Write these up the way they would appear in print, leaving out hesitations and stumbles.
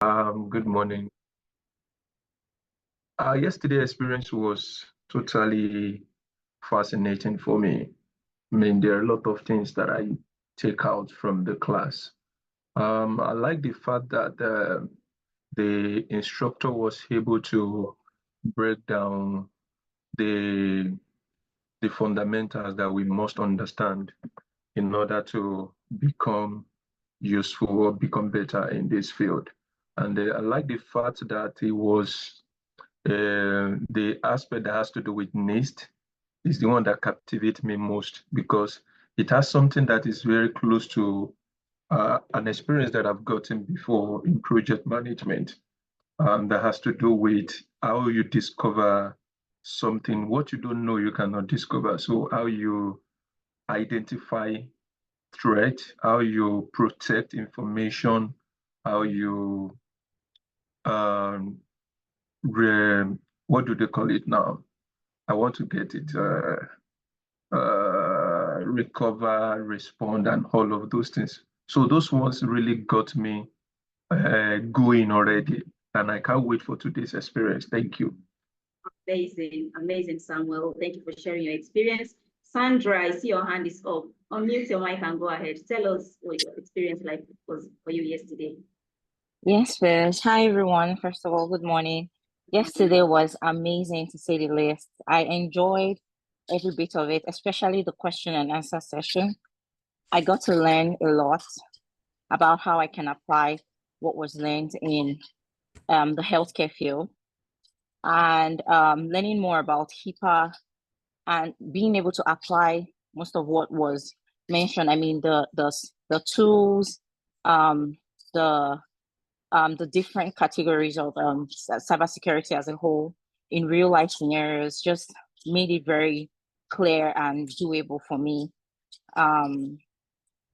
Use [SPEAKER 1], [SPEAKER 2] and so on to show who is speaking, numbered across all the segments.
[SPEAKER 1] Good morning. Yesterday experience was totally fascinating for me. I mean, there are a lot of things that I take out from the class. I like the fact that the instructor was able to break down the the fundamentals that we must understand in order to become useful or become better in this field. And I like the fact that it was the aspect that has to do with NIST is the one that captivates me most because it has something that is very close to an experience that I've gotten before in project management that has to do with how you discover something. What you don't know, you cannot discover. So how you identify threat, how you protect information, how you um, what do they call it now? I want to get it recover, respond, and all of those things. So those ones really got me going already, and I can't wait for today's experience. Thank you.
[SPEAKER 2] Amazing, amazing, Samuel. Thank you for sharing your experience. Sandra, I see your hand is up. Unmute your mic and go ahead. Tell us what your experience like was for you yesterday.
[SPEAKER 3] Yes, Fiz. Hi, everyone. First of all, good morning. Yesterday was amazing to say the least. I enjoyed every bit of it, especially the question and answer session. I got to learn a lot about how I can apply what was learned in the healthcare field and learning more about HIPAA and being able to apply most of what was mentioned. I mean, the tools, the different categories of cybersecurity as a whole in real life scenarios just made it very clear and doable for me.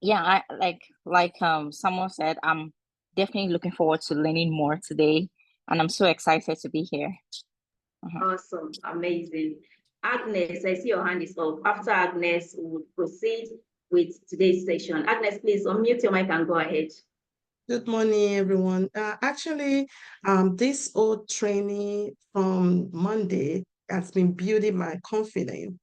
[SPEAKER 3] Yeah, like someone said, I'm definitely looking forward to learning more today, and I'm so excited to be here.
[SPEAKER 2] Awesome, amazing. Agnes, I see your hand is up. After Agnes, we will proceed with today's session. Agnes, please unmute your mic and go ahead.
[SPEAKER 4] Good morning, everyone. This old training from Monday has been building my confidence.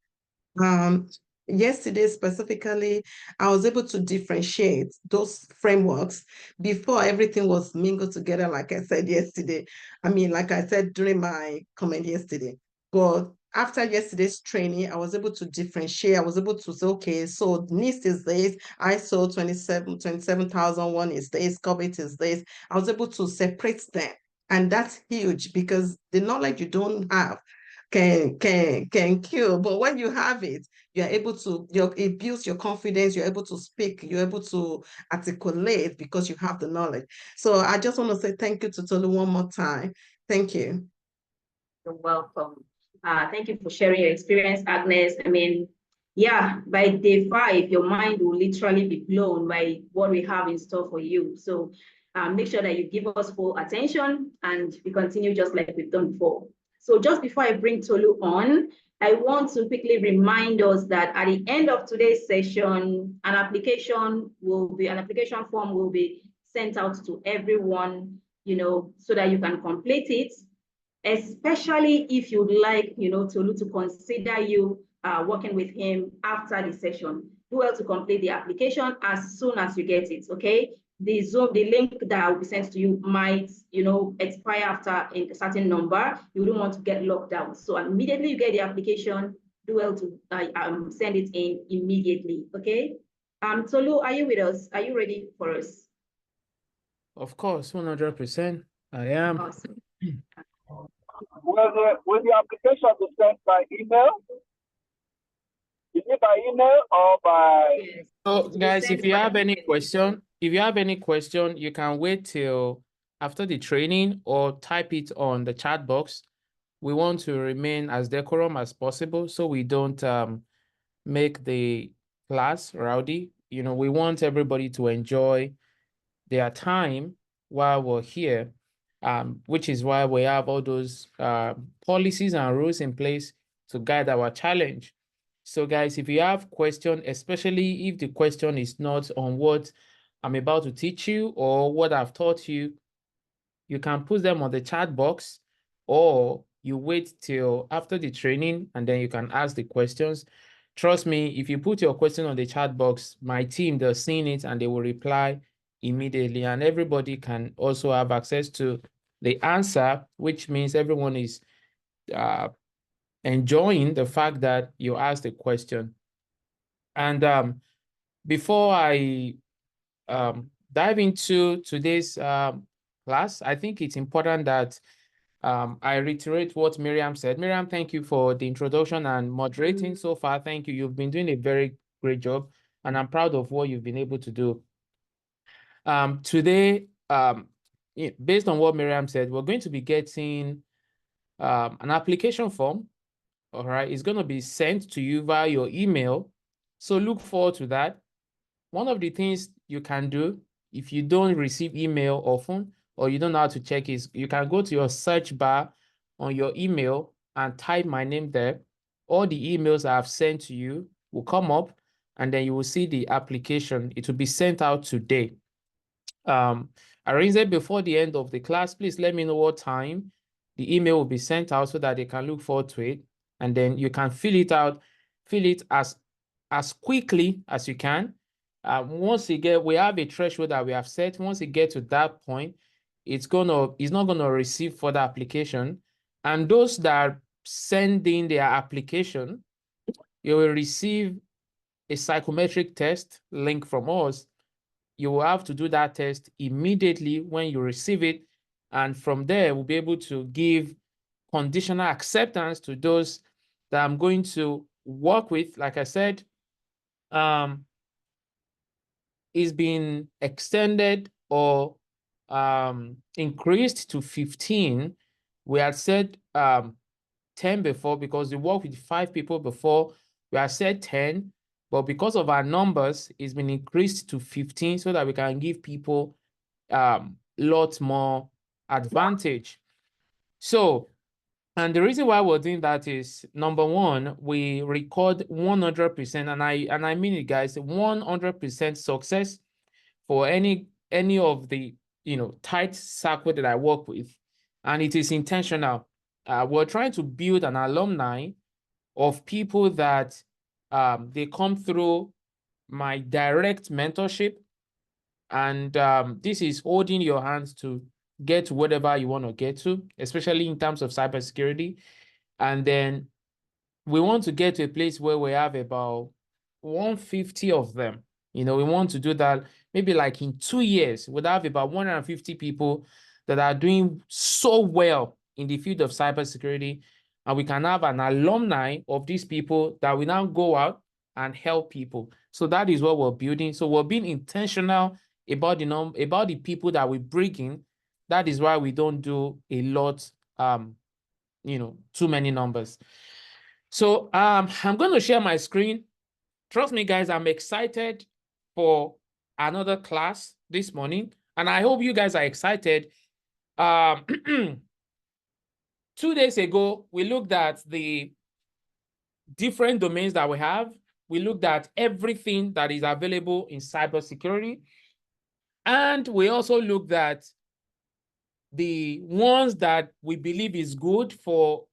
[SPEAKER 4] Yesterday specifically, I was able to differentiate those frameworks before everything was mingled together, like I said yesterday. Like I said during my comment yesterday. But after yesterday's training, I was able to differentiate. I was able to say, okay, so NIST is this, ISO 27001 is this, COVID is this. I was able to separate them. And that's huge because the knowledge you don't have can kill, but when you have it, you're able to, it builds your confidence, you're able to speak, you're able to articulate because you have the knowledge. So I just want to say thank you to Tolu one more time. Thank you.
[SPEAKER 2] You're welcome. Thank you for sharing your experience, Agnes. Yeah, by day 5, your mind will literally be blown by what we have in store for you. So make sure that you give us full attention and we continue just like we've done before. So just before I bring Tolu on, I want to quickly remind us that at the end of today's session, an application form will be sent out to everyone, so that you can complete it, especially if you'd like, Tolu to consider you working with him after the session. Do well to complete the application as soon as you get it, okay? The link that will be sent to you might, expire after a certain number. You don't want to get locked out. So immediately you get the application, do well to send it in immediately, okay? Tolu, are you with us? Are you ready for us?
[SPEAKER 5] Of course, 100%. I am.
[SPEAKER 2] Awesome.
[SPEAKER 6] Will the application be sent by email? Is it by email or by?
[SPEAKER 2] Yes.
[SPEAKER 5] So guys, if you have any question, you can wait till after the training or type it on the chat box. We want to remain as decorum as possible so we don't make the class rowdy. We want everybody to enjoy their time while we're here, which is why we have all those policies and rules in place to guide our challenge. So guys, if you have questions, especially if the question is not on what I'm about to teach you or what I've taught you, you can put them on the chat box, or you wait till after the training and then you can ask the questions. Trust me, if you put your question on the chat box, my team, they're seeing it and they will reply immediately, and everybody can also have access to the answer, which means everyone is enjoying the fact that you asked the question. And before I dive into today's class, I think it's important that I reiterate what Miriam said. Miriam, thank you for the introduction and moderating so far. Thank you. You've been doing a very great job, and I'm proud of what you've been able to do. Today, based on what Miriam said, we're going to be getting an application form. All right, it's going to be sent to you via your email. So look forward to that. One of the things you can do if you don't receive email often, or you don't know how to check, is you can go to your search bar on your email and type my name there. All the emails I have sent to you will come up, and then you will see the application. It will be sent out today. Arrange it before the end of the class. Please let me know what time the email will be sent out so that they can look forward to it. And then you can fill it out, fill it as quickly as you can. Once you get, we have a threshold that we have set. Once you get to that point, it's not gonna receive further application. And those that are sending their application, you will receive a psychometric test link from us. You will have to do that test immediately when you receive it. And from there, we'll be able to give conditional acceptance to those that I'm going to work with. Like I said, is being extended or increased to 15. We had said 10 before because we worked with 5 people before. We had said 10, but because of our numbers, it's been increased to 15 so that we can give people lots more advantage. So, and the reason why we're doing that is, number one, we record 100%, and I mean it, guys, 100% success for any of the tight circle that I work with, and it is intentional. We're trying to build an alumni of people that they come through my direct mentorship, and this is holding your hands to get to whatever you want to get to, especially in terms of cybersecurity. And then we want to get to a place where we have about 150 of them. We want to do that maybe like in 2 years. We'll have about 150 people that are doing so well in the field of cybersecurity, and we can have an alumni of these people that will now go out and help people. So that is what we're building. So we're being intentional about the people that we bring in. That is why we don't do a lot, too many numbers. So I'm going to share my screen. Trust me, guys, I'm excited for another class this morning, and I hope you guys are excited. 2 days ago, we looked at the different domains that we have. We looked at everything that is available in cybersecurity, and we also looked at the ones that we believe is good for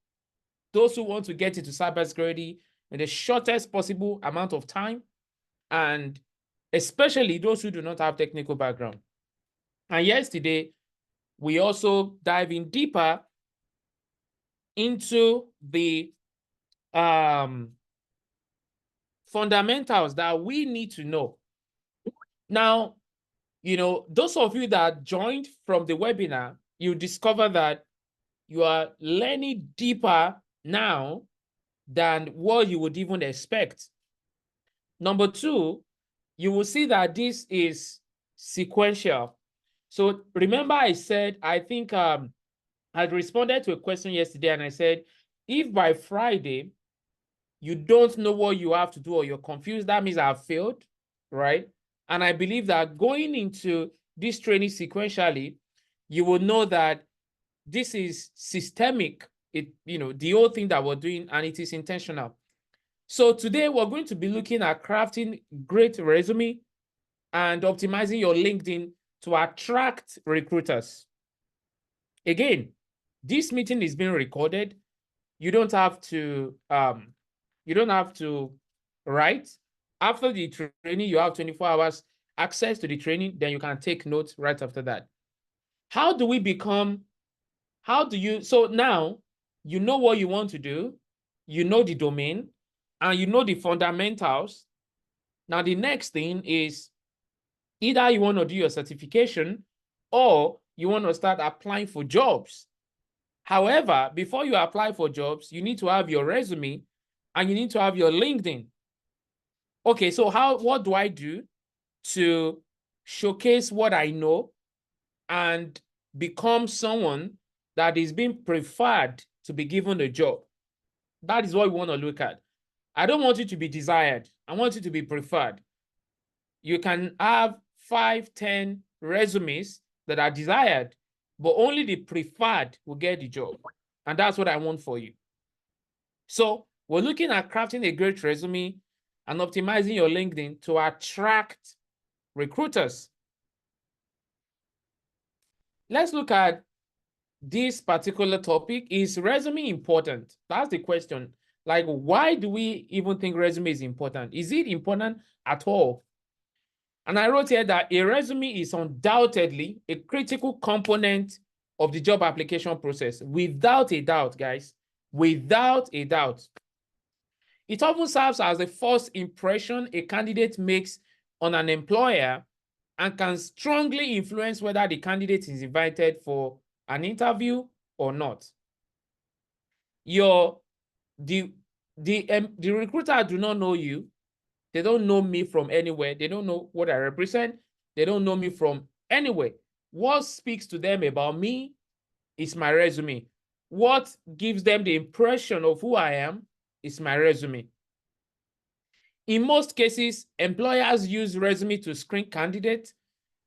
[SPEAKER 5] those who want to get into cybersecurity in the shortest possible amount of time, and especially those who do not have technical background. And yesterday, we also dive in deeper into the fundamentals that we need to know. Now, those of you that joined from the webinar, you discover that you are learning deeper now than what you would even expect. Number two, you will see that this is sequential. So remember I said, I think I responded to a question yesterday, and I said, if by Friday you don't know what you have to do or you're confused, that means I've failed, right? And I believe that going into this training sequentially, you will know that this is systemic, the whole thing that we're doing, and it is intentional. So today we're going to be looking at crafting great resume and optimizing your LinkedIn to attract recruiters. Again, this meeting is being recorded. You don't have to write. After the training, you have 24 hours access to the training, then you can take notes right after that. How do you, so now you know what you want to do, you know the domain, and you know the fundamentals. Now, the next thing is either you want to do your certification or you want to start applying for jobs. However, before you apply for jobs, you need to have your resume and you need to have your LinkedIn. Okay, so what do I do to showcase what I know and become someone that is being preferred to be given a job? That is what we want to look at. I don't want you to be desired. I want you to be preferred. You can have 5, 10 resumes that are desired, but only the preferred will get the job. And that's what I want for you. So we're looking at crafting a great resume and optimizing your LinkedIn to attract recruiters. Let's look at this particular topic. Is resume important? That's the question. Like, why do we even think resume is important? Is it important at all? And I wrote here that a resume is undoubtedly a critical component of the job application process, without a doubt, guys, without a doubt. It often serves as the first impression a candidate makes on an employer and can strongly influence whether the candidate is invited for an interview or not. The recruiter do not know you. They don't know me from anywhere. They don't know what I represent. They don't know me from anywhere. What speaks to them about me is my resume. What gives them the impression of who I am is my resume. In most cases, employers use resume to screen candidates,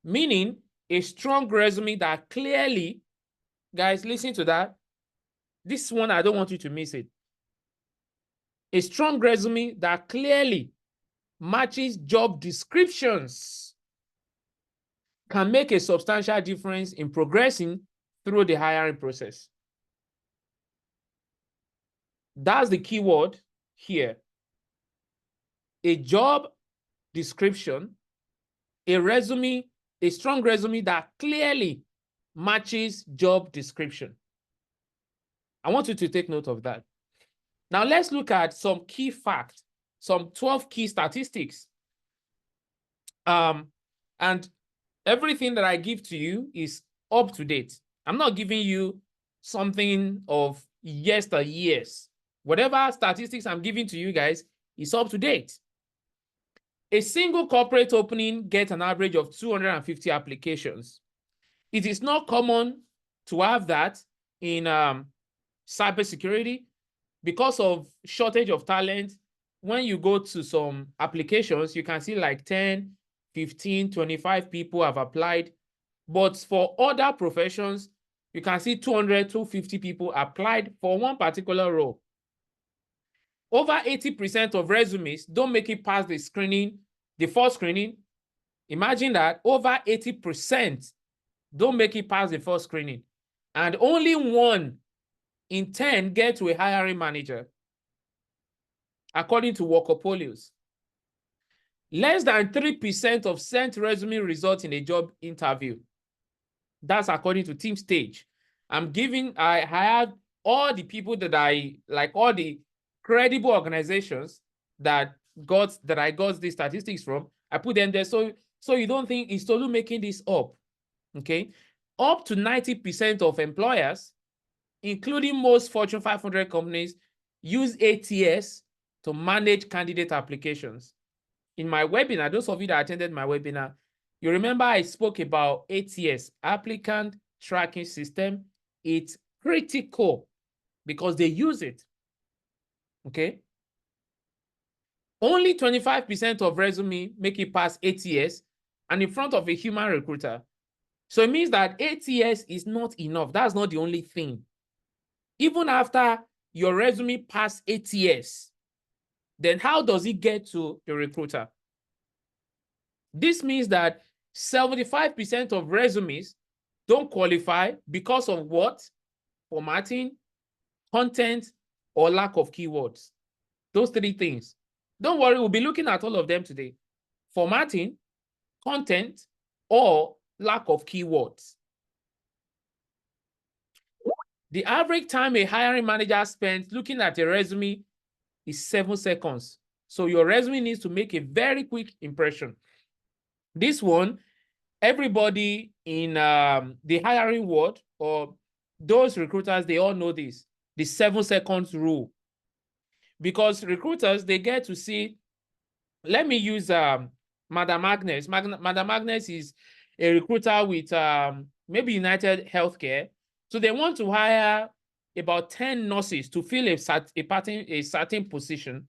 [SPEAKER 5] meaning a strong resume that clearly, guys, listen to that. This one, I don't want you to miss it. A strong resume that clearly matches job descriptions can make a substantial difference in progressing through the hiring process. That's the key word here. A job description, a resume, a strong resume that clearly matches job description. I want you to take note of that. Now let's look at some key facts, some 12 key statistics. And everything that I give to you is up to date. I'm not giving you something of yesteryears. Whatever statistics I'm giving to you guys is up to date. A single corporate opening gets an average of 250 applications. It is not common to have that in cybersecurity because of shortage of talent. When you go to some applications, you can see like 10, 15, 25 people have applied. But for other professions, you can see 200, 250 people applied for one particular role. Over 80% of resumes don't make it past the screening, the first screening. Imagine that over 80% don't make it past the first screening. And only 1 in 10 get to a hiring manager, according to Workopolios. Less than 3% of sent resume result in a job interview. That's according to TeamStage. I have all the people that I like, all the credible organizations that I got these statistics from. I put them there so you don't think it's Tolu making this up. Okay, up to 90% of employers, including most Fortune 500 companies, use ATS to manage candidate applications. In my webinar, those of you that attended my webinar, you remember I spoke about ATS, Applicant Tracking System. It's critical because they use it. Okay. Only 25% of resume make it past ATS and in front of a human recruiter. So it means that ATS is not enough. That's not the only thing. Even after your resume pass ATS, then how does it get to the recruiter? This means that 75% of resumes don't qualify because of what? Formatting, content, or lack of keywords. Those three things. Don't worry, we'll be looking at all of them today. Formatting, content, or lack of keywords. The average time a hiring manager spends looking at a resume is 7 seconds. So your resume needs to make a very quick impression. This one, everybody in the hiring world or those recruiters, they all know this, the 7 seconds rule. Because recruiters, they get to see, let me use Madam Agnes. Madam Agnes is a recruiter with maybe United Healthcare. So they want to hire about 10 nurses to fill a certain position.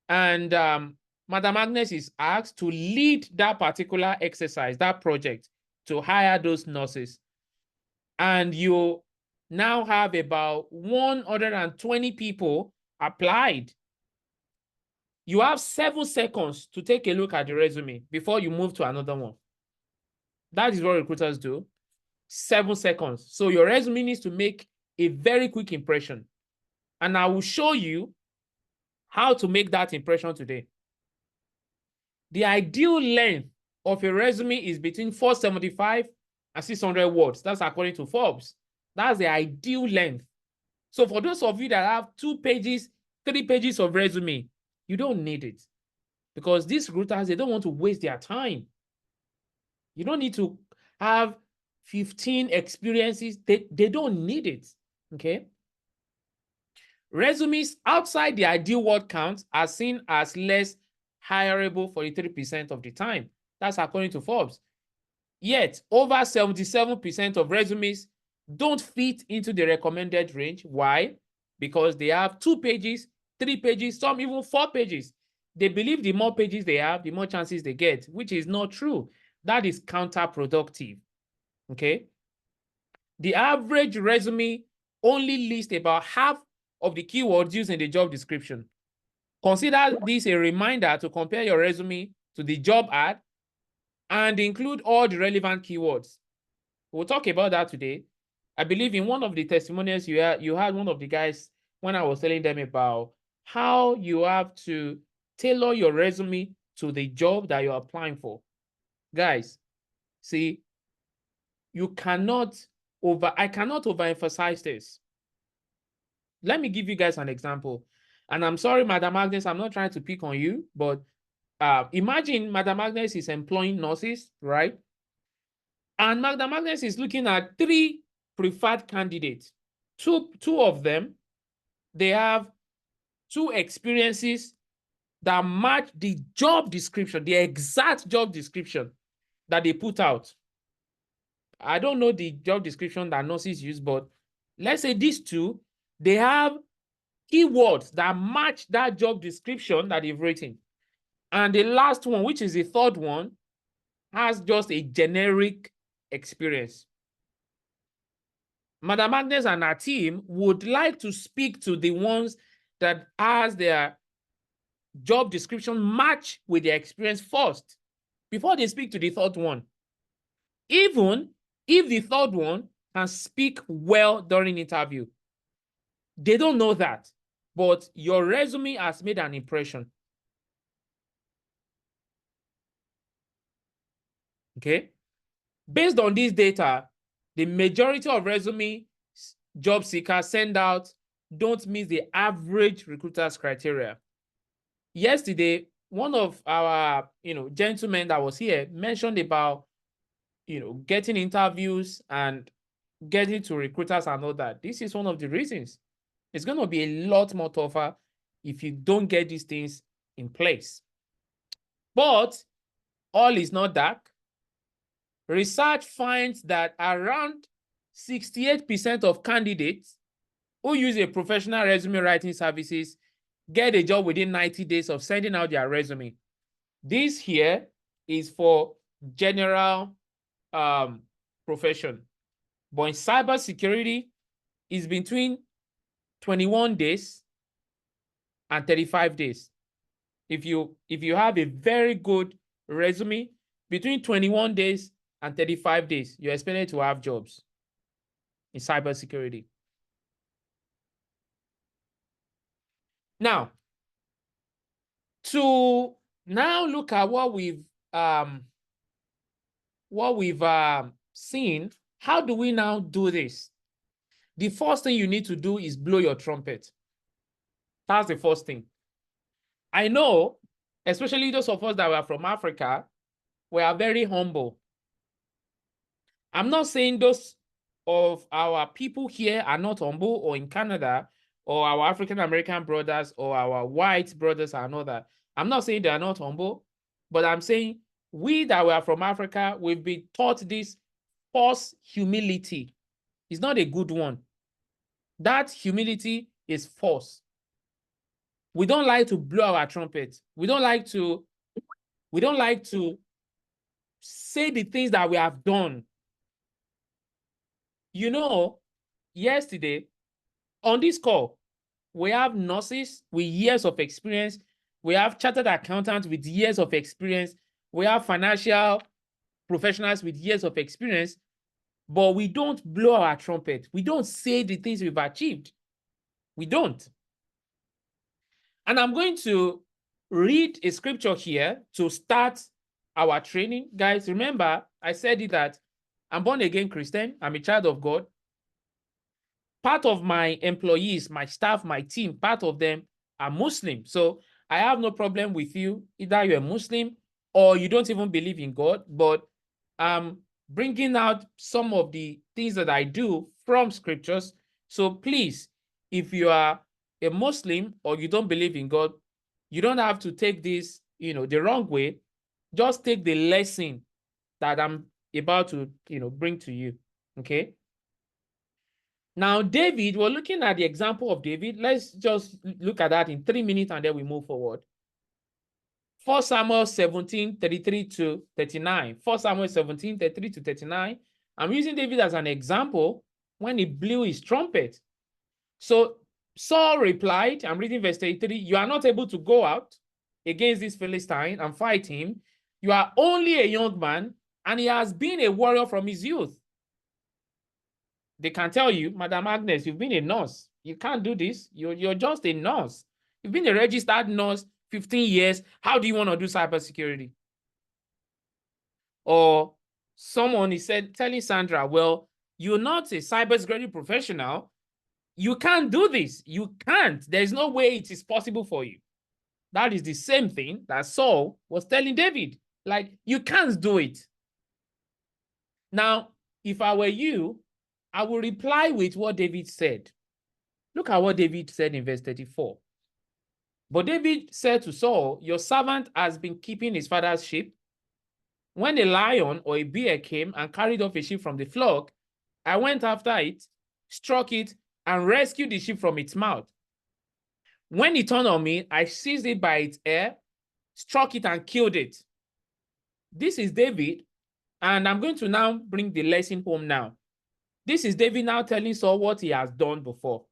[SPEAKER 5] And Madam Agnes is asked to lead that particular exercise, that project, to hire those nurses. And you now have about 120 people applied. You have 7 seconds to take a look at the resume before you move to another one. That is what recruiters do. 7 seconds. So your resume needs to make a very quick impression. And I will show you how to make that impression today. The ideal length of a resume is between 475 and 600 words. That's according to Forbes. That's the ideal length. So for those of you that have 2 pages, 3 pages of resume, you don't need it. Because these recruiters, they don't want to waste their time. You don't need to have 15 experiences. They don't need it, okay? Resumes outside the ideal word count are seen as less hireable 43% of the time. That's according to Forbes. Yet, over 77% of resumes don't fit into the recommended range. Why? Because they have 2 pages, 3 pages, some even 4 pages. They believe the more pages they have, the more chances they get, which is not true. That is counterproductive, okay? The average resume only lists about half of the keywords used in the job description. Consider this a reminder to compare your resume to the job ad and include all the relevant keywords. We'll talk about that today. I believe in one of the testimonials you had one of the guys when I was telling them about how you have to tailor your resume to the job that you're applying for. Guys, see, I cannot overemphasize this. Let me give you guys an example. And I'm sorry, Madam Agnes, I'm not trying to pick on you, but imagine Madam Agnes is employing nurses, right? And Madam Agnes is looking at 3 preferred candidates. Two of them, they have 2 experiences that match the job description, the exact job description that they put out. I don't know the job description that nurses use, but let's say these 2, they have keywords that match that job description that they've written. And the last one, which is the 3rd one, has just a generic experience. Madam Agnes and her team would like to speak to the ones that has their job description match with their experience first, before they speak to the 3rd one. Even if the 3rd one can speak well during interview. They don't know that, but your resume has made an impression. Okay? Based on this data, the majority of resume job seekers send out don't meet the average recruiter's criteria. Yesterday, one of our gentlemen that was here mentioned about getting interviews and getting to recruiters and all that. This is one of the reasons. It's going to be a lot more tougher if you don't get these things in place. But all is not dark. Research finds that around 68% of candidates who use a professional resume writing services get a job within 90 days of sending out their resume. This here is for general profession. But in cybersecurity, it's between 21 days and 35 days. If you have a very good resume, between 21 days 135 days, you're expected to have jobs in cybersecurity. Now, to now look at what we've seen, how do we now do this? The first thing you need to do is blow your trumpet. That's the first thing. I know, especially those of us that were from Africa, we are very humble. I'm not saying those of our people here are not humble, or in Canada, or our African-American brothers, or our white brothers are not that. I'm not saying they are not humble, but I'm saying we that were from Africa, we've been taught this false humility. It's not a good one. That humility is false. We don't like to blow our trumpet. We don't like to say the things that we have done. You know, yesterday on this call, we have nurses with years of experience. We have chartered accountants with years of experience. We have financial professionals with years of experience, but we don't blow our trumpet. We don't say the things we've achieved. We don't. And I'm going to read a scripture here to start our training. Guys, remember, I said it that I'm born again Christian. I'm a child of God. Part of my employees, my staff, my team, part of them are Muslim. So I have no problem with you. Either you're a Muslim or you don't even believe in God, but I'm bringing out some of the things that I do from scriptures. So please, if you are a Muslim or you don't believe in God, you don't have to take this, the wrong way. Just take the lesson that I'm about to, bring to you. Okay. Now, David, we're looking at the example of David. Let's just look at that in 3 minutes and then we move forward. 1 Samuel 17, 33 to 39. 1 Samuel 17, 33 to 39. I'm using David as an example when he blew his trumpet. So Saul replied, I'm reading verse 33, you are not able to go out against this Philistine and fight him. You are only a young man, and he has been a warrior from his youth. They can tell you, Madam Agnes, you've been a nurse. You can't do this. You're just a nurse. You've been a registered nurse 15 years. How do you want to do cybersecurity? Or someone is telling Sandra, well, you're not a cybersecurity professional. You can't do this. You can't. There's no way it is possible for you. That is the same thing that Saul was telling David. Like, you can't do it. Now, if I were you, I will reply with what David said. Look at what David said in verse 34. But David said to Saul, your servant has been keeping his father's sheep. When a lion or a bear came and carried off a sheep from the flock, I went after it, struck it, and rescued the sheep from its mouth. When it turned on me, I seized it by its hair, struck it, and killed it. This is David, and I'm going to now bring the lesson home now. This is David now telling Saul what he has done before.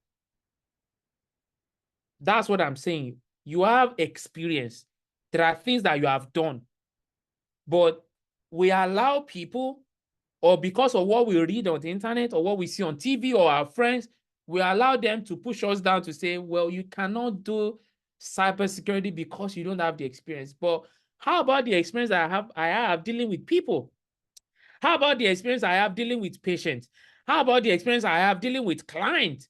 [SPEAKER 5] That's what I'm saying. You have experience. There are things that you have done. But we allow people, or because of what we read on the internet or what we see on TV or our friends, we allow them to push us down to say, well, you cannot do cybersecurity because you don't have the experience. But how about the experience that I have dealing with people? How about the experience I have dealing with patients? How about the experience I have dealing with clients?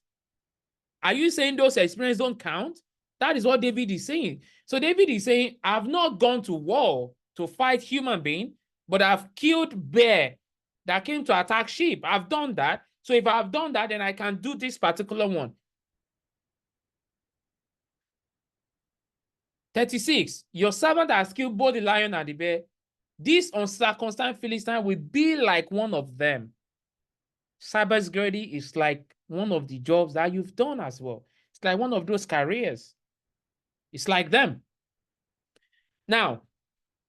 [SPEAKER 5] Are you saying those experiences don't count? That is what David is saying. So David is saying, I've not gone to war to fight human being, but I've killed bear that came to attack sheep. I've done that. So if I've done that, then I can do this particular one. 36, your servant has killed both the lion and the bear. This uncircumcised Philistine will be like one of them. Cybersecurity is like one of the jobs that you've done as well. It's like one of those careers. It's like them. Now,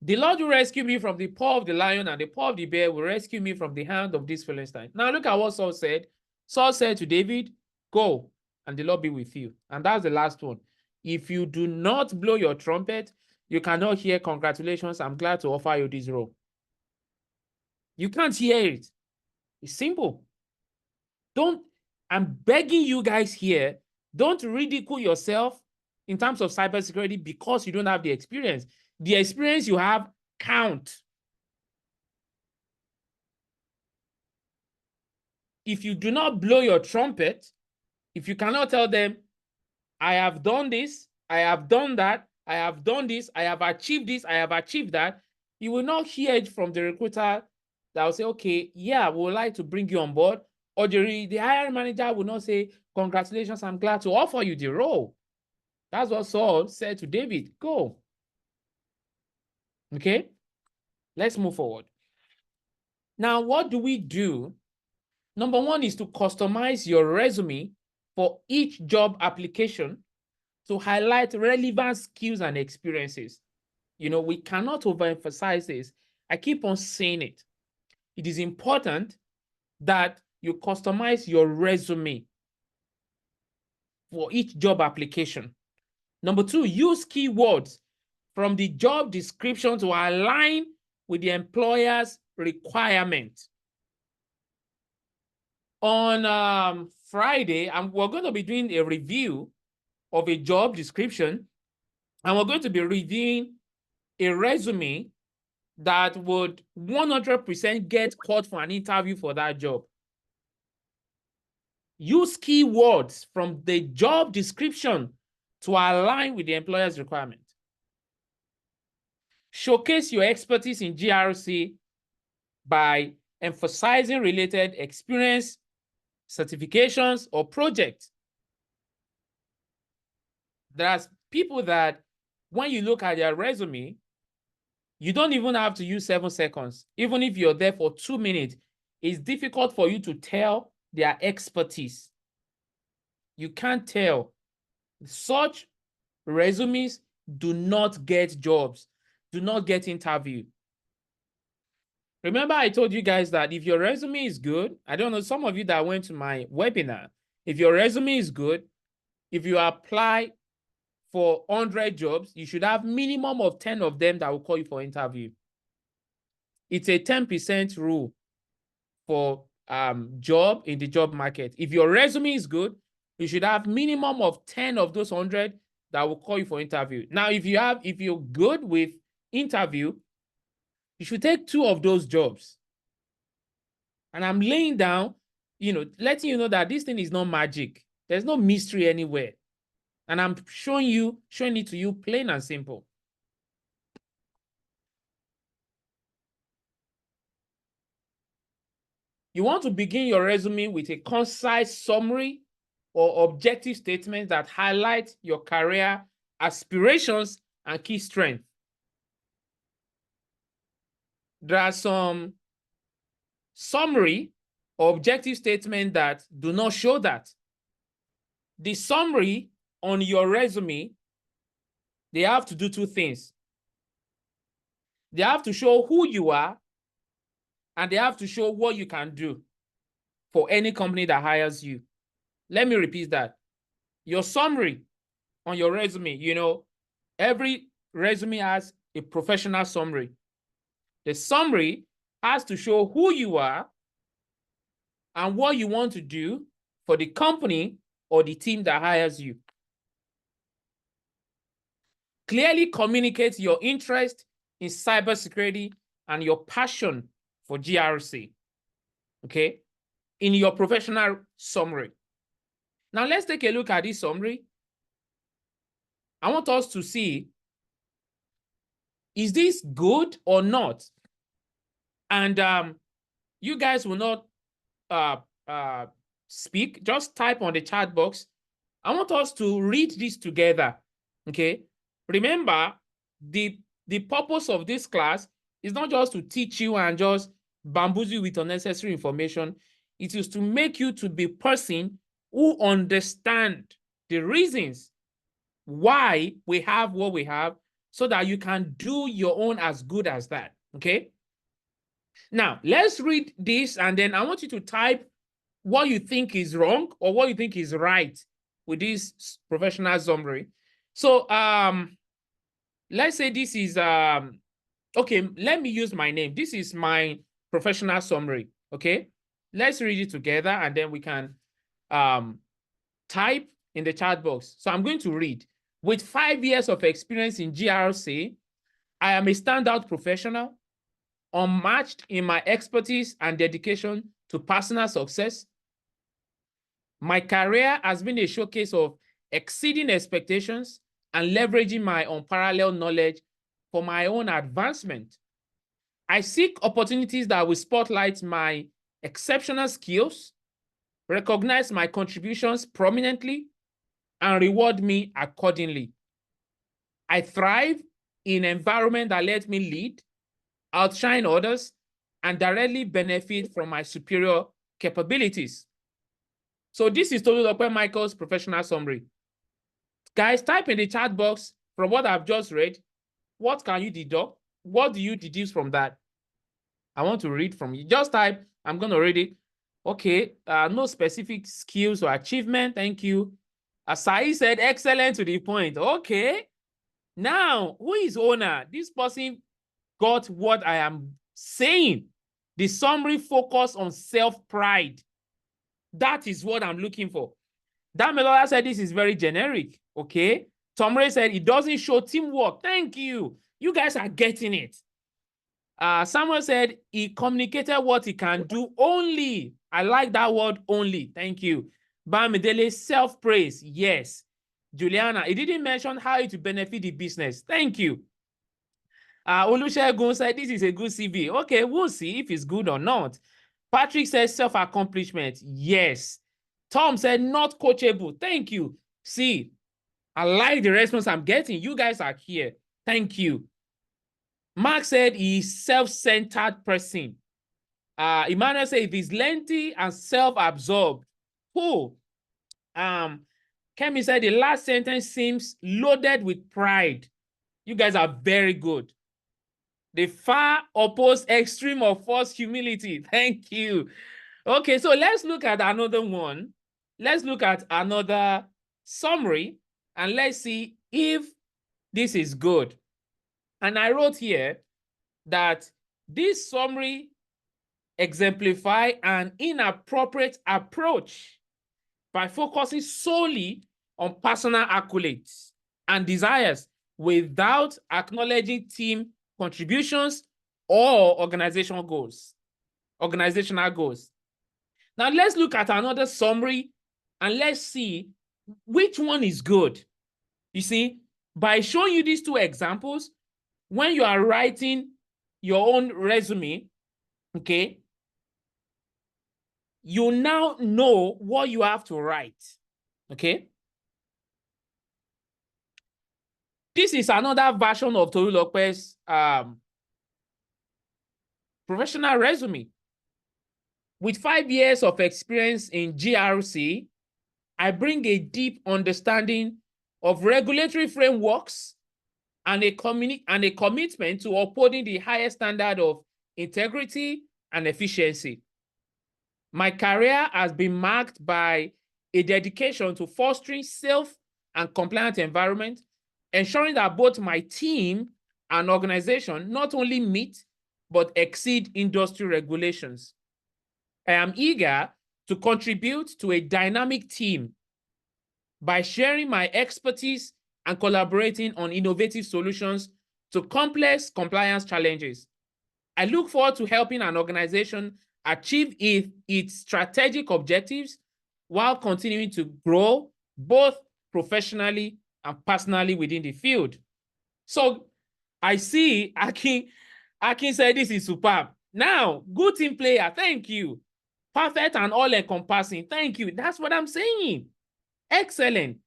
[SPEAKER 5] the Lord will rescue me from the paw of the lion, and the paw of the bear will rescue me from the hand of this Philistine. Now look at what Saul said. Saul said to David, go, and the Lord be with you. And that's the last one. If you do not blow your trumpet, you cannot hear congratulations. I'm glad to offer you this role. You can't hear it. It's simple. I'm begging you guys here, don't ridicule yourself in terms of cybersecurity because you don't have the experience. The experience you have count. If you do not blow your trumpet, if you cannot tell them, I have done this, I have done that, I have done this, I have achieved this, I have achieved that, you will not hear it from the recruiter that will say, okay, yeah, we would like to bring you on board. Or the hiring manager will not say, congratulations, I'm glad to offer you the role. That's what Saul said to David, go. Okay, let's move forward. Now, what do we do? Number one is to customize your resume for each job application to highlight relevant skills and experiences. You know, we cannot overemphasize this. I keep on saying it. It is important that you customize your resume for each job application. Number two, use keywords from the job description to align with the employer's requirement. On Friday, we're going to be doing a review of a job description, and we're going to be reviewing a resume that would 100% get called for an interview for that job. Use keywords from the job description to align with the employer's requirement. Showcase your expertise in GRC by emphasizing related experience, certifications, or projects. There's people that when you look at their resume, you don't even have to use 7 seconds. Even if you're there for 2 minutes, it's difficult for you to tell their expertise. You can't tell. Such resumes do not get jobs, do not get interviewed. Remember, I told you guys that if your resume is good, I don't know, some of you that went to my webinar, if your resume is good, if you apply for 100 jobs, you should have minimum of 10 of them that will call you for interview. It's a 10% rule for job in the job market. If your resume is good, you should have minimum of 10 of those 100 that will call you for interview. Now, if you're good with interview, you should take 2 of those jobs. And I'm laying down, letting you know that this thing is not magic. There's no mystery anywhere. And I'm showing it to you plain and simple. You want to begin your resume with a concise summary or objective statement that highlight your career aspirations and key strengths. There are some summary or objective statements that do not show that. The summary on your resume, they have to do 2 things. They have to show who you are, and they have to show what you can do for any company that hires you. Let me repeat that. Your summary on your resume, every resume has a professional summary. The summary has to show who you are and what you want to do for the company or the team that hires you. Clearly communicate your interest in cybersecurity and your passion for GRC, okay, in your professional summary. Now, let's take a look at this summary. I want us to see, is this good or not? And you guys will not speak, just type on the chat box. I want us to read this together, okay? Remember, the purpose of this class is not just to teach you and just bamboozle you with unnecessary information. It is to make you to be a person who understand the reasons why we have what we have so that you can do your own as good as that, okay? Now, let's read this, and then I want you to type what you think is wrong or what you think is right with this professional summary. So, let's say this is, okay, let me use my name. This is my professional summary. Okay, let's read it together and then we can type in the chat box. So I'm going to read. With 5 years of experience in GRC, I am a standout professional, unmatched in my expertise and dedication to personal success. My career has been a showcase of exceeding expectations and leveraging my unparalleled knowledge for my own advancement. I seek opportunities that will spotlight my exceptional skills, recognize my contributions prominently, and reward me accordingly. I thrive in an environment that lets me lead, outshine others, and directly benefit from my superior capabilities. So this is Tolulope Michael's professional summary. Guys, type in the chat box from what I've just read. What can you deduct? What do you deduce from that? I want to read from you. Just type, I'm going to read it. Okay, no specific skills or achievement. Thank you. Asai said, excellent to the point. Okay. Now, who is owner? This person got what I am saying. The summary focus on self-pride. That is what I'm looking for. Damilola said this is very generic. Okay. Tom Ray said it doesn't show teamwork. Thank you. You guys are getting it. Samuel said he communicated what he can do only. I like that word only. Thank you. Bamidele, self-praise. Yes. Juliana, he didn't mention how it will benefit the business. Thank you. Olusegun said this is a good CV. Okay, we'll see if it's good or not. Patrick says self-accomplishment. Yes. Tom said not coachable. Thank you. See, I like the response I'm getting. You guys are here. Thank you. Mark said he's self-centered person. Emmanuel said if he's lengthy and self-absorbed. Cool. Kemi said the last sentence seems loaded with pride. You guys are very good. The far opposed extreme of false humility. Thank you. Okay, so let's look at another one. Let's look at another summary and let's see if this is good. And I wrote here that this summary exemplify an inappropriate approach by focusing solely on personal accolades and desires without acknowledging team contributions or organizational goals. Now let's look at another summary and let's see which one is good. You see, by showing you these two examples, when you are writing your own resume, okay, you now know what you have to write, okay? This is another version of Tolulope's professional resume. With 5 years of experience in GRC, I bring a deep understanding of regulatory frameworks and a commitment to upholding the highest standard of integrity and efficiency. My career has been marked by a dedication to fostering safe and compliant environment, ensuring that both my team and organization not only meet, but exceed industry regulations. I am eager to contribute to a dynamic team by sharing my expertise and collaborating on innovative solutions to complex compliance challenges. I look forward to helping an organization achieve its strategic objectives while continuing to grow both professionally and personally within the field. So I see Akin said this is superb. Now, good team player, thank you. Perfect and all-encompassing, thank you. That's what I'm saying. Excellent.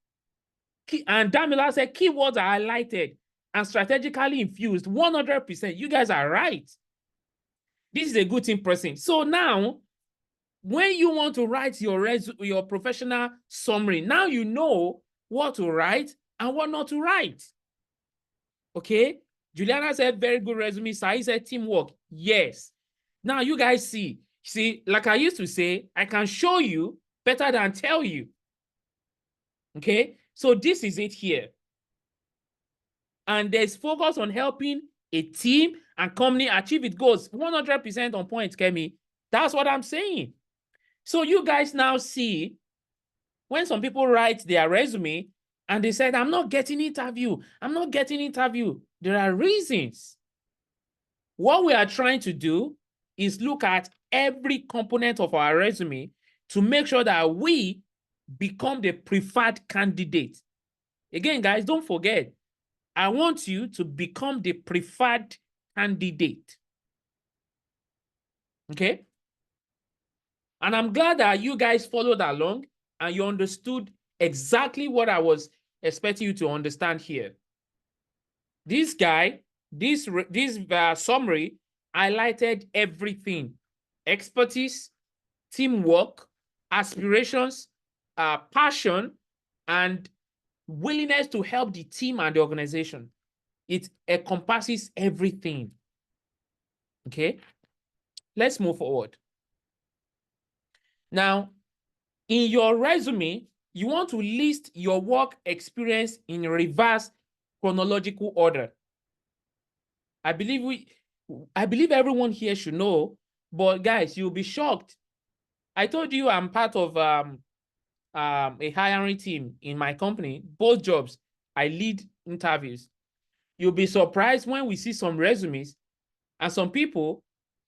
[SPEAKER 5] And Damila said keywords are highlighted and strategically infused 100%. You guys are right. This is a good team person. So now, when you want to write your professional summary, now you know what to write and what not to write. Okay? Juliana said, very good resume. Sai said, teamwork. Yes. Now you guys see, like I used to say, I can show you better than tell you. Okay? So this is it here. And there's focus on helping a team and company achieve its goals 100% on point, Kemi. That's what I'm saying. So you guys now see when some people write their resume and they said, I'm not getting interview. I'm not getting interview. There are reasons. What we are trying to do is look at every component of our resume to make sure that we become the preferred candidate. Again, guys, don't forget, I want you to become the preferred candidate. Okay? And I'm glad that you guys followed along and you understood exactly what I was expecting you to understand here. This guy, this summary highlighted everything: expertise, teamwork, aspirations, passion, and willingness to help the team and the organization. It encompasses everything. Okay, let's move forward. Now, in your resume, you want to list your work experience in reverse chronological order. I believe everyone here should know, but guys, you'll be shocked. I told you I'm part of a hiring team in my company. Both jobs, I lead interviews. You'll be surprised when we see some resumes and some people,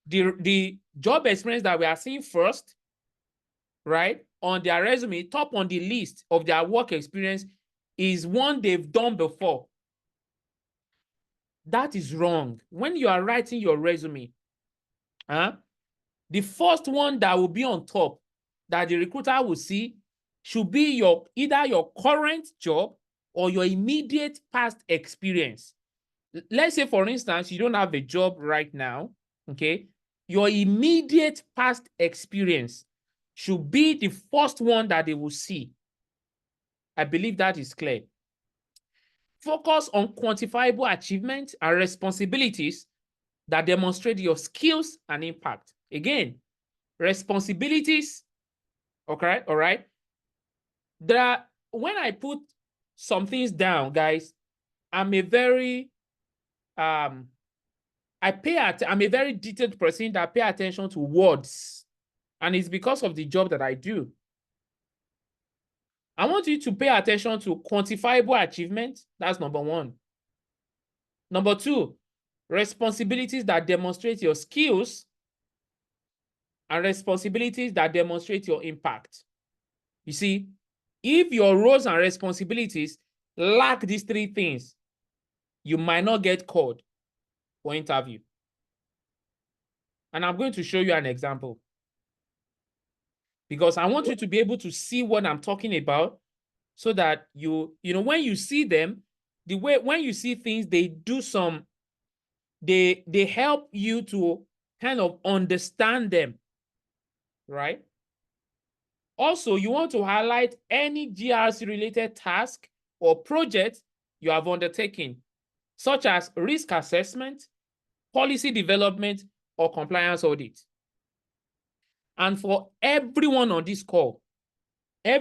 [SPEAKER 5] the job experience that we are seeing first, right, on their resume, top on the list of their work experience is one they've done before. That is wrong. When you are writing your resume, the first one that will be on top that the recruiter will see should be either your current job or your immediate past experience. Let's say, for instance, you don't have a job right now, okay? Your immediate past experience should be the first one that they will see. I believe that is clear. Focus on quantifiable achievements and responsibilities that demonstrate your skills and impact. Again, responsibilities, okay, all right? When I put some things down, guys, I'm a very detailed person that pay attention to words. And it's because of the job that I do. I want you to pay attention to quantifiable achievements. That's number one. Number two, responsibilities that demonstrate your skills and responsibilities that demonstrate your impact. You see, if your roles and responsibilities lack these three things, you might not get called for interview. And I'm going to show you an example, because I want you to be able to see what I'm talking about, so that you know, when you see them, when you see things, they help you to kind of understand them, right? Also, you want to highlight any GRC related task or project you have undertaken, such as risk assessment, policy development, or compliance audit. And for everyone on this call, I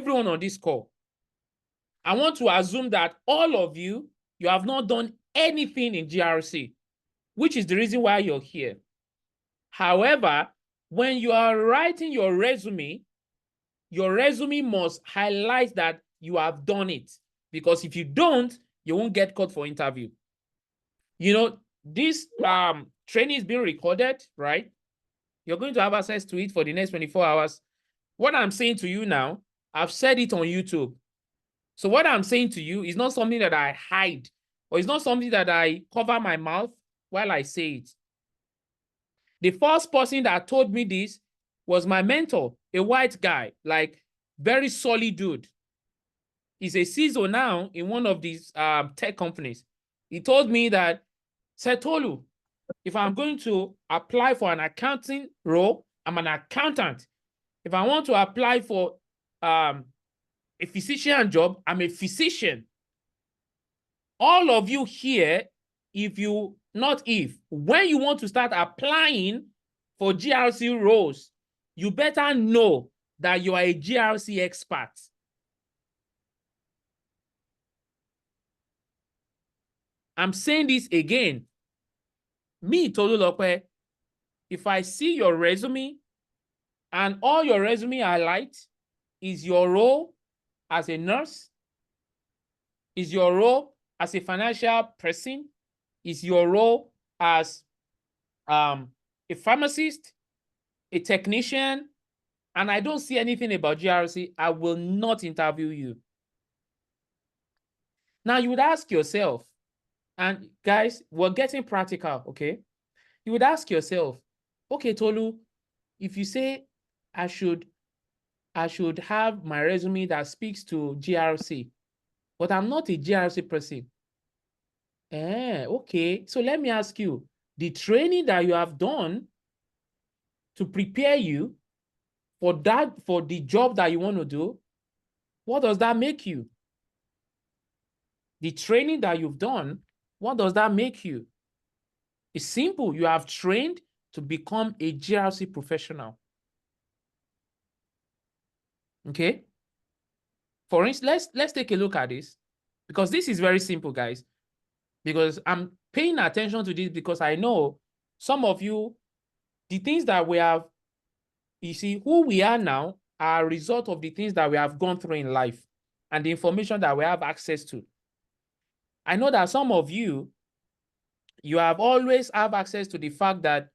[SPEAKER 5] want to assume that all of you have not done anything in GRC, which is the reason why you're here. However, when you are writing your resume must highlight that you have done it, because if you don't, you won't get called for interview. You know, this training is being recorded, right? You're going to have access to it for the next 24 hours. What I'm saying to you now, I've said it on YouTube. So what I'm saying to you is not something that I hide, or it's not something that I cover my mouth while I say it. The first person that told me this was my mentor, a white guy, like very solid dude. He's a CISO now in one of these tech companies. He told me that, Setolu, if I'm going to apply for an accounting role, I'm an accountant. If I want to apply for a physician job, I'm a physician. All of you here, when you want to start applying for GRC roles, you better know that you are a GRC expert. I'm saying this again. Me, Tolulope, if I see your resume and all your resume highlight is your role as a nurse, is your role as a financial person, is your role as a pharmacist, a technician, and I don't see anything about GRC, I will not interview you. Now you would ask yourself, and guys, we're getting practical, okay? You would ask yourself, okay, Tolu, if you say I should have my resume that speaks to GRC, but I'm not a GRC person. Okay, so let me ask you, the training that you have done to prepare you for the job that you want to do, what does that make you? The training that you've done, what does that make you? It's simple. You have trained to become a GRC professional. Okay? For instance, let's take a look at this, because this is very simple, guys. Because I'm paying attention to this because I know some of you, the things that we have, you see, who we are now are a result of the things that we have gone through in life and the information that we have access to. I know that some of you, you have always have access to the fact that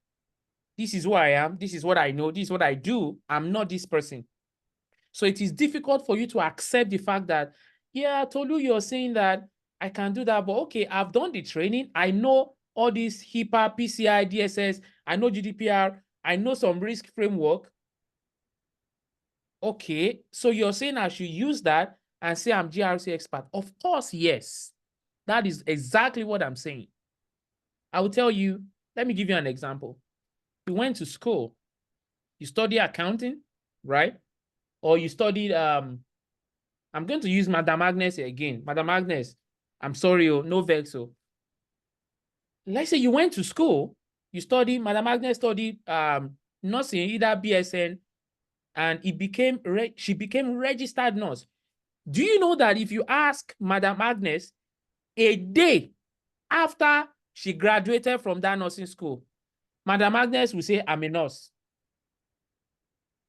[SPEAKER 5] this is who I am, this is what I know, this is what I do, I'm not this person. So it is difficult for you to accept the fact that, yeah, Tolu, you're saying that I can do that, but okay, I've done the training, I know all these HIPAA, PCI, DSS, I know GDPR, I know some risk framework. Okay, so you're saying I should use that and say I'm GRC expert? Of course, yes. That is exactly what I'm saying. I will tell you, let me give you an example. You went to school, you study accounting, right? Or you studied, I'm going to use Madam Agnes again. Madam Agnes, I'm sorry, no vex. Let's say you went to school, you studied, Madam Agnes studied nursing, either BSN, and she became registered nurse. Do you know that if you ask Madam Agnes a day after she graduated from that nursing school, Madam Agnes will say, I'm a nurse.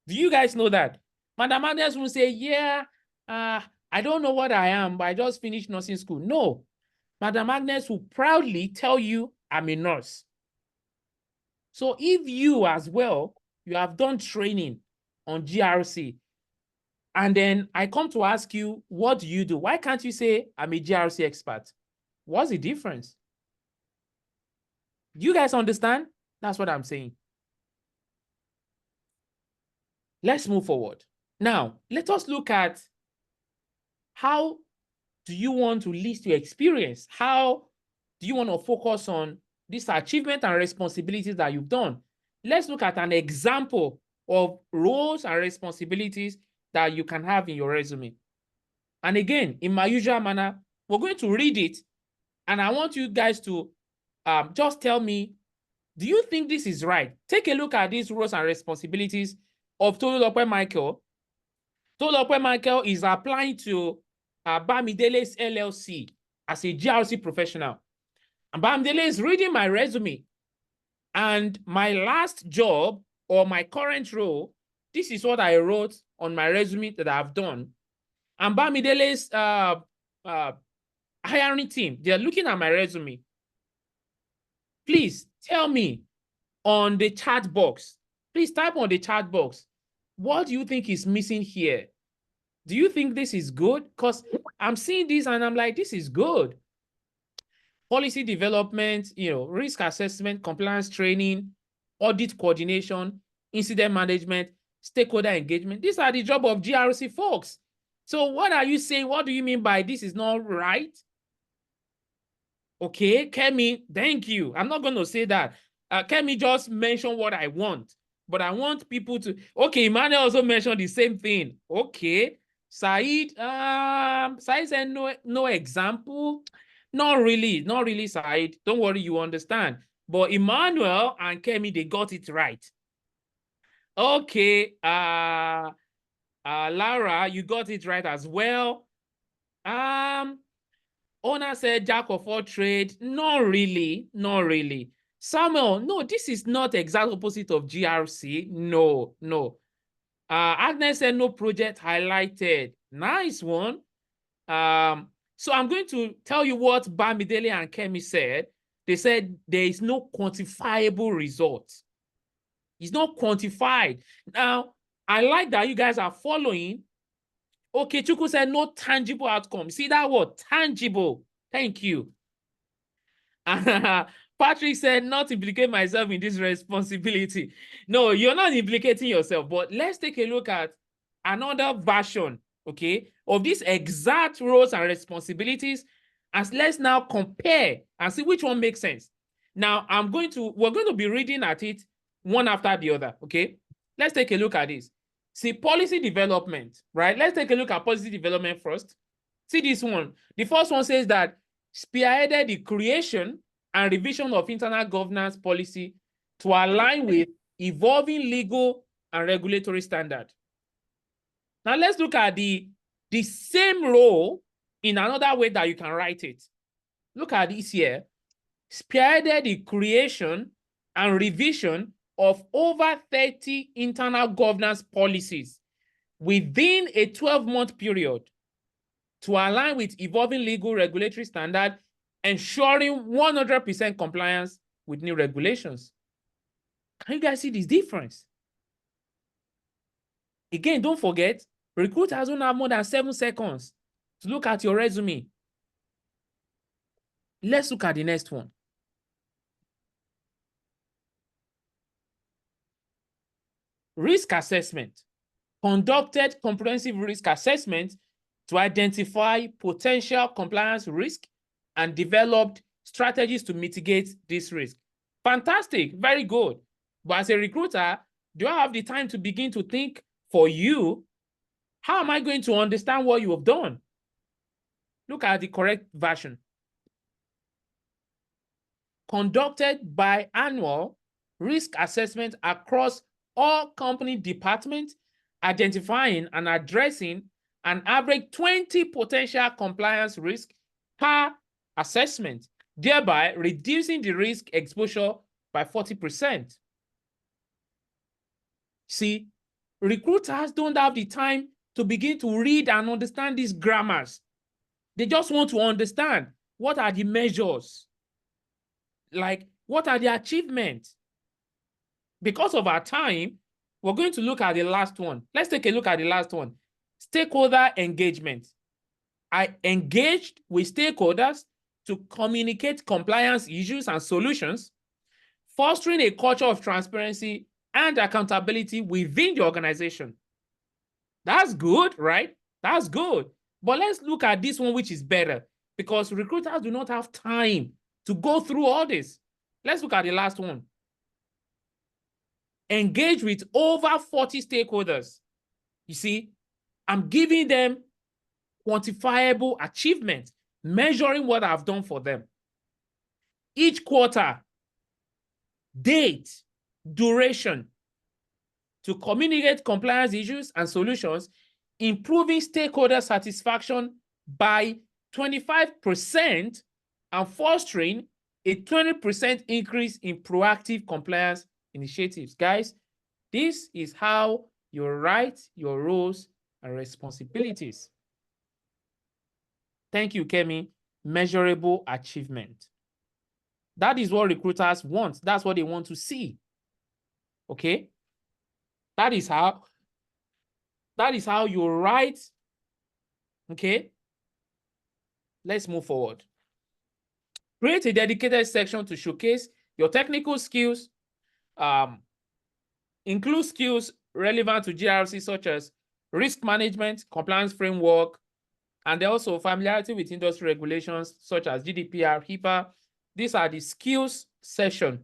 [SPEAKER 5] Do you guys know that? Madam Agnes will say, yeah, I don't know what I am, but I just finished nursing school. No, Madam Agnes will proudly tell you, I'm a nurse. So if you as well, you have done training on GRC, and then I come to ask you, what do you do? Why can't you say, I'm a GRC expert? What's the difference? Do you guys understand? That's what I'm saying. Let's move forward. Now, let us look at how do you want to list your experience? How do you want to focus on this achievement and responsibilities that you've done? Let's look at an example of roles and responsibilities that you can have in your resume. And again, in my usual manner, we're going to read it, and I want you guys to just tell me, do you think this is right? Take a look at these roles and responsibilities of Tolulope Michael. Tolulope Michael is applying to Bamidele's LLC as a GRC professional. And Bamidele is reading my resume. And my last job or my current role, this is what I wrote on my resume that I've done. And Bamidele's hiring team, they're looking at my resume. Please tell me on the chat box. Please type on the chat box. What do you think is missing here? Do you think this is good? Because I'm seeing this and I'm like, this is good. Policy development, risk assessment, compliance training, audit coordination, incident management, stakeholder engagement. These are the job of GRC folks. So what are you saying? What do you mean by this is not right? Okay, Kemi, thank you. I'm not going to say that. Kemi just mentioned what I want, but I want people to, okay, Emmanuel also mentioned the same thing. Okay, Said said no example. Not really, Said. Don't worry, you understand. But Emmanuel and Kemi, they got it right. Okay, Lara, you got it right as well. Ona said jack of all trades. Not really. Samuel, no, this is not exact opposite of GRC. No, no. Agnes said no project highlighted. Nice one. So I'm going to tell you what Bamidele and Kemi said. They said there is no quantifiable result. It's not quantified. Now, I like that you guys are following. Okay, Chuku said no tangible outcome. See that word, tangible. Thank you. Patrick said not implicate myself in this responsibility. No, you're not implicating yourself, but let's take a look at another version, okay, of these exact roles and responsibilities, and let's now compare and see which one makes sense. Now, we're going to be reading at it one after the other, okay? Let's take a look at this. See, policy development, right? Let's take a look at policy development first. See this one. The first one says that spearheaded the creation and revision of internal governance policy to align with evolving legal and regulatory standards. Now let's look at the same role in another way that you can write it. Look at this here. Spearheaded the creation and revision of over 30 internal governance policies within a 12-month period to align with evolving legal regulatory standard, ensuring 100% compliance with new regulations. Can you guys see this difference? Again, don't forget, recruiters don't have more than 7 seconds to look at your resume. Let's look at the next one. Risk assessment. Conducted comprehensive risk assessment to identify potential compliance risk and developed strategies to mitigate this risk. Fantastic, very good. But as a recruiter, do I have the time to begin to think for you, how am I going to understand what you have done? Look at the correct version. Conducted biannual risk assessment across all company departments, identifying and addressing an average 20 potential compliance risk per assessment, thereby reducing the risk exposure by 40%. See, recruiters don't have the time to begin to read and understand these grammars. They just want to understand what are the measures, like what are the achievements. Because of our time, we're going to look at the last one. Let's take a look at the last one. Stakeholder engagement. I engaged with stakeholders to communicate compliance issues and solutions, fostering a culture of transparency and accountability within the organization. That's good, right? That's good. But let's look at this one, which is better, because recruiters do not have time to go through all this. Let's look at the last one. Engage with over 40 stakeholders. You see, I'm giving them quantifiable achievement, measuring what I've done for them. Each quarter, date, duration, to communicate compliance issues and solutions, improving stakeholder satisfaction by 25% and fostering a 20% increase in proactive compliance initiatives. Guys, this is how you write your roles and responsibilities. Thank you, Kemi. Measurable achievement. That is what recruiters want. That's what they want to see. Okay? That is how you write. Okay? Let's move forward. Create a dedicated section to showcase your technical skills. Include skills relevant to GRC, such as risk management, compliance framework, and also familiarity with industry regulations such as GDPR, HIPAA. These are the skills section.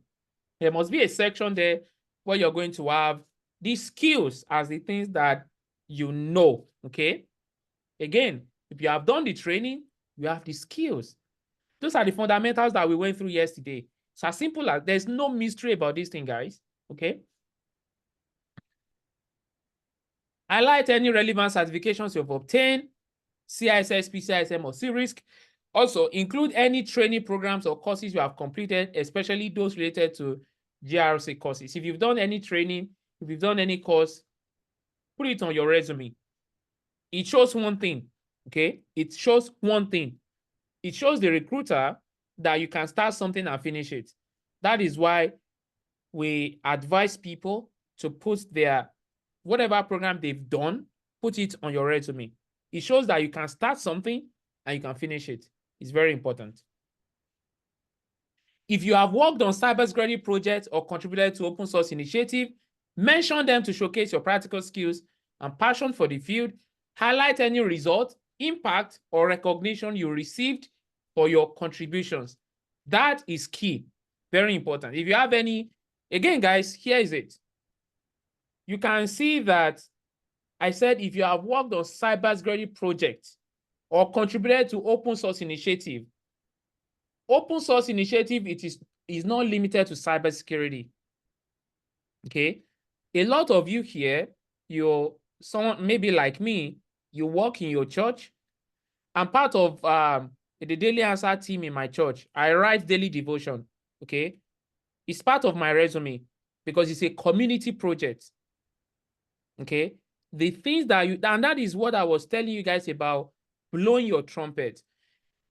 [SPEAKER 5] There must be a section there where you're going to have these skills as the things that you know, okay? Again, if you have done the training, you have the skills. Those are the fundamentals that we went through yesterday. It's as simple as, there's no mystery about this thing, guys, okay? Highlight any relevant certifications you've obtained, CISSP, CISM, or CRISC, Also, include any training programs or courses you have completed, especially those related to GRC courses. If you've done any training, if you've done any course, put it on your resume. It shows one thing, okay? It shows one thing. It shows the recruiter that you can start something and finish it. That is why we advise people to put their, whatever program they've done, put it on your resume. It shows that you can start something and you can finish it. It's very important. If you have worked on cybersecurity projects or contributed to open source initiative, mention them to showcase your practical skills and passion for the field. Highlight any result, impact, or recognition you received for your contributions. That is key, very important. If you have any, again, guys, here is it. You can see that I said if you have worked on cybersecurity projects or contributed to open source initiative. Open source initiative, it is not limited to cybersecurity. Okay. A lot of you here, you're someone maybe like me, you work in your church. I'm part of the Daily Answer team in my church. I write daily devotion. Okay. It's part of my resume because it's a community project. Okay. The things that you, and that is what I was telling you guys about blowing your trumpet.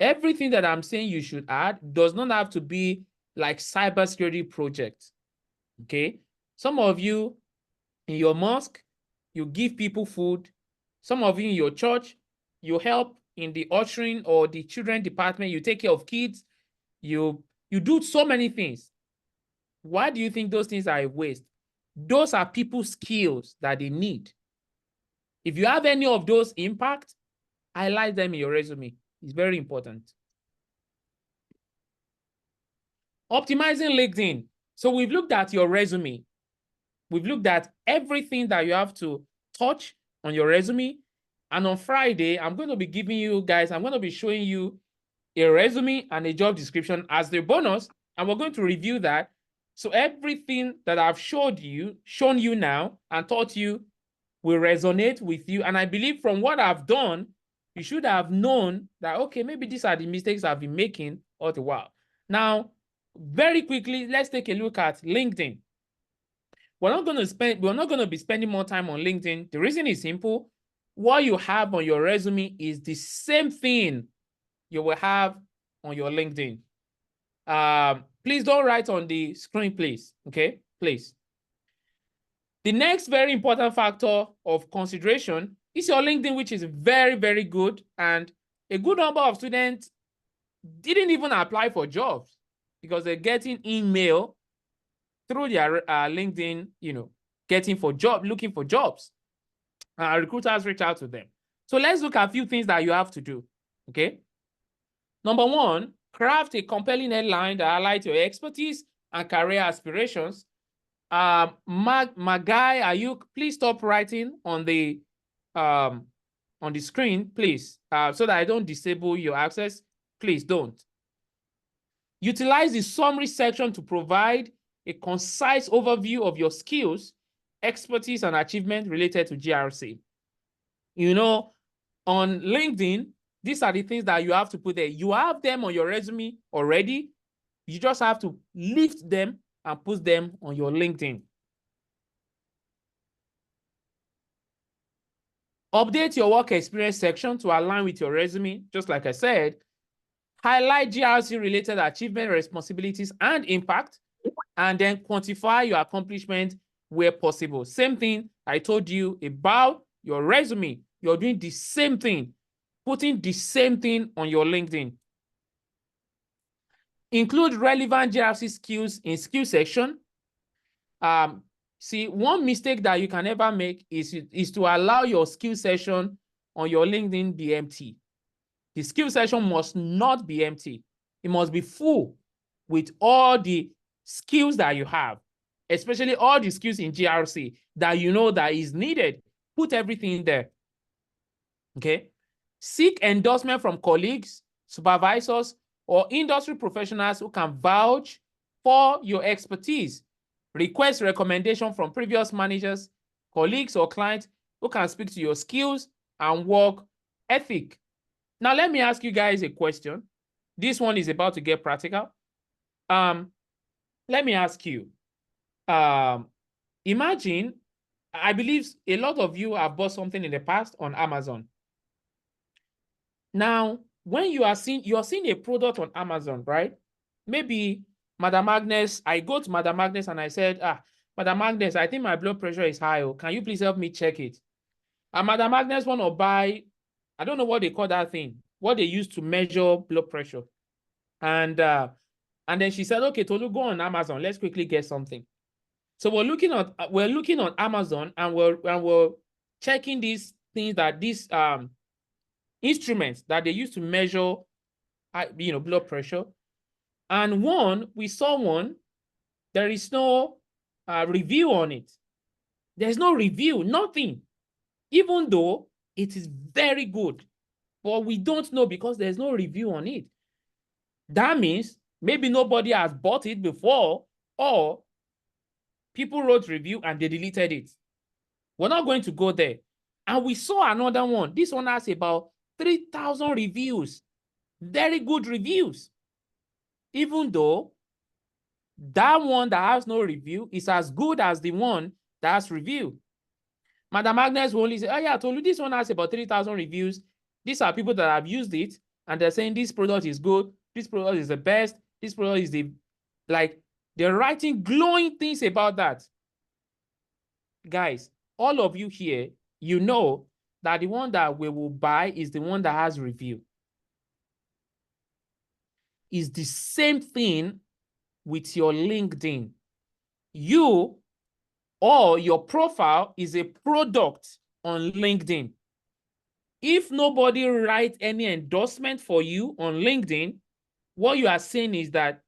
[SPEAKER 5] Everything that I'm saying you should add does not have to be like cybersecurity projects. Okay. Some of you in your mosque, you give people food. Some of you in your church, you help in the ushering or the children department. You take care of kids. You do so many things. Why do you think those things are a waste? Those are people's skills that they need. If you have any of those impact, highlight them in your resume. It's very important. Optimizing LinkedIn. So we've looked at your resume. We've looked at everything that you have to touch on your resume. And on Friday, I'm going to be giving you guys, I'm going to be showing you a resume and a job description as the bonus. And we're going to review that. So everything that I've shown you now and taught you will resonate with you. And I believe from what I've done, you should have known that, okay, maybe these are the mistakes I've been making all the while. Now, very quickly, let's take a look at LinkedIn. We're not going to be spending more time on LinkedIn. The reason is simple. What you have on your resume is the same thing you will have on your LinkedIn. Please don't write on the screen, please. Okay, please. The next very important factor of consideration is your LinkedIn, which is very, very good. And a good number of students didn't even apply for jobs because they're getting email through their LinkedIn, looking for jobs. Recruiters reach out to them. So let's look at a few things that you have to do, okay? Number one, craft a compelling headline that highlights your expertise and career aspirations. Magai Ayuk, please stop writing on the screen, please, so that I don't disable your access. Please don't. Utilize the summary section to provide a concise overview of your skills, expertise, and achievement related to GRC. You know, on LinkedIn, these are the things that you have to put there. You have them on your resume already. You just have to lift them and put them on your LinkedIn. Update your work experience section to align with your resume. Just like I said, highlight GRC-related achievement, responsibilities, and impact, and then quantify your accomplishment where possible. Same thing I told you about your resume. You're doing the same thing, putting the same thing on your LinkedIn. Include relevant GRC skills in skill section. See, one mistake that you can never make is to allow your skill section on your LinkedIn be empty. The skill section must not be empty. It must be full with all the skills that you have, especially all the skills in GRC that you know that is needed. Put everything in there. Okay. Seek endorsement from colleagues, supervisors, or industry professionals who can vouch for your expertise. Request recommendation from previous managers, colleagues, or clients who can speak to your skills and work ethic. Now, let me ask you guys a question. This one is about to get practical. Let me ask you, imagine, I believe a lot of you have bought something in the past on Amazon. Now, when you're seeing a product on Amazon, right? Maybe Madam Agnes, I go to Madam Agnes and I said, Madam Agnes, I think my blood pressure is high. Oh, can you please help me check it? And Madam Agnes want to buy, I don't know what they call that thing, what they use to measure blood pressure. And then she said, okay, Tolu, go on Amazon. Let's quickly get something. So we're looking on Amazon and we're checking these things, that these instruments that they use to measure blood pressure. And we saw one, there is no review on it. There's no review, nothing. Even though it is very good, but we don't know because there's no review on it. That means maybe nobody has bought it before, or people wrote review and they deleted it. We're not going to go there. And we saw another one. This one has about 3,000 reviews. Very good reviews. Even though that one that has no review is as good as the one that has review. Madam Agnes will only say, oh yeah, I told you this one has about 3,000 reviews. These are people that have used it and they're saying this product is good, this product is the best, this product is they're writing glowing things about that. Guys, all of you here, you know that the one that we will buy is the one that has review. It's the same thing with your LinkedIn. You or your profile is a product on LinkedIn. If nobody writes any endorsement for you on LinkedIn, what you are saying is that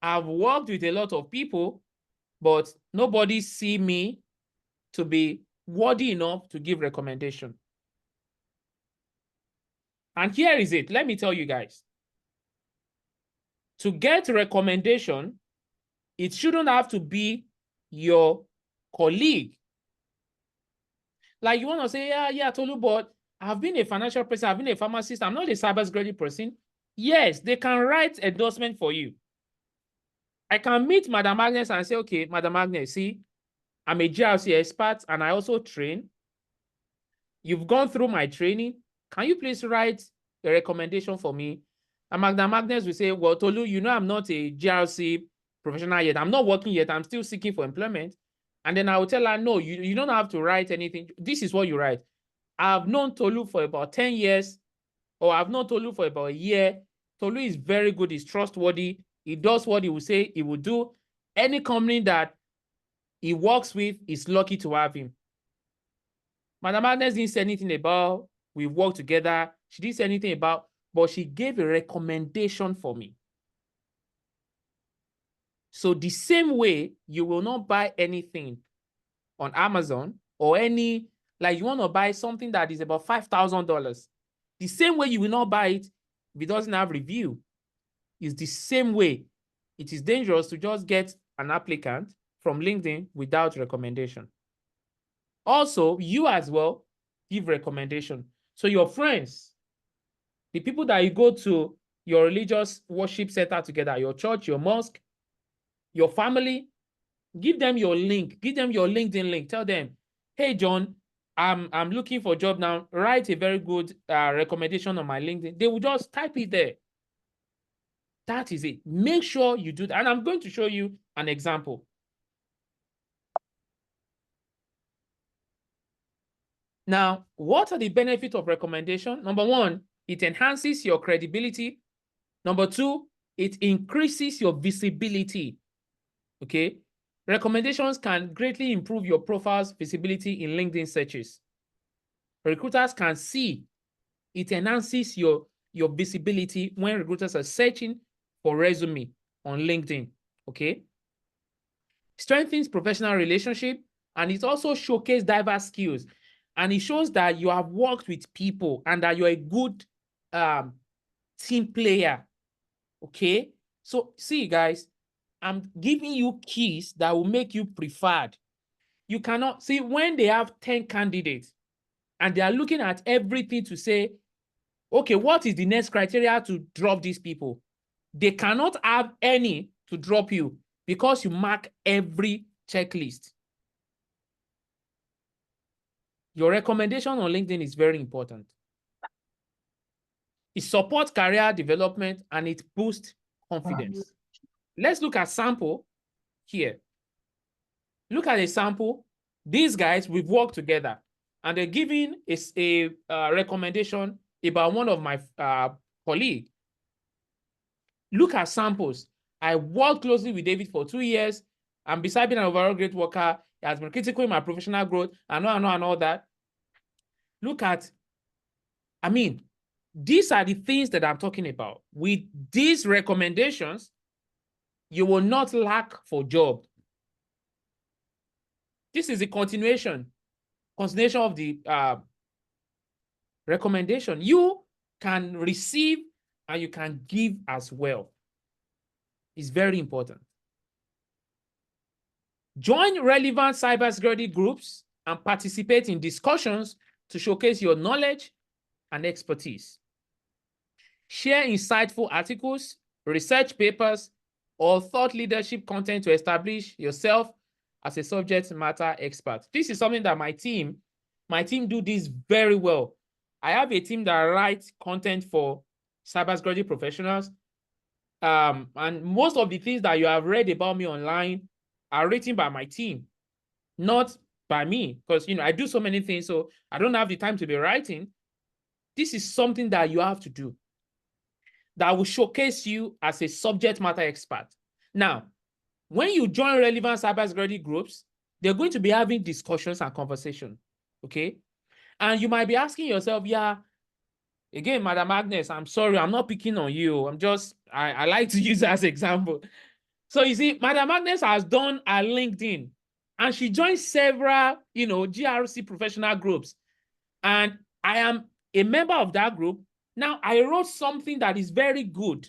[SPEAKER 5] I've worked with a lot of people, but nobody see me to be worthy enough to give recommendation. And here is it. Let me tell you guys. To get recommendation, it shouldn't have to be your colleague. Like you want to say, yeah, Tolu, but I've been a financial person, I've been a pharmacist, I'm not a cybersecurity person. Yes, they can write endorsement for you. I can meet Madam Agnes and say, okay, Madam Agnes, see, I'm a GRC expert and I also train. You've gone through my training. Can you please write a recommendation for me? And Madam Agnes will say, well, Tolu, you know I'm not a GRC professional yet. I'm not working yet. I'm still seeking for employment. And then I will tell her, no, you don't have to write anything. This is what you write. I've known Tolu for about 10 years, or I've known Tolu for about a year. Tolu is very good. He's trustworthy. He does what he will say he will do. Any company that he works with is lucky to have him. Madam Agnes didn't say anything about we work together. She didn't say anything about, but she gave a recommendation for me. So the same way, you will not buy anything on Amazon or any, like you want to buy something that is about $5,000. The same way you will not buy it if it doesn't have review. It's the same way. It is dangerous to just get an applicant from LinkedIn without recommendation. Also, you as well give recommendation. So your friends, the people that you go to your religious worship center together, your church, your mosque, your family, give them your link, give them your LinkedIn link. Tell them, hey, John, I'm looking for a job now. Write a very good recommendation on my LinkedIn. They will just type it there. That is it. Make sure you do that. And I'm going to show you an example. Now, what are the benefits of recommendation? Number one, it enhances your credibility. Number two, it increases your visibility. Okay. Recommendations can greatly improve your profile's visibility in LinkedIn searches. Recruiters can see it enhances your visibility when recruiters are searching for resume on LinkedIn. Okay. Strengthens professional relationship, and it also showcases diverse skills. And it shows that you have worked with people and that you're a good team player. Okay. So see, guys, I'm giving you keys that will make you preferred. You cannot see when they have 10 candidates and they are looking at everything to say, Okay, what is the next criteria to drop these people? They cannot have any to drop you because you mark every checklist. Your recommendation on LinkedIn is very important. It supports career development and it boosts confidence. Let's look at sample here. Look at a sample. These guys, we've worked together and they're giving a recommendation about one of my colleagues. Look at samples. I worked closely with David for 2 years, and besides being an overall great worker, he has been critical in my professional growth, and all that. Look at, I mean, these are the things that I'm talking about. With these recommendations, you will not lack for job. This is the continuation of the recommendation. You can receive and you can give as well. It's very important. Join relevant cybersecurity groups and participate in discussions to showcase your knowledge and expertise. Share insightful articles, research papers, or thought leadership content to establish yourself as a subject matter expert. This is something that my team do this very well. I have a team that writes content for cybersecurity professionals. And most of the things that you have read about me online are written by my team, not by me, because I do so many things, so I don't have the time to be writing. This is something that you have to do that will showcase you as a subject matter expert. Now, when you join relevant cybersecurity groups, they're going to be having discussions and conversation, okay? And you might be asking yourself, yeah, again, Madam Agnes, I'm sorry, I'm not picking on you. I like to use as an example. So you see, Madam Agnes has done a LinkedIn and she joined several, GRC professional groups. And I am a member of that group. Now, I wrote something that is very good.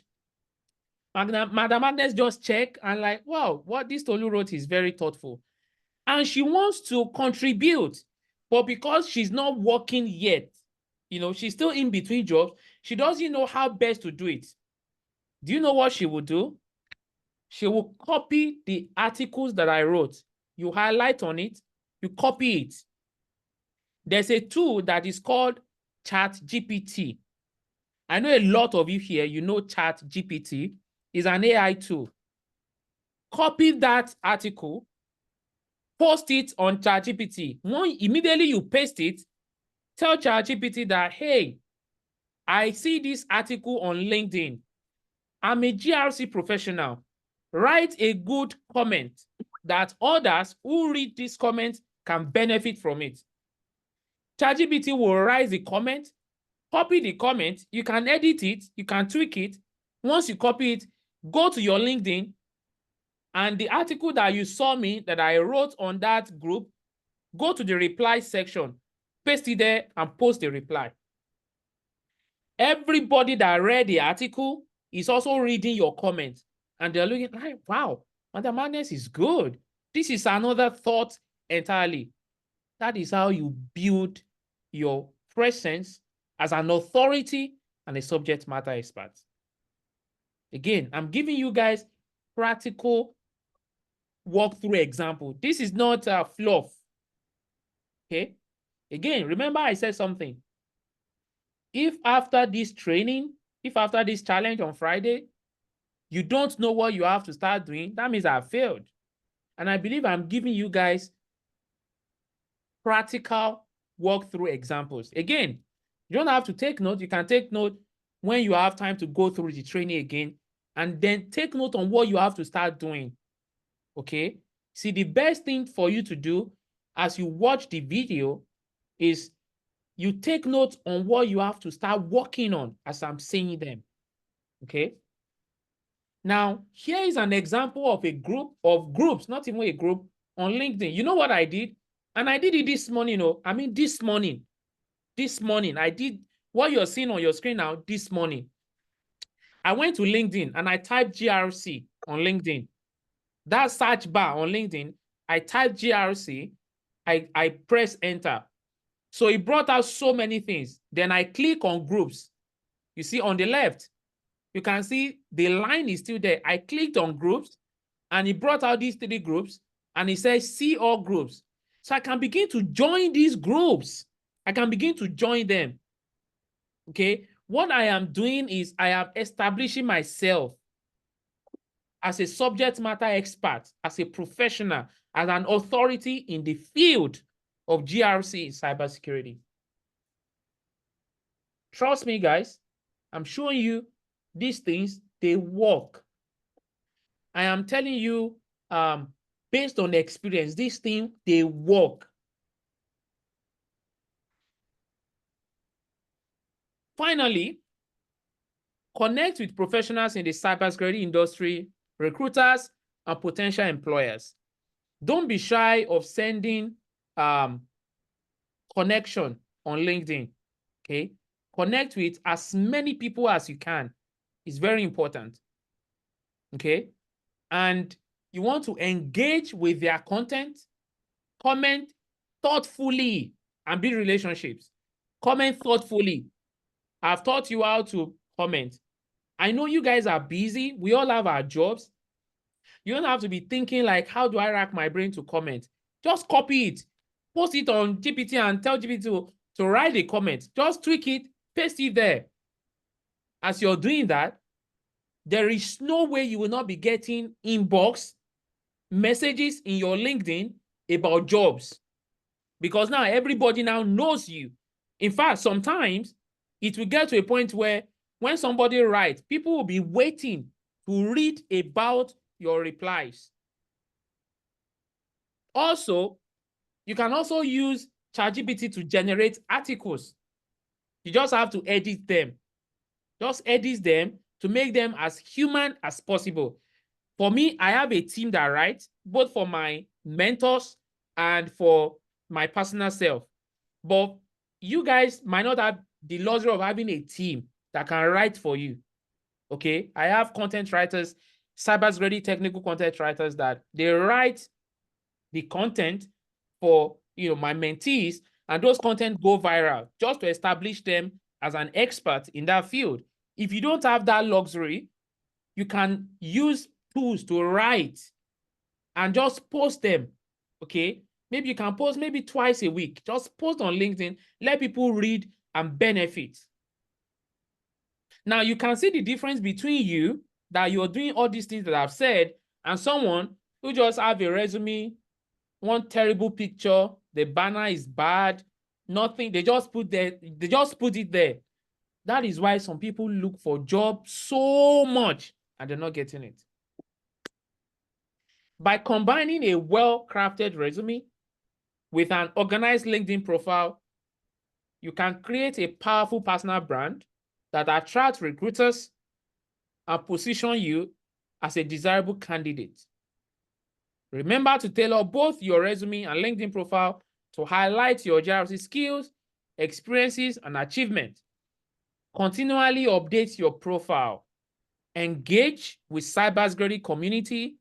[SPEAKER 5] Madam Agnes just checked and like, wow, what this Tolu wrote is very thoughtful. And she wants to contribute, but because she's not working yet, she's still in between jobs, she doesn't know how best to do it. Do you know what she will do? She will copy the articles that I wrote. You highlight on it, you copy it. There's a tool that is called ChatGPT. I know a lot of you here, you know ChatGPT is an AI tool. Copy that article, post it on ChatGPT. Immediately you paste it, tell ChatGPT that, hey, I see this article on LinkedIn. I'm a GRC professional. Write a good comment that others who read this comment can benefit from it. ChatGPT will write the comment, copy the comment, you can edit it, you can tweak it. Once you copy it, go to your LinkedIn, and the article that you saw me, that I wrote on that group, go to the reply section, paste it there, and post the reply. Everybody that read the article is also reading your comment, and they're looking like, wow, Madam Agnes is good. This is another thought entirely. That is how you build your presence as an authority and a subject matter expert. Again, I'm giving you guys practical walkthrough example. This is not fluff. Okay. Again, remember I said something. If after this training, if after this challenge on Friday, you don't know what you have to start doing, that means I failed. And I believe I'm giving you guys practical walkthrough examples. Again, you don't have to take note. You can take note when you have time to go through the training again, and then take note on what you have to start doing. Okay? See, the best thing for you to do as you watch the video is you take note on what you have to start working on as I'm saying them. Okay? Now, here is an example of a group of groups, not even a group, on LinkedIn. You know what I did? And I did it this morning. This morning, I did what you're seeing on your screen now this morning. I went to LinkedIn and I typed GRC on LinkedIn. That search bar on LinkedIn, I typed GRC, I press enter. So it brought out so many things. Then I click on groups. You see on the left, you can see the line is still there. I clicked on groups and it brought out these 3 groups and it says see all groups. So I can begin to join these groups. I can begin to join them. Okay. What I am doing is I am establishing myself as a subject matter expert, as a professional, as an authority in the field of GRC cybersecurity. Trust me, guys, I'm showing you these things, they work. I am telling you, based on the experience, these things, they work. Finally, connect with professionals in the cybersecurity industry, recruiters, and potential employers. Don't be shy of sending connection on LinkedIn, okay? Connect with as many people as you can. It's very important, okay? And you want to engage with their content, comment thoughtfully, and build relationships. Comment thoughtfully. I've taught you how to comment. I know you guys are busy. We all have our jobs. You don't have to be thinking like, how do I rack my brain to comment? Just copy it, post it on GPT and tell GPT to write a comment. Just tweak it, paste it there. As you're doing that, there is no way you will not be getting inbox messages in your LinkedIn about jobs, because now everybody now knows you. In fact, sometimes it will get to a point where when somebody writes, people will be waiting to read about your replies. Also, you can also use ChatGPT to generate articles. You just have to edit them. Just edit them to make them as human as possible. For me, I have a team that writes, both for my mentors and for my personal self. But you guys might not have the luxury of having a team that can write for you. Okay, I have content writers, cybersecurity technical content writers that they write the content for my mentees, and those content go viral just to establish them as an expert in that field. If you don't have that luxury, you can use tools to write and just post them. Okay, maybe you can post maybe twice a week. Just post on LinkedIn, let people read and benefit. Now you can see the difference between you, that you're doing all these things that I've said, and someone who just have a resume, one terrible picture, the banner is bad, nothing, they just put it there. That is why some people look for jobs so much and they're not getting it. By combining a well-crafted resume with an organized LinkedIn profile, you can create a powerful personal brand that attracts recruiters and position you as a desirable candidate. Remember to tailor both your resume and LinkedIn profile to highlight your GRC skills, experiences, and achievements. Continually update your profile. Engage with cybersecurity community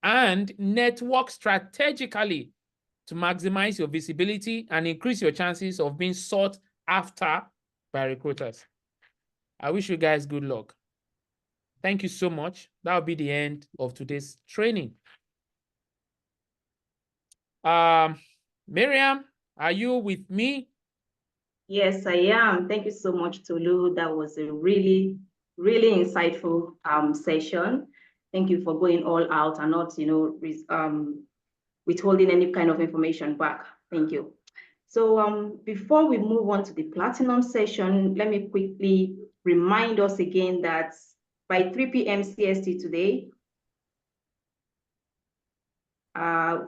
[SPEAKER 5] and network strategically to maximize your visibility and increase your chances of being sought after by recruiters. I wish you guys good luck. Thank you so much. That will be the end of today's training. Miriam, are you with me?
[SPEAKER 2] Yes, I am. Thank you so much, Tolu. That was a really, really insightful session. Thank you for going all out and not, withholding any kind of information back. Thank you. So before we move on to the platinum session, let me quickly remind us again that by 3 p.m. CST today,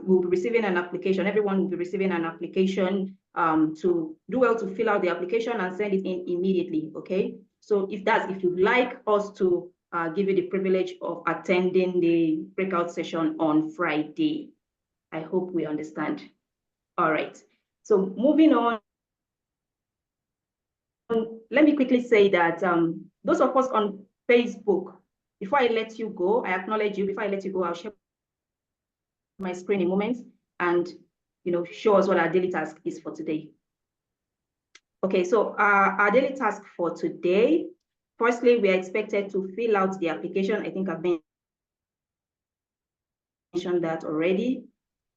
[SPEAKER 2] we'll be receiving an application. Everyone will be receiving an application to do well to fill out the application and send it in immediately, okay? So if you'd like us to give you the privilege of attending the breakout session on Friday. I hope we understand. All right, so moving on, let me quickly say that those of us on Facebook, before I let you go, I acknowledge you. Before I let you go, I'll share my screen in a moment and show us what our daily task is for today. Okay, so our daily task for today Firstly, we are expected to fill out the application. I think I've mentioned that already.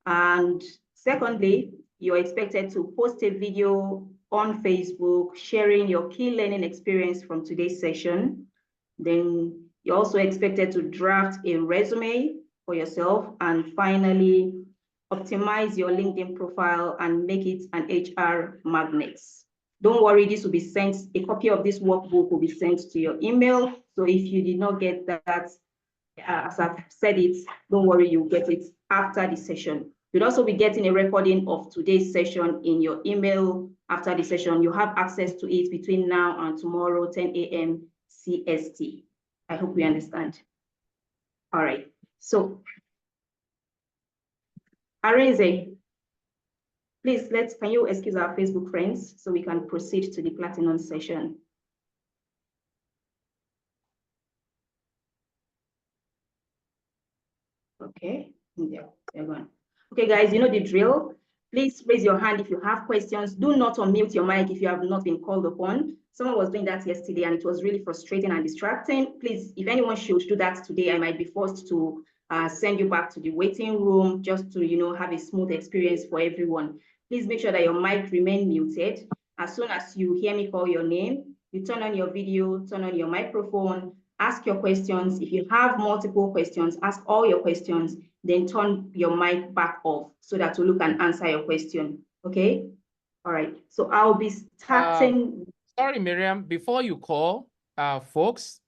[SPEAKER 2] And secondly, you're expected to post a video on Facebook sharing your key learning experience from today's session. Then you're also expected to draft a resume for yourself. And finally, optimize your LinkedIn profile and make it an HR magnet. Don't worry, this will be sent, a copy of this workbook will be sent to your email. So if you did not get that, as I've said it, don't worry, you'll get it after the session. You'll also be getting a recording of today's session in your email after the session. You have access to it between now and tomorrow, 10 a.m. CST. I hope we understand. All right, so Arinze, please, can you excuse our Facebook friends so we can proceed to the Platinum session? Okay, yeah, they're gone. Okay, guys, you know the drill. Please raise your hand if you have questions. Do not unmute your mic if you have not been called upon. Someone was doing that yesterday and it was really frustrating and distracting. Please, if anyone should do that today, I might be forced to send you back to the waiting room just to, you know, have a smooth experience for everyone. Please make sure that your mic remain muted. As soon as you hear me call your name, you turn on your video, turn on your microphone, ask your questions. If you have multiple questions, ask all your questions, then turn your mic back off so that Tolu can answer your question, okay? All right, so I'll be starting.
[SPEAKER 5] Sorry, Miriam, before you call, folks,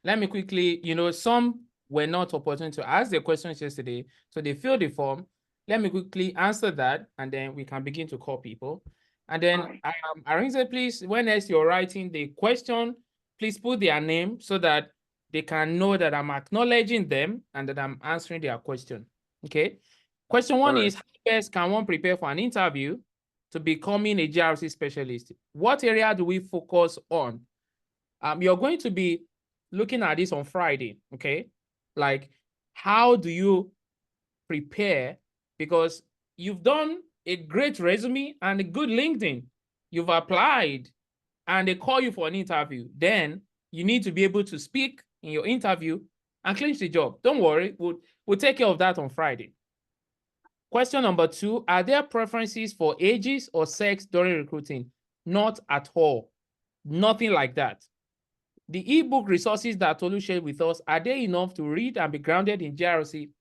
[SPEAKER 5] let me quickly, you know, some were not opportune to ask their questions yesterday, so they filled the form. Let me quickly answer that, and then we can begin to call people. And then, Arinze, please, when next you're writing the question, please put their name so that they can know that I'm acknowledging them and that I'm answering their question, okay? Question one is, how best can one prepare for an interview to becoming a GRC specialist? What area do we focus on? You're going to be looking at this on Friday, okay? Like, how do you prepare? Because you've done a great resume and a good LinkedIn. You've applied and they call you for an interview. Then you need to be able to speak in your interview and clinch the job. Don't worry, we'll take care of that on Friday. Question number two, are there preferences for ages or sex during recruiting? Not at all. Nothing like that. The ebook resources that Tolu shared with us, are they enough to read and be grounded in GRC?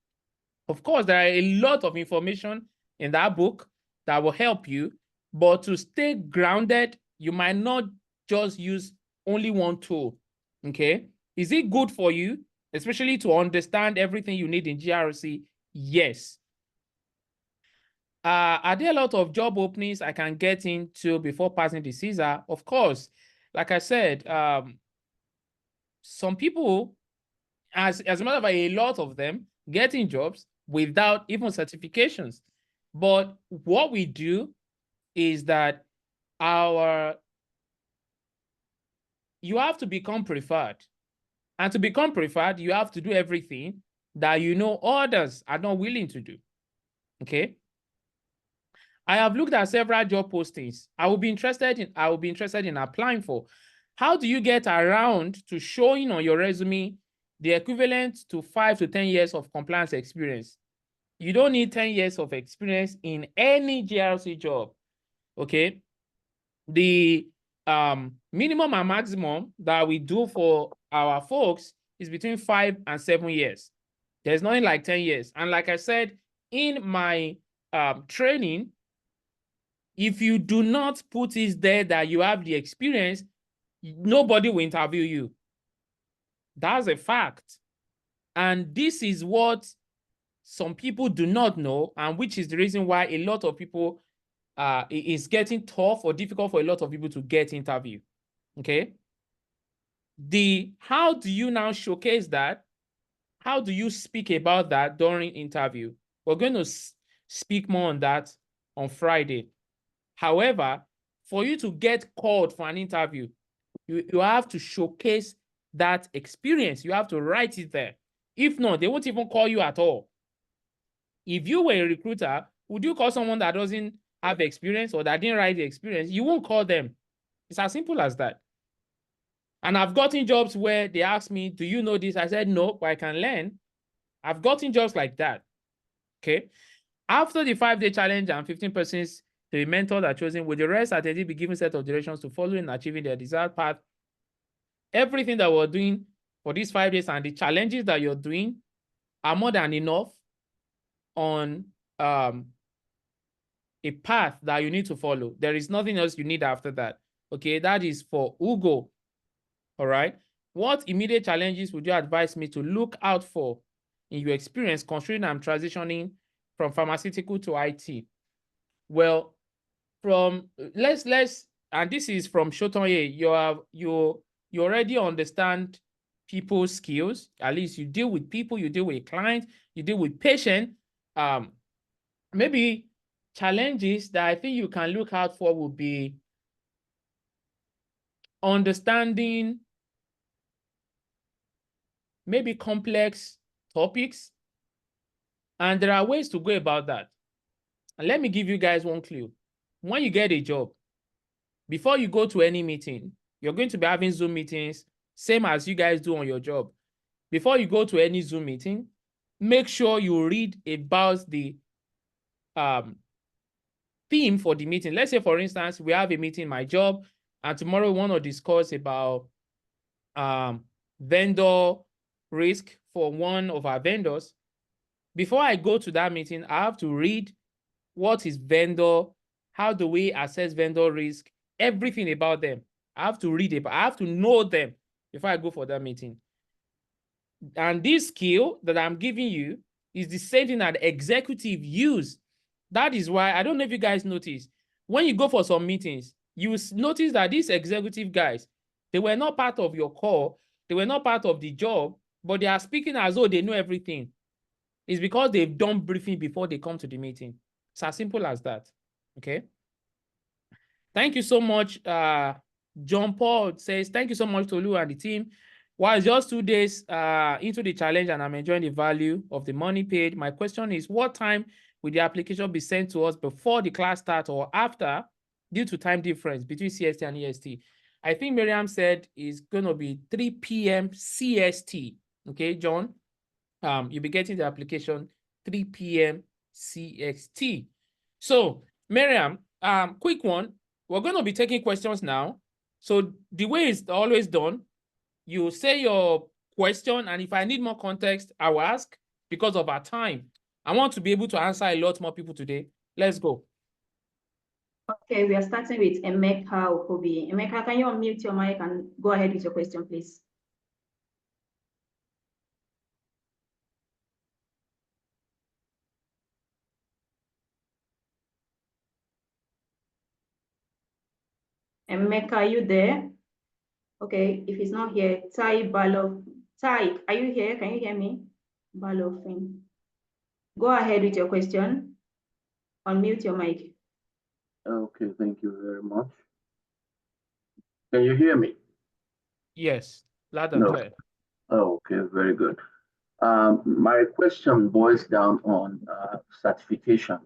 [SPEAKER 5] Of course, there are a lot of information in that book that will help you, but to stay grounded, you might not just use only one tool, okay? Is it good for you, especially to understand everything you need in GRC? Yes. Are there a lot of job openings I can get into before passing the CSA? Of course. Like I said, some people, as a matter of fact, a lot of them getting jobs without even certifications. But what we do is that you have to become preferred. And to become preferred, you have to do everything that you know others are not willing to do, okay? I have looked at several job postings I will be interested in applying for. How do you get around to showing on your resume the equivalent to 5 to 10 years of compliance experience? You don't need 10 years of experience in any GRC job, okay? The minimum and maximum that we do for our folks is between 5 and 7 years. There's nothing like 10 years. And like I said, in my training, if you do not put it there that you have the experience, nobody will interview you. That's a fact. And this is what some people do not know, and which is the reason why a lot of people, it's getting tough or difficult for a lot of people to get interview, okay? How do you now showcase that? How do you speak about that during interview? We're going to speak more on that on Friday. However, for you to get called for an interview, you have to showcase that experience. You have to write it there. If not, they won't even call you at all. If you were a recruiter, would you call someone that doesn't have experience or that didn't write the experience? You won't call them. It's as simple as that. And I've gotten jobs where they ask me, do you know this? I said, no, but I can learn. I've gotten jobs like that. Okay. After the 5-day challenge and 15% the mentors are chosen, with the rest attendees be given set of directions to follow in achieving their desired path. Everything that we're doing for these 5 days and the challenges that you're doing are more than enough on a path that you need to follow. There is nothing else you need after that. Okay, that is for Ugo. All right. What immediate challenges would you advise me to look out for in your experience considering I'm transitioning from pharmaceutical to IT? Well, and this is from Shotonye, you already understand people's skills. At least you deal with people, you deal with clients, you deal with patients. Maybe challenges that I think you can look out for would be understanding maybe complex topics. And there are ways to go about that. And let me give you guys one clue. When you get a job, before you go to any meeting, you're going to be having Zoom meetings, same as you guys do on your job. Before you go to any Zoom meeting, make sure you read about the theme for the meeting. Let's say, for instance, we have a meeting in my job, and tomorrow we want to discuss about vendor risk for one of our vendors. Before I go to that meeting, I have to read what is vendor, how do we assess vendor risk, everything about them. I have to read it, but I have to know them before I go for that meeting. And this skill that I'm giving you is the same thing that executive use. That is why, I don't know if you guys notice, when you go for some meetings, you notice that these executive guys, they were not part of your call, they were not part of the job, but they are speaking as though they know everything. It's because they've done briefing before they come to the meeting. It's as simple as that, okay? Thank you so much. John Paul says, thank you so much, Tolu and the team. While just 2 days into the challenge and I'm enjoying the value of the money paid, my question is, what time will the application be sent to us before the class starts or after, due to time difference between CST and EST? I think Miriam said it's going to be 3 p.m. CST. Okay, John? You'll be getting the application 3 p.m. CST. So, Miriam, quick one. We're going to be taking questions now. So the way it's always done, you say your question, and if I need more context, I will ask because of our time. I want to be able to answer a lot more people today. Let's go.
[SPEAKER 2] Okay, we are starting with Emeka Okobi. Emeka, can you unmute your mic and go ahead with your question, please? Emeka, are you there? Okay, if he's not here, Tai Balof. Tai, are you here? Can you hear me? Balofin. Go ahead with your question. Unmute your mic.
[SPEAKER 7] Okay, thank you very much. Can you hear me?
[SPEAKER 5] Yes, loud and clear.
[SPEAKER 7] Okay, very good. My question boils down on certification.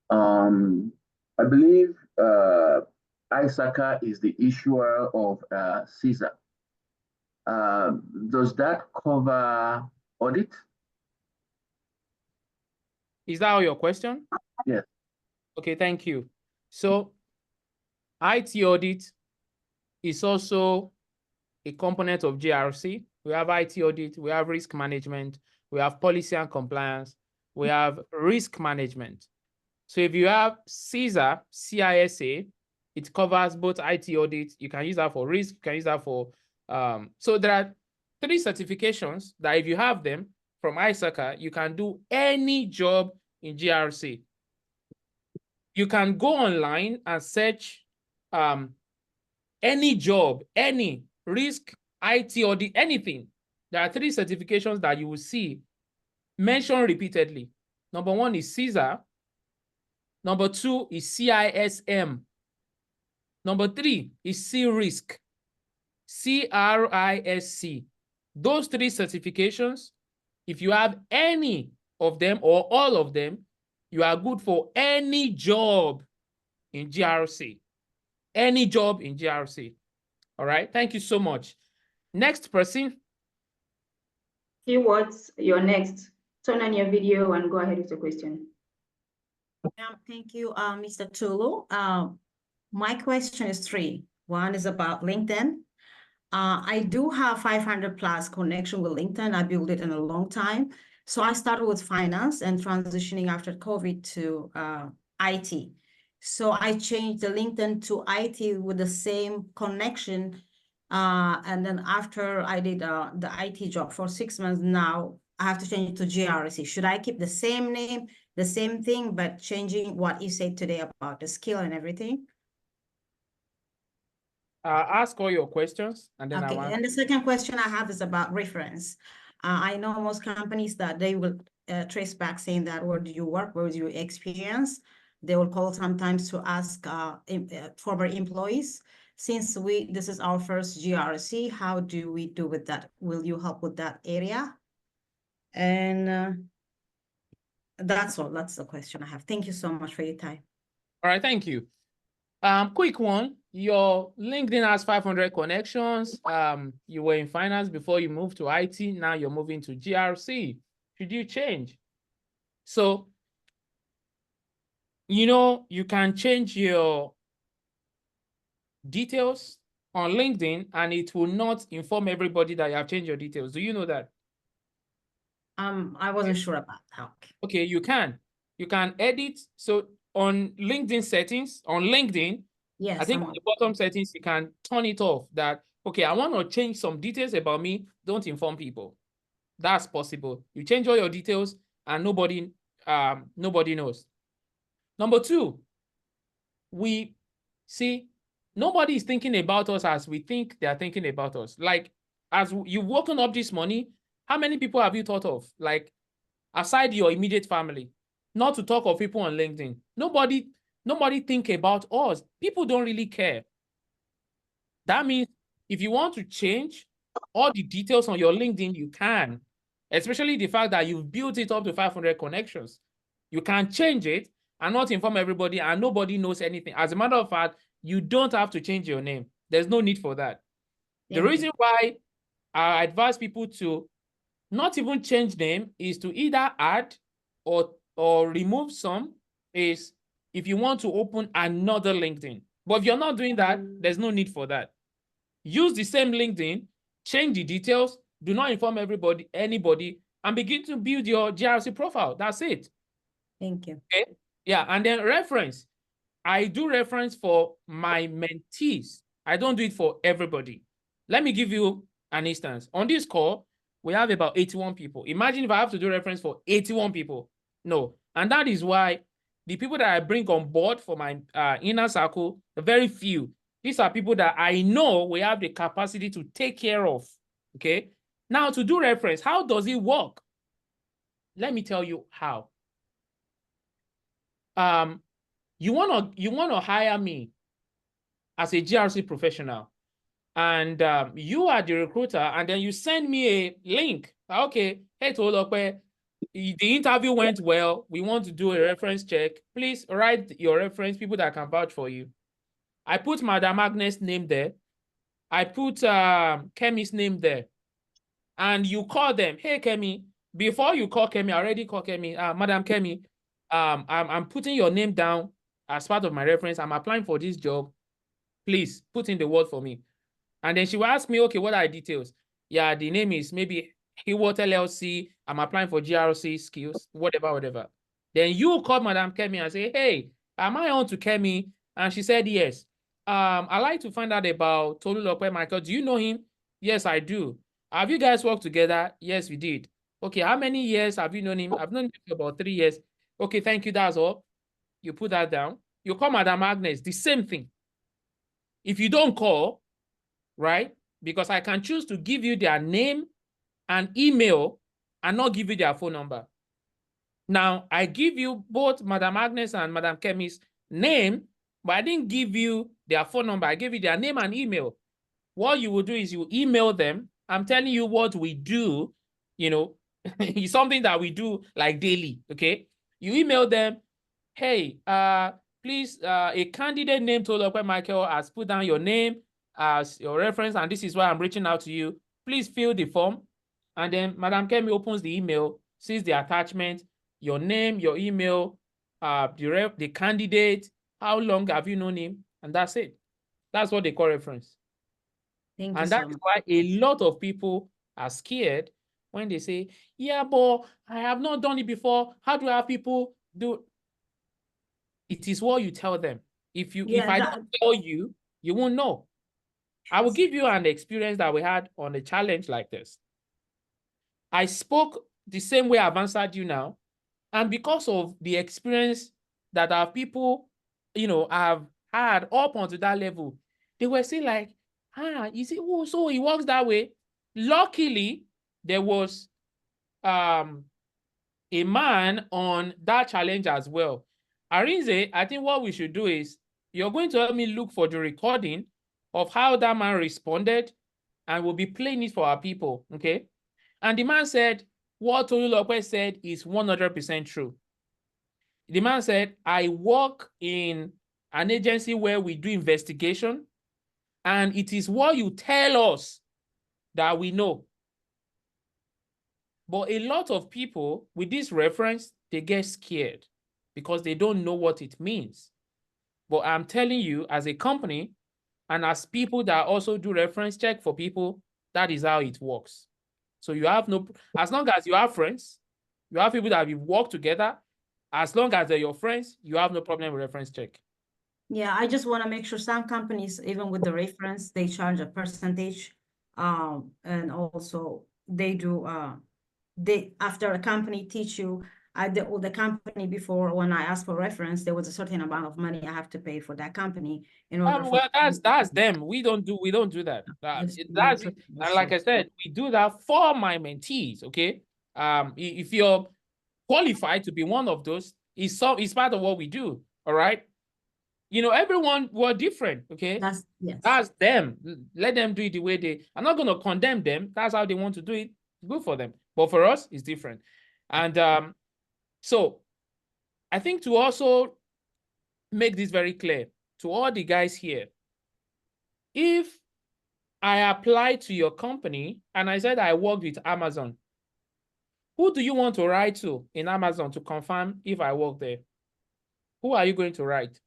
[SPEAKER 7] I believe ISACA is the issuer of CISA. Does that cover audit?
[SPEAKER 5] Is that your question?
[SPEAKER 7] Yes.
[SPEAKER 5] Okay, thank you. So IT audit is also a component of GRC. We have IT audit, we have risk management, we have policy and compliance, we have risk management. So if you have CISA, CISA, it covers both IT audit. You can use that for risk, you can use that for, so there are 3 certifications that if you have them from ISACA, you can do any job in GRC. You can go online and search any job, any risk, IT audit, anything. There are 3 certifications that you will see mentioned repeatedly. Number 1 is CISA. Number 2 is CISM. Number 3 is CRISC, CRISC. Those 3 certifications, if you have any of them or all of them, you are good for any job in GRC. Any job in GRC. All right. Thank you so much. Next person.
[SPEAKER 2] Keywords, you're next. Turn on your video and go ahead with your question.
[SPEAKER 8] Thank you, Mr. Tulu. My question is three. One is about LinkedIn. I do have 500 plus connection with LinkedIn. I built it in a long time. So I started with finance and transitioning after COVID to IT. So I changed the LinkedIn to IT with the same connection. And then after I did the IT job for 6 months, now I have to change it to GRC. Should I keep the same name, the same thing, but changing what you said today about the skill and everything?
[SPEAKER 5] Ask all your questions and then
[SPEAKER 8] Okay, and the second question I have is about reference. I know most companies that they will trace back saying that where do you work, where is your experience? They will call sometimes to ask former employees. Since this is our first GRC, how do we do with that? Will you help with that area? And that's all. That's the question I have. Thank you so much for your time.
[SPEAKER 5] All right, thank you. Quick one. Your LinkedIn has 500 connections. You were in finance before you moved to IT. Now you're moving to GRC. Should you change? So, you know, you can change your details on LinkedIn and it will not inform everybody that you have changed your details. Do you know that?
[SPEAKER 8] I wasn't sure about that.
[SPEAKER 5] Okay, you can edit. So on LinkedIn settings, on LinkedIn,
[SPEAKER 8] yes,
[SPEAKER 5] I think on the bottom settings, you can turn it off that, okay, I want to change some details about me. Don't inform people. That's possible. You change all your details and nobody knows. Number two, we see nobody is thinking about us as we think they are thinking about us. Like, as you've woken up this morning, how many people have you thought of? Like, aside your immediate family, not to talk of people on LinkedIn. Nobody think about us. People don't really care. That means if you want to change all the details on your LinkedIn, you can, especially the fact that you've built it up to 500 connections. You can change it and not inform everybody and nobody knows anything. As a matter of fact, you don't have to change your name. There's no need for that. The reason why I advise people to not even change name is to either add or remove some, is if you want to open another LinkedIn. But if you're not doing that, there's no need for that. Use the same LinkedIn, change the details, do not inform anybody, and begin to build your GRC profile. That's it.
[SPEAKER 8] Thank you.
[SPEAKER 5] Okay. Yeah, and then reference. I do reference for my mentees. I don't do it for everybody. Let me give you an instance. On this call, we have about 81 people. Imagine if I have to do reference for 81 people. No. And that is why the people that I bring on board for my inner circle, very few. These are people that I know we have the capacity to take care of. Okay. Now, to do reference, how does it work? Let me tell you how. You wanna hire me as a GRC professional, and you are the recruiter, and then you send me a link. Okay, hey Tolope, the interview went well. We want to do a reference check. Please write your reference, people that can vouch for you. I put Madam Agnes' name there. I put Kemi's name there. And you call them, hey Kemi, before you call Kemi, I already called Kemi, Madam Kemi, I'm putting your name down as part of my reference. I'm applying for this job. Please put in the word for me. And then she will ask me, okay, what are the details? Yeah, the name is maybe Hewott LLC. I'm applying for GRC skills, whatever. Then you call Madam Kemi and say, hey, am I on to Kemi? And she said, yes. I'd like to find out about Tolulope Michael. Do you know him? Yes, I do. Have you guys worked together? Yes, we did. Okay, how many years have you known him? I've known him for about 3 years. Okay, thank you, that's all. You put that down. You call Madam Agnes, the same thing. If you don't call, right? Because I can choose to give you their name and email and not give you their phone number. Now, I give you both Madam Agnes and Madam Kemi's name, but I didn't give you their phone number. I gave you their name and email. What you will do is you email them. I'm telling you what we do, you know, it's something that we do like daily, okay? You email them, hey, please, a candidate named Tolulope Michael has put down your name as your reference, and this is why I'm reaching out to you. Please fill the form. And then Madam Kemi opens the email, sees the attachment, your name, your email, the candidate, how long have you known him, and that's it. That's what they call reference.
[SPEAKER 8] Thank you
[SPEAKER 5] And
[SPEAKER 8] so
[SPEAKER 5] that's
[SPEAKER 8] much.
[SPEAKER 5] why a lot of people are scared when they say, yeah, but I have not done it before. How do I have people do? It is what you tell them. If I don't tell you, you won't know. I will give you an experience that we had on a challenge like this. I spoke the same way I've answered you now. And because of the experience that our people, have had up onto that level, they were still like, you see, oh, so it works that way. Luckily, there was a man on that challenge as well. Arinze, I think what we should do is, you're going to help me look for the recording of how that man responded, and we'll be playing it for our people, okay? And the man said, what Tolulope said is 100% true. The man said, I work in an agency where we do investigation, and it is what you tell us that we know. But a lot of people with this reference, they get scared because they don't know what it means. But I'm telling you, as a company and as people that also do reference check for people, that is how it works. So you have no, as long as you have friends, you have people that you work together, as long as they're your friends, you have no problem with reference check.
[SPEAKER 8] Yeah, I just want to make sure some companies, even with the reference, they charge a percentage. And also they do, after a company teach you, the company before, when I asked for reference, there was a certain amount of money I have to pay for that company in order
[SPEAKER 5] Well, that's them. We don't do that. That's and like I said, we do that for my mentees. Okay. If you're qualified to be one of those, it's part of what we do. All right. Everyone were different. Okay. That's them. Let them do it the way I'm not going to condemn them. That's how they want to do it. Good for them. But for us, it's different. And so I think to also make this very clear to all the guys here, if I apply to your company and I said I worked with Amazon, who do you want to write to in Amazon to confirm if I work there? Who are you going to write?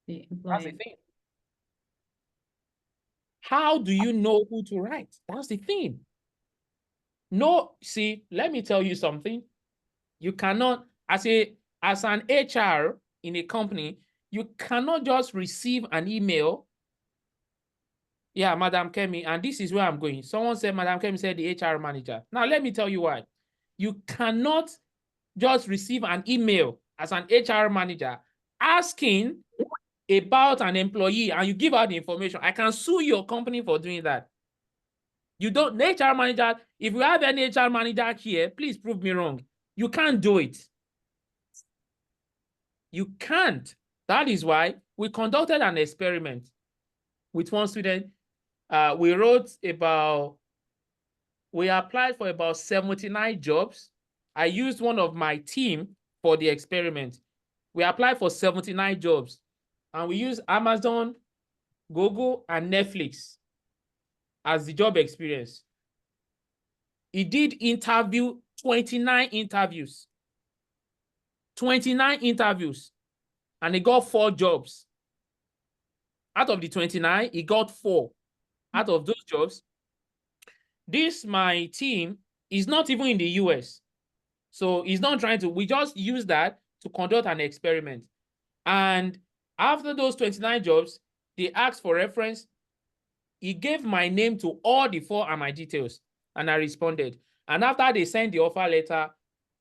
[SPEAKER 5] That's the thing. How do you know who to write? That's the thing. No, see, let me tell you something. You cannot, as an HR in a company, you cannot just receive an email. Yeah, Madam Kemi, and this is where I'm going. Someone said, Madam Kemi said the HR manager. Now, let me tell you why. You cannot just receive an email as an HR manager asking about an employee and you give out the information. I can sue your company for doing that. You don't, the HR manager, if you have any HR manager here, please prove me wrong. You can't do it. You can't. That is why we conducted an experiment with one student. We applied for about 79 jobs. I used one of my team for the experiment. We applied for 79 jobs and we used Amazon, Google, and Netflix as the job experience. He did 29 interviews. 29 interviews. And he got 4 jobs. Out of the 29, he got 4. Out of those jobs, my team is not even in the US. So he's not trying to, we just use that to conduct an experiment. And after those 29 jobs, they asked for reference. He gave my name to all the 4 and my details, and I responded. And after they sent the offer letter,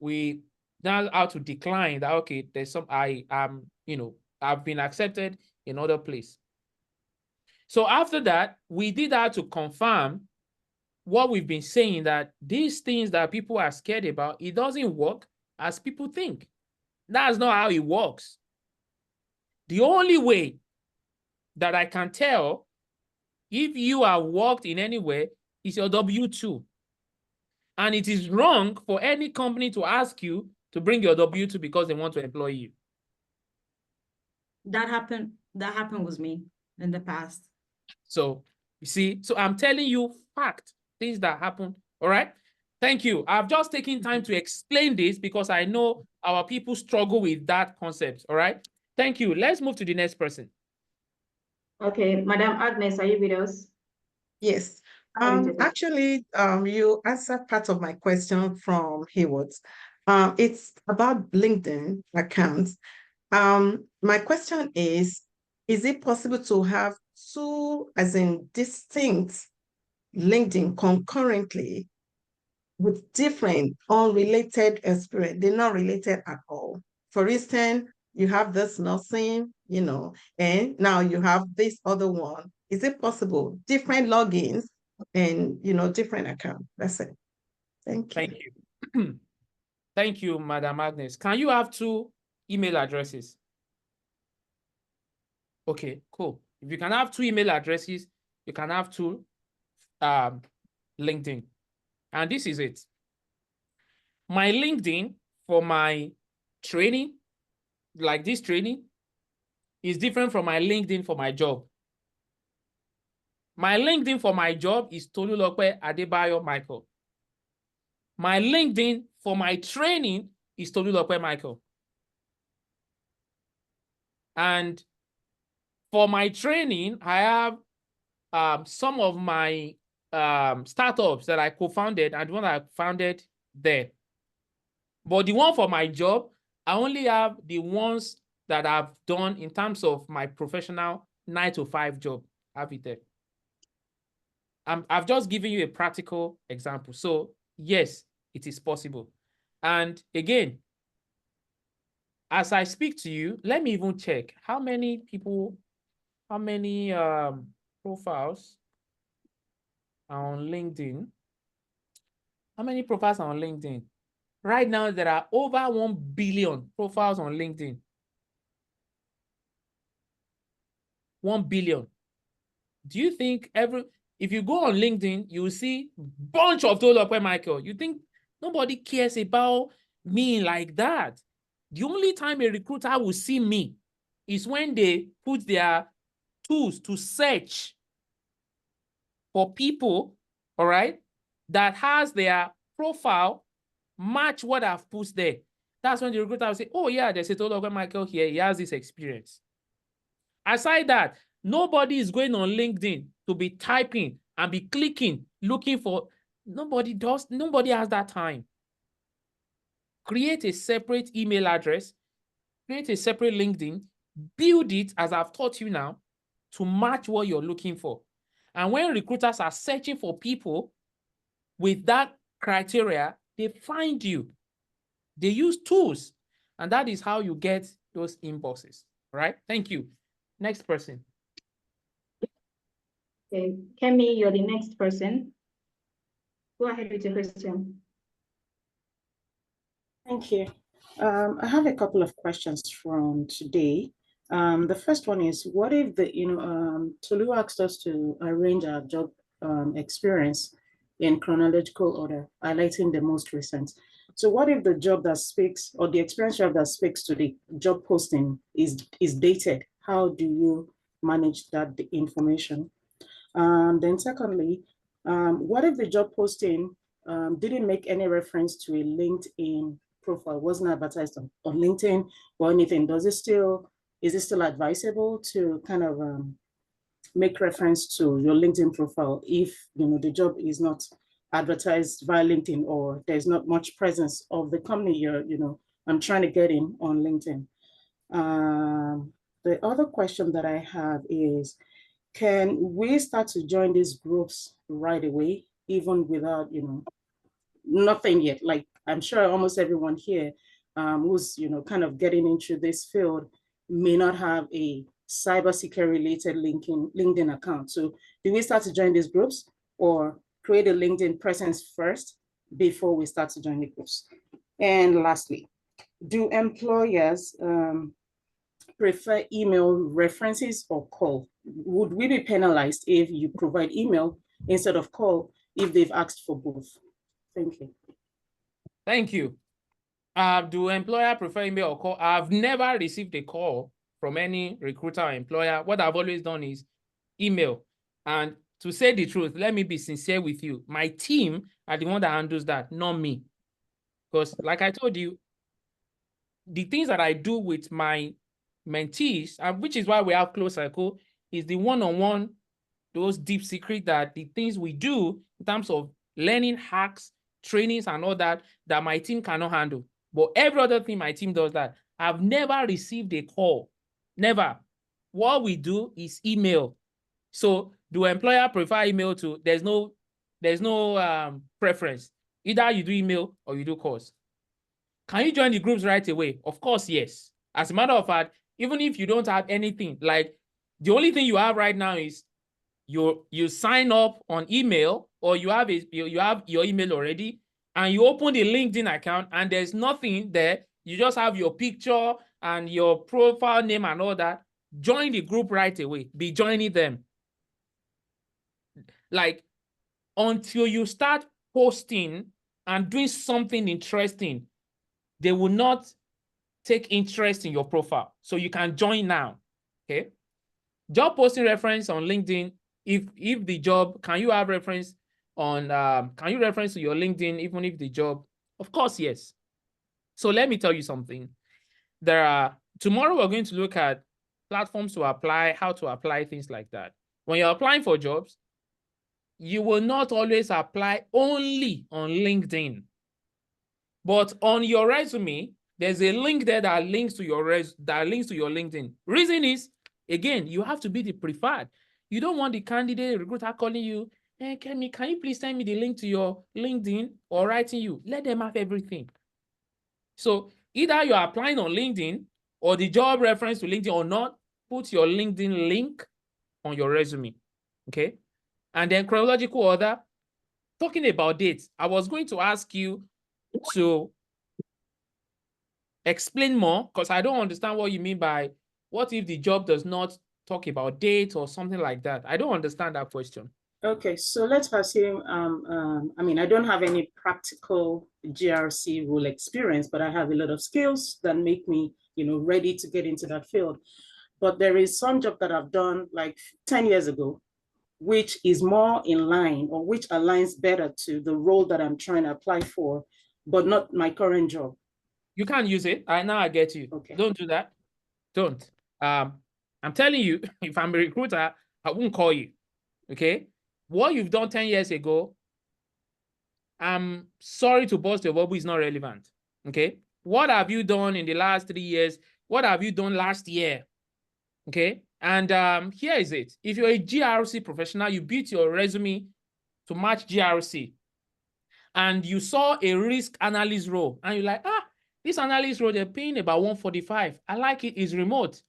[SPEAKER 5] we now had to decline that, okay, there's some, I've been accepted in other place. So after that, we did that to confirm what we've been saying, that these things that people are scared about, it doesn't work as people think. That's not how it works. The only way that I can tell if you are worked in any way is your W-2. And it is wrong for any company to ask you to bring your W-2 because they want to employ you.
[SPEAKER 8] That happened with me. in the past.
[SPEAKER 5] So you see, so I'm telling you fact, things that happen. All right. Thank you. I've just taken time to explain this because I know our people struggle with that concept. All right. Thank you. Let's move to the next person.
[SPEAKER 2] Okay, Madam Agnes, are you with us?
[SPEAKER 4] Yes. Actually, you answered part of my question from Hayward. It's about LinkedIn accounts. My question is it possible to have two, as in distinct LinkedIn concurrently with different unrelated experience? They're not related at all. For instance, you have this nursing, and now you have this other one. Is it possible? Different logins and, different account. That's it. Thank you.
[SPEAKER 5] Thank you. Thank you, Madam Agnes. Can you have two email addresses? Okay, cool. If you can have two email addresses, you can have two LinkedIn. And this is it. My LinkedIn for my training, like this training, is different from my LinkedIn for my job. My LinkedIn for my job is Tolulope Adebayo Michael. My LinkedIn for my training is Tolulope Michael. And for my training, I have some of my startups that I co-founded and the one I founded there. But the one for my job, I only have the ones that I've done in terms of my professional 9-to-5 job. I have it there. I've just given you a practical example. So yes, it is possible. And again, as I speak to you, let me even check how many people, how many profiles are on LinkedIn. How many profiles are on LinkedIn? Right now, there are over 1 billion profiles on LinkedIn. 1 billion. Do you think if you go on LinkedIn, you will see a bunch of Tolulope Michael. You think nobody cares about me like that? The only time a recruiter will see me is when they put their tools to search for people, all right, that has their profile match what I've put there. That's when the recruiter will say, oh yeah, there's a Tolulope Michael here. He has this experience. Aside that, nobody is going on LinkedIn to be typing and be clicking, looking for, nobody has that time. Create a separate email address, create a separate LinkedIn, build it as I've taught you now to match what you're looking for. And when recruiters are searching for people with that criteria, they find you. They use tools, and that is how you get those inboxes, right? Thank you. Next person.
[SPEAKER 2] Okay, Kemi, you're the next person. Go ahead with your question.
[SPEAKER 9] Thank you. I have a couple of questions from today. The first one is, what if Tolu asked us to arrange our job experience in chronological order, highlighting the most recent. So what if the job that speaks, or the experience job that speaks to the job posting is dated? How do you manage that information? Then secondly, what if the job posting didn't make any reference to a LinkedIn profile, wasn't advertised on LinkedIn or anything? Is it still advisable to kind of make reference to your LinkedIn profile if the job is not advertised via LinkedIn, or there's not much presence of the company I'm trying to get in on LinkedIn? The other question that I have is, can we start to join these groups right away, even without, nothing yet? Like, I'm sure almost everyone here who's, kind of getting into this field may not have a cybersecurity related LinkedIn account. So do we start to join these groups, or create a LinkedIn presence first before we start to join the groups? And lastly, do employers prefer email references or call? Would we be penalized if you provide email instead of call if they've asked for both? Thank you.
[SPEAKER 5] Thank you. Do employer prefer email or call? I've never received a call from any recruiter or employer, what I've always done is email. And to say the truth, let me be sincere with you. My team are the one that handles that, not me. Because like I told you, the things that I do with my mentees, and which is why we have close circle, is the one-on-one, those deep secret, that the things we do in terms of learning hacks, trainings and all that, that my team cannot handle. But every other thing my team does that. I've never received a call. Never. What we do is email. So do employer prefer email to? There's no preference. Either you do email or you do calls. Can you join the groups right away? Of course, yes. As a matter of fact, even if you don't have anything, like the only thing you have right now is you sign up on email, or you have your email already, and you open the LinkedIn account and there's nothing there. You just have your picture and your profile name and all that. Join the group right away. Be joining them. Like, until you start posting and doing something interesting, they will not take interest in your profile. So you can join now. Okay. Job posting reference on LinkedIn. If the job, can you have reference on, can you reference to your LinkedIn even if the job? Of course, yes. So let me tell you something. Tomorrow we're going to look at platforms to apply, how to apply, things like that. When you're applying for jobs, you will not always apply only on LinkedIn. But on your resume, there's a link there that links to your LinkedIn. Reason is, again, you have to be the preferred. You don't want the candidate recruiter calling you, hey, Kemi, can you please send me the link to your LinkedIn, or writing you? Let them have everything. So either you're applying on LinkedIn or the job reference to LinkedIn or not, put your LinkedIn link on your resume. Okay. And then chronological order, talking about dates, I was going to ask you to explain more, because I don't understand what you mean by what if the job does not talk about date or something like that. I don't understand that question.
[SPEAKER 9] Okay, so let's assume, I mean, I don't have any practical GRC role experience, but I have a lot of skills that make me, ready to get into that field. But there is some job that I've done like 10 years ago, which is more in line, or which aligns better to the role that I'm trying to apply for, but not my current job.
[SPEAKER 5] You can't use it. Now I get you.
[SPEAKER 9] Okay.
[SPEAKER 5] Don't do that. Don't. I'm telling you, if I'm a recruiter, I won't call you. Okay? What you've done 10 years ago, I'm sorry to burst your bubble, is not relevant. Okay? What have you done in the last 3 years? What have you done last year? Okay? And here is it. If you're a GRC professional, you built your resume to match GRC, and you saw a risk analyst role, and you're like, this analyst role, they're paying about 145. I like it. It's remote.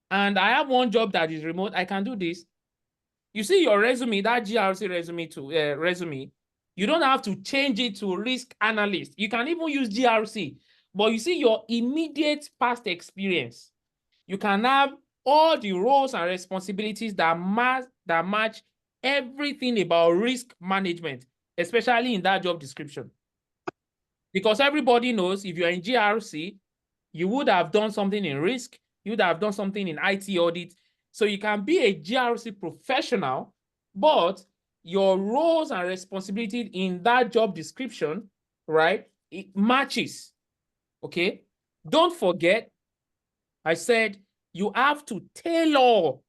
[SPEAKER 5] And I have one job that is remote. I can do this. You see your resume, that GRC resume, you don't have to change it to risk analyst. You can even use GRC. But you see your immediate past experience. You can have all the roles and responsibilities that match everything about risk management, especially in that job description. Because everybody knows if you're in GRC, you would have done something in risk, you would have done something in IT audit. So you can be a GRC professional, but your roles and responsibilities in that job description, right, it matches. Okay? Don't forget, I said you have to tailor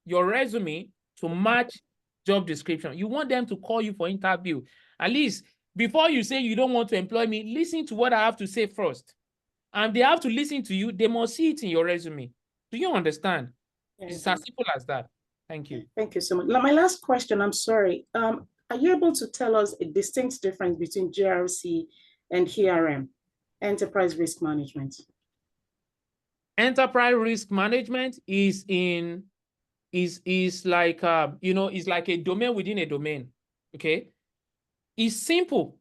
[SPEAKER 5] your resume to match job description. You want them to call you for interview. At least before you say you don't want to employ me, listen to what I have to say first. And they have to listen to you. They must see it in your resume. Do you understand? It's as simple as that. Thank you.
[SPEAKER 9] Thank you so much. Now, my last question, I'm sorry. Are you able to tell us a distinct difference between GRC and ERM, Enterprise Risk Management?
[SPEAKER 5] Enterprise risk management is like it's like a domain within a domain. Okay, it's simple.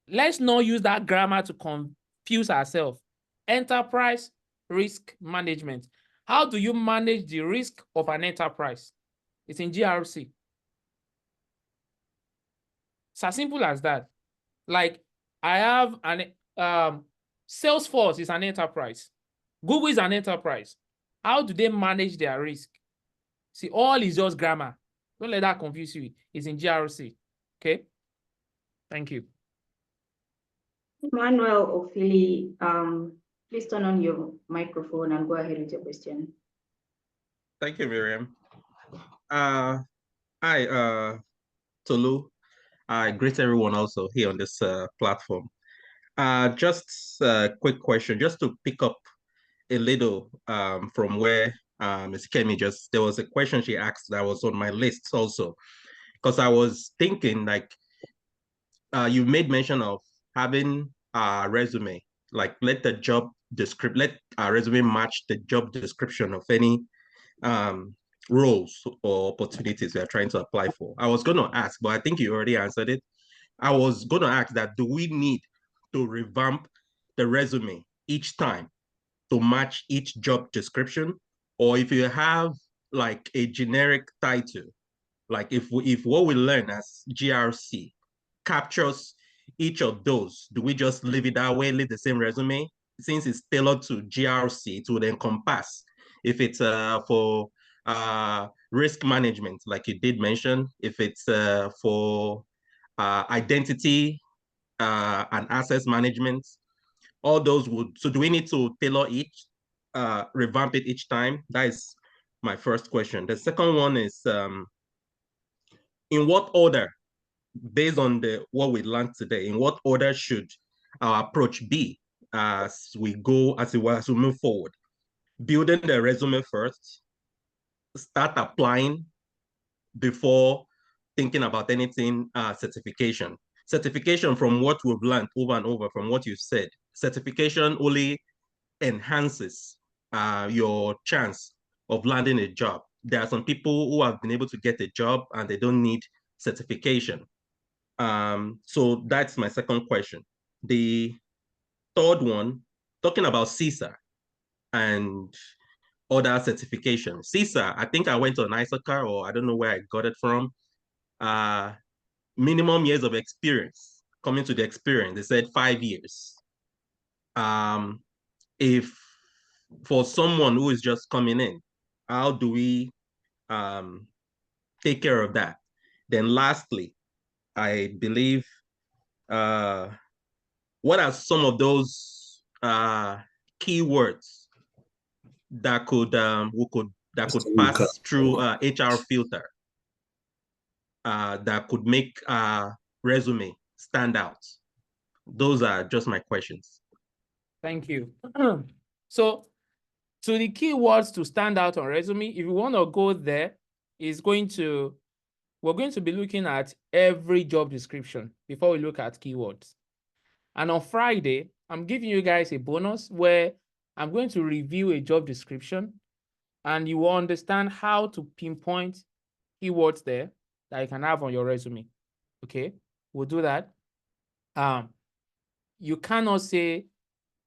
[SPEAKER 5] Let's not use that grammar to confuse ourselves. Enterprise risk management. How do you manage the risk of an enterprise? It's in GRC. It's as simple as that. Like, I have an Salesforce is an enterprise. Google is an enterprise. How do they manage their risk? See, all is just grammar. Don't let that confuse you. It's in GRC. Okay. Thank you.
[SPEAKER 2] Emmanuel Ophili, please turn on your microphone and go ahead with your question.
[SPEAKER 10] Thank you, Miriam. Hi, Tolu. I greet everyone also here on this platform. Just a quick question, just to pick up a little from where Ms. Kemi there was a question she asked that was on my list also, because I was thinking like you made mention of having a resume, like let our resume match the job description of any roles or opportunities we are trying to apply for. I was going to ask, but I think you already answered it. I was going to ask that, do we need to revamp the resume each time to match each job description? Or if you have like a generic title, like if what we learn as GRC captures each of those, do we just leave it that way, leave the same resume? Since it's tailored to GRC, it would encompass. If it's for risk management, like you did mention, if it's for identity and access management, all those would. So do we need to tailor each, revamp it each time? That is my first question. The second one is, in what order, based on what we learned today, in what order should our approach be as we move forward? Building the resume first, start applying before thinking about anything certification. Certification, from what we've learned over and over from what you said, certification only enhances your chance of landing a job. There are some people who have been able to get a job and they don't need certification. So that's my second question. The third one, talking about CISA and other certifications. CISA, I think I went on ISACAR, or I don't know where I got it from. Minimum years of experience, coming to the experience, they said 5 years. If for someone who is just coming in, how do we take care of that? Then lastly, I believe, what are some of those keywords that could pass through HR filter that could make resume stand out? Those are just my questions.
[SPEAKER 5] Thank you. So the keywords to stand out on resume, if you want to go there, we're going to be looking at every job description before we look at keywords. And on Friday, I'm giving you guys a bonus where I'm going to review a job description and you will understand how to pinpoint keywords there that you can have on your resume. Okay, we'll do that. You cannot say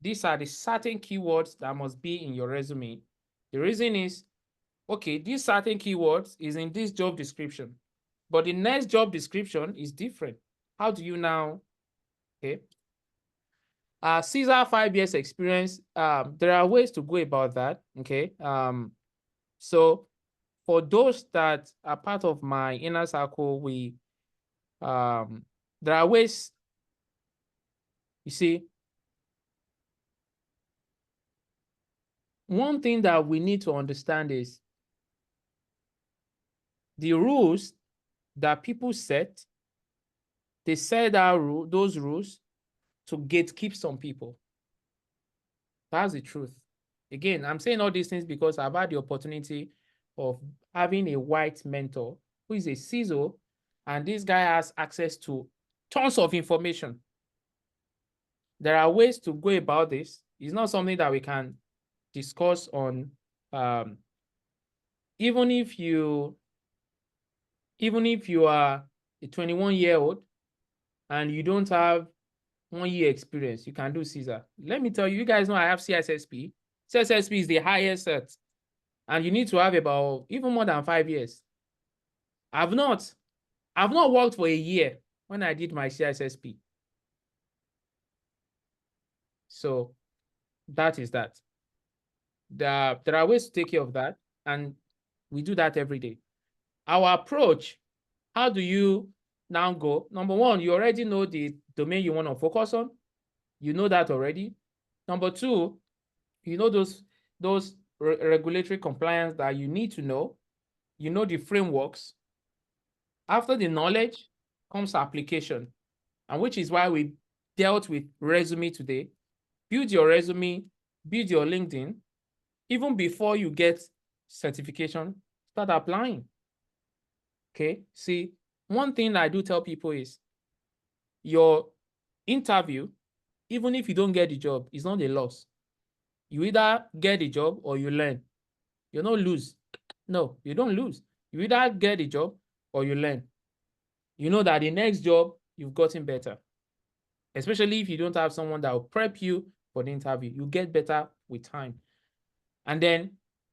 [SPEAKER 5] these are the certain keywords that must be in your resume. The reason is, okay, these certain keywords is in this job description, but the next job description is different. How do you now, okay? CISA 5 years experience, there are ways to go about that, okay? So for those that are part of my inner circle, there are ways, you see. One thing that we need to understand is the rules that people set, they set those rules to gatekeep some people. That's the truth. Again, I'm saying all these things because I've had the opportunity of having a white mentor who is a CISO, and this guy has access to tons of information. There are ways to go about this. It's not something that we can discuss on, even if you are a 21-year-old and you don't have 1 year experience, you can do CISA. Let me tell you, you guys know I have CISSP. CISSP is the highest set, and you need to have about even more than 5 years. I've not worked for a year when I did my CISSP. So that is that. There are ways to take care of that, and we do that every day. Our approach, how do you now go? Number one, you already know the domain you want to focus on. You know that already. Number two, you know those regulatory compliance that you need to know. You know the frameworks. After the knowledge comes application, and which is why we dealt with resume today. Build your resume, build your LinkedIn. Even before you get certification, start applying. Okay, see, one thing I do tell people is your interview, even if you don't get the job, is not a loss. You either get the job or you learn. You don't lose. No, you don't lose. You either get the job or you learn. You know that the next job, you've gotten better. Especially if you don't have someone that will prep you for the interview. You get better with time. And then,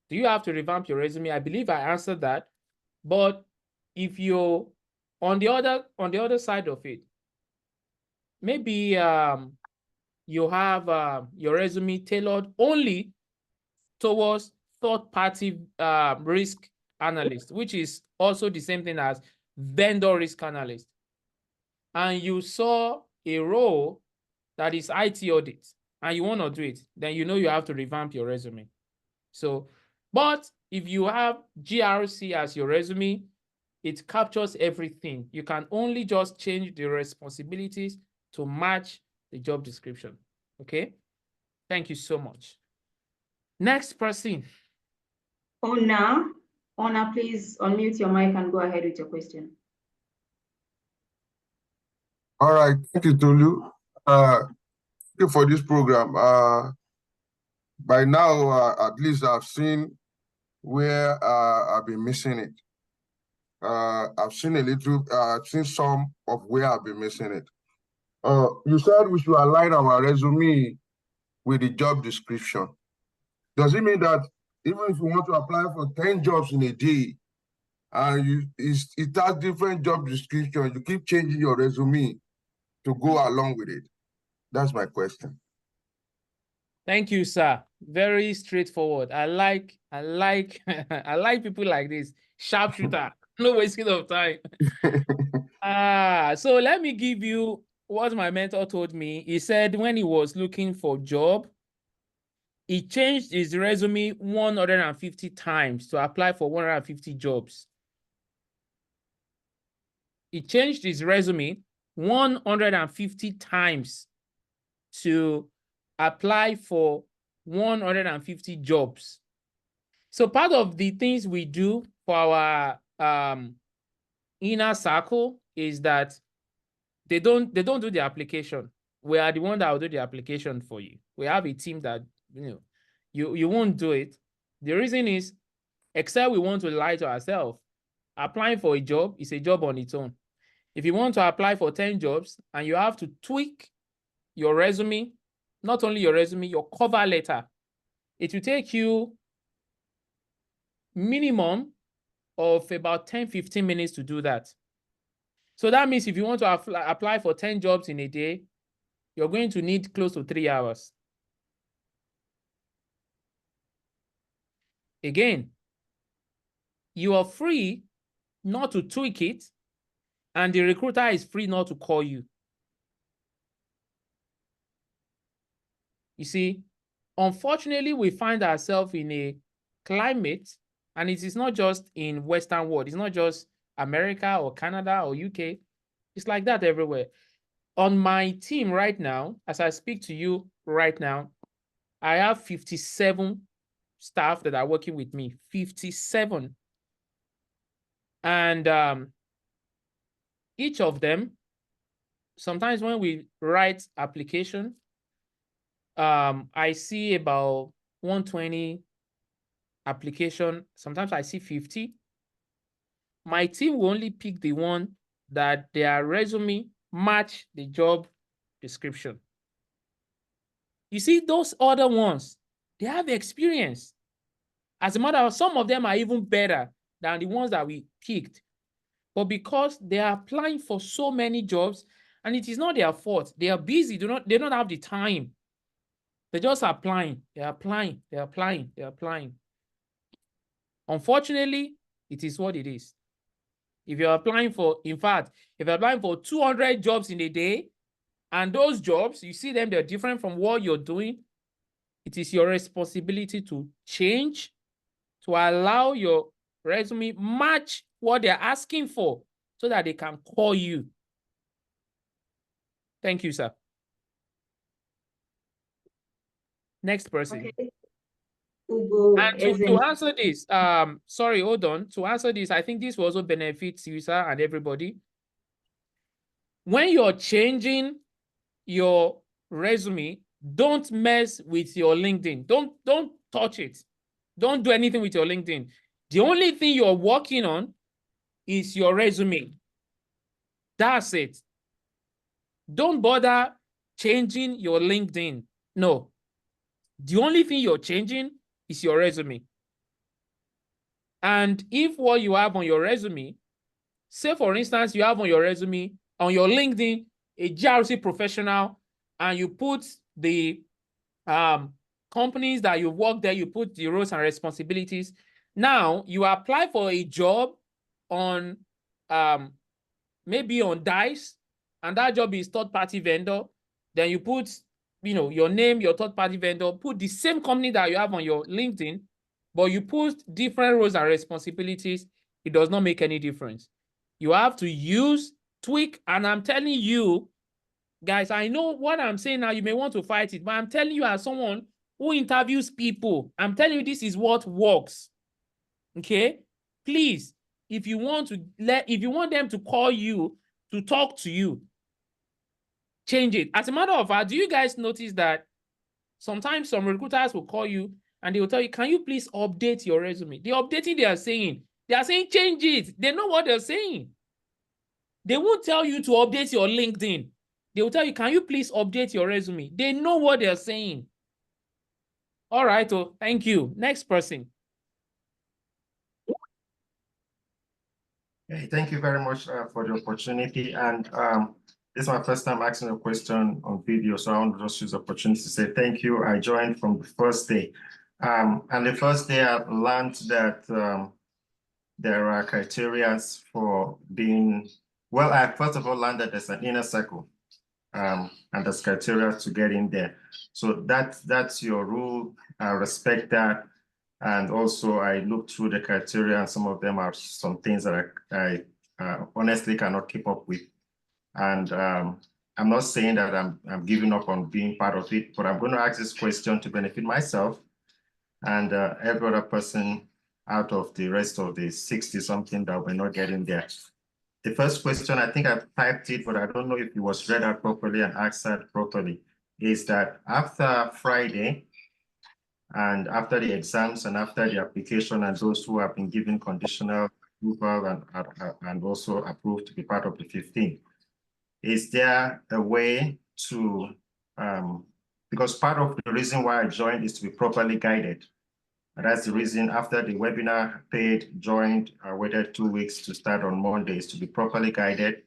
[SPEAKER 5] do you have to revamp your resume? I believe I answered that. But if you're on the other side of it, maybe you have your resume tailored only towards third-party risk analyst, which is also the same thing as vendor risk analyst. And you saw a role that is IT audit, and you want to do it, then you know you have to revamp your resume. So, but if you have GRC as your resume, it captures everything. You can only just change the responsibilities to match the job description. Okay? Thank you so much. Next person.
[SPEAKER 2] Ona, please unmute your mic and go ahead with your question.
[SPEAKER 11] All right, thank you, Tolu. Thank you for this program. By now, at least I've seen where I've been missing it. I've seen a little, I've seen some of where I've been missing it. You said we should align our resume with the job description. Does it mean that even if you want to apply for 10 jobs in a day, and it has different job description, you keep changing your resume to go along with it? That's my question.
[SPEAKER 5] Thank you, sir. Very straightforward. I like people like this. Sharpshooter. No wasting of time. So let me give you what my mentor told me. He said when he was looking for a job, he changed his resume 150 times to apply for 150 jobs. He changed his resume 150 times to apply for 150 jobs. So part of the things we do for our inner circle is that they don't do the application. We are the one that will do the application for you. We have a team that you won't do it. The reason is, except we want to lie to ourselves, applying for a job is a job on its own. If you want to apply for 10 jobs and you have to tweak your resume, not only your resume, your cover letter, it will take you minimum of about 10-15 minutes to do that. So that means if you want to apply for 10 jobs in a day, you're going to need close to 3 hours. Again, you are free not to tweak it, and the recruiter is free not to call you. You see, unfortunately, we find ourselves in a climate, and it is not just in Western world. It's not just America or Canada or UK. It's like that everywhere. On my team right now, as I speak to you right now, I have 57 staff that are working with me, 57. And each of them, sometimes when we write application, I see about 120 application. Sometimes I see 50. My team will only pick the one that their resume match the job description. You see, those other ones, they have experience. As a matter of fact, some of them are even better than the ones that we picked. But because they are applying for so many jobs, and it is not their fault, they are busy, they don't have the time. They're just applying, they're applying, they're applying, they're applying. Unfortunately, it is what it is. If you're applying for, in fact, if you're applying for 200 jobs in a day, and those jobs, you see them, they're different from what you're doing, it is your responsibility to change, to allow your resume match what they're asking for so that they can call you. Thank you, sir. Next person.
[SPEAKER 2] Okay. Ugo,
[SPEAKER 5] And to answer this, sorry, hold on. To answer this, I think this will also benefit you, sir, and everybody. When you're changing your resume, don't mess with your LinkedIn. Don't touch it. Don't do anything with your LinkedIn. The only thing you're working on is your resume. That's it. Don't bother changing your LinkedIn. No. The only thing you're changing is your resume. And if what you have on your resume, say for instance, you have on your resume, on your LinkedIn, a GRC professional, and you put the companies that you work there, you put the roles and responsibilities. Now you apply for a job on maybe on DICE, and that job is third-party vendor. Then you put, your name, your third-party vendor, put the same company that you have on your LinkedIn, but you put different roles and responsibilities. It does not make any difference. You have to tweak, and I'm telling you, guys, I know what I'm saying now, you may want to fight it, but I'm telling you as someone who interviews people, I'm telling you this is what works. Okay? Please, if you want them to call you, to talk to you, change it. As a matter of fact, do you guys notice that sometimes some recruiters will call you and they will tell you, can you please update your resume? The updating they are saying change it. They know what they're saying. They won't tell you to update your LinkedIn. They will tell you, can you please update your resume? They know what they're saying. All right, oh, thank you. Next person.
[SPEAKER 12] Hey, thank you very much for the opportunity. And this is my first time asking a question on video, so I want to just use the opportunity to say thank you. I joined from the first day. And the first day I learned that there are criteria for being, well, I first of all learned that there's an inner circle. And there's criteria to get in there. So that's your rule. I respect that. And also I looked through the criteria, and some of them are some things that I honestly cannot keep up with. And I'm not saying that I'm giving up on being part of it, but I'm going to ask this question to benefit myself and every other person out of the rest of the 60-something that we're not getting there. The first question, I think I've typed it, but I don't know if it was read out properly and answered properly, is that after Friday and after the exams and after the application and those who have been given conditional approval and also approved to be part of the 15, is there a way to, because part of the reason why I joined is to be properly guided. And that's the reason after the webinar, joined, I waited 2 weeks to start on Mondays to be properly guided.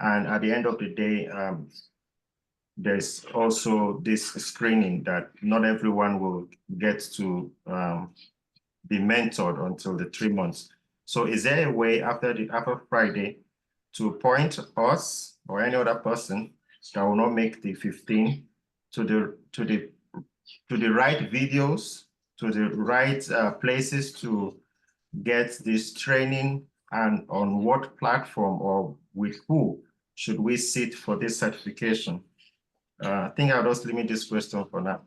[SPEAKER 12] And at the end of the day, there's also this screening that not everyone will get to be mentored until the 3 months. So is there a way after Friday to point us or any other person that will not make the 15 to the right videos, to the right places to get this training, and on what platform or with who should we sit for this certification? I think I'll just limit this question for now.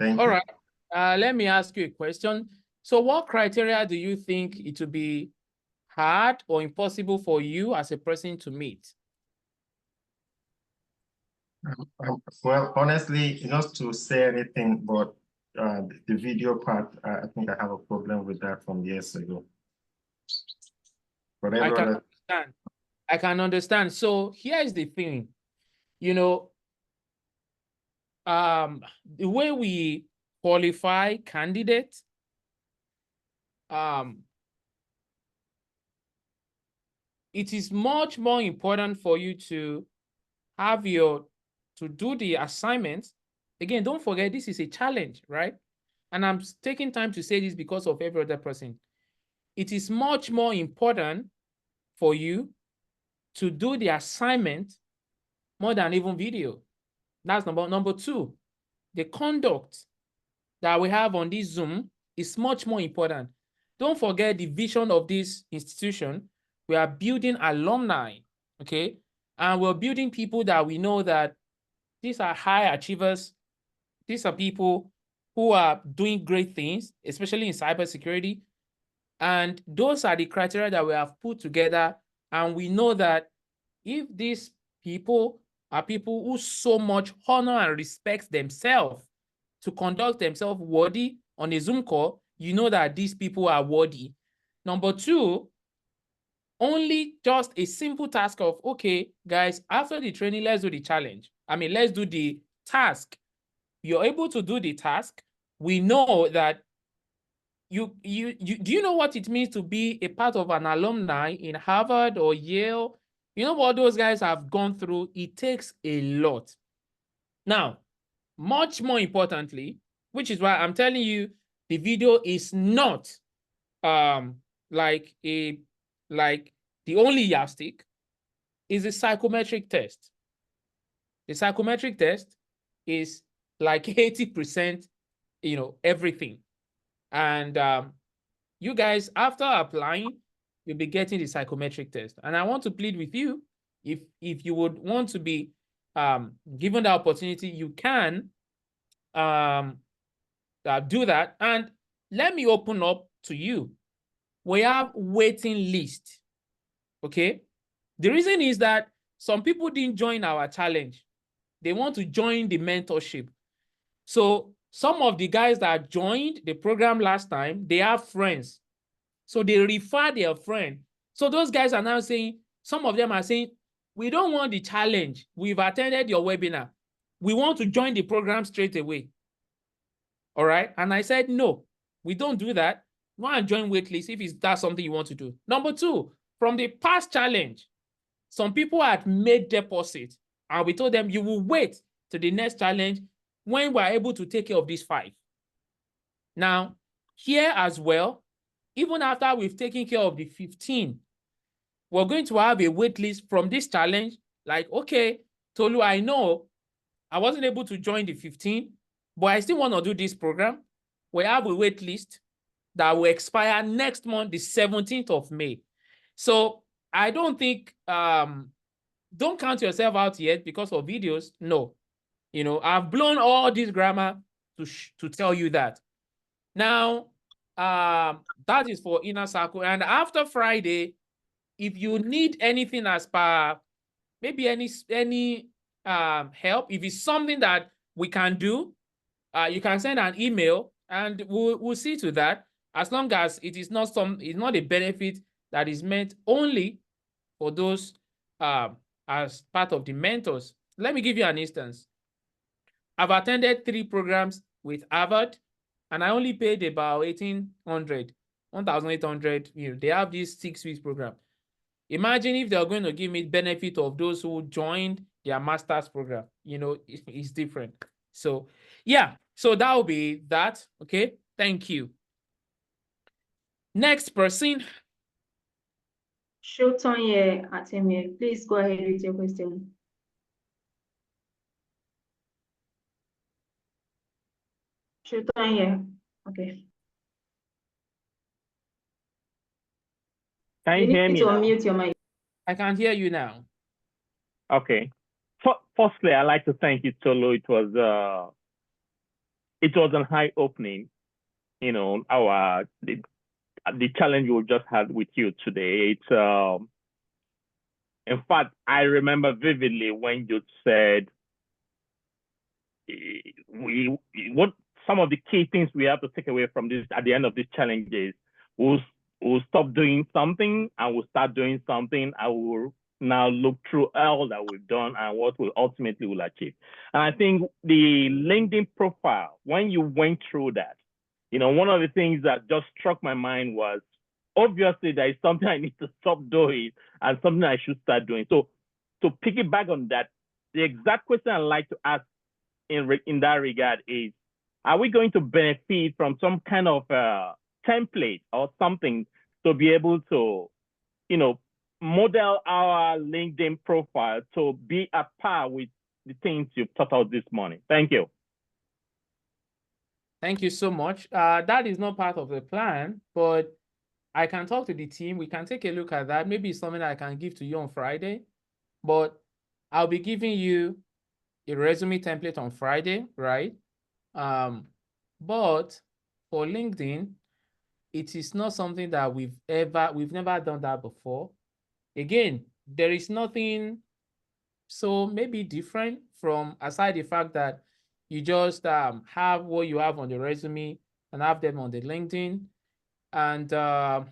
[SPEAKER 12] Thank you.
[SPEAKER 5] All right. Let me ask you a question. So what criteria do you think it would be hard or impossible for you as a person to meet?
[SPEAKER 12] Well, honestly, not to say anything, but the video part, I think I have a problem with that from years ago. But
[SPEAKER 5] I can understand. So here is the thing, the way we qualify candidates, it is much more important for you to have to do the assignments Again, don't forget, this is a challenge, right? And I'm taking time to say this because of every other person. It is much more important for you to do the assignment more than even video. That's number two. The conduct that we have on this Zoom is much more important. Don't forget the vision of this institution. We are building alumni, okay? And we're building people that we know that these are high achievers. These are people who are doing great things, especially in cybersecurity. And those are the criteria that we have put together. And we know that if these people are people who so much honor and respect themselves to conduct themselves worthy on a Zoom call, you know that these people are worthy. Number two, only just a simple task of, okay, guys, after the training, let's do the challenge. I mean, let's do the task. You're able to do the task. We know that do you know what it means to be a part of an alumni in Harvard or Yale? You know what those guys have gone through? It takes a lot. Now, much more importantly, which is why I'm telling you, the video is not like the only yardstick, is a psychometric test. The psychometric test is like 80%, everything. And you guys, after applying, you'll be getting the psychometric test. And I want to plead with you, if you would want to be given the opportunity, you can do that. And let me open up to you. We have waiting list, okay? The reason is that some people didn't join our challenge. They want to join the mentorship. So some of the guys that joined the program last time, they have friends. So they refer their friend. So those guys are now saying, some of them are saying, we don't want the challenge. We've attended your webinar. We want to join the program straight away. All right. And I said, no, we don't do that. Go and join waitlist if that's something you want to do. Number two, from the past challenge, some people had made deposits and we told them you will wait to the next challenge when we're able to take care of these 5. Now, here as well, even after we've taken care of the 15, we're going to have a wait list from this challenge. Like, okay, Tolu, I know I wasn't able to join the 15, but I still want to do this program. We have a wait list that will expire next month, the 17th of May. So I don't think, don't count yourself out yet because of videos. No, I've blown all this grammar to tell you that. Now, that is for Inner Circle. And after Friday, if you need anything as per maybe any help, if it's something that we can do, you can send an email and we'll see to that, as long as it is not it's not a benefit that is meant only for those as part of the mentors. Let me give you an instance. I've attended 3 programs with Harvard, and I only paid about 1,800, 1,800. They have this 6 weeks program. Imagine if they're going to give me benefit of those who joined their master's program. It's different. So yeah, so that will be that. Okay, thank you. Next person.
[SPEAKER 2] Shotonye Ateme, please go ahead with your question. Shotonye, okay.
[SPEAKER 6] Can you hear me
[SPEAKER 2] need to
[SPEAKER 6] now?
[SPEAKER 2] unmute your mic.
[SPEAKER 5] I can hear you now.
[SPEAKER 6] Okay. Firstly, I'd like to thank you, Tolu. It was an eye-opening, the challenge we just had with you today. It's in fact, I remember vividly when you said what some of the key things we have to take away from this at the end of this challenge is we'll stop doing something and we'll start doing something. I will now look through all that we've done and what we ultimately will achieve. And I think the LinkedIn profile, when you went through that, one of the things that just struck my mind was, obviously there is something I need to stop doing and something I should start doing. So to piggyback on that, the exact question I'd like to ask in that regard is, are we going to benefit from some kind of template or something to be able to, model our LinkedIn profile to be at par with the things you've taught us this morning? Thank you.
[SPEAKER 5] Thank you so much. That is not part of the plan, but I can talk to the team. We can take a look at that. Maybe it's something that I can give to you on Friday, but I'll be giving you a resume template on Friday, right? But for LinkedIn, it is not something that we've never done that before. Again, there is nothing so maybe different from, aside the fact that you just have what you have on the resume and have them on the LinkedIn. And I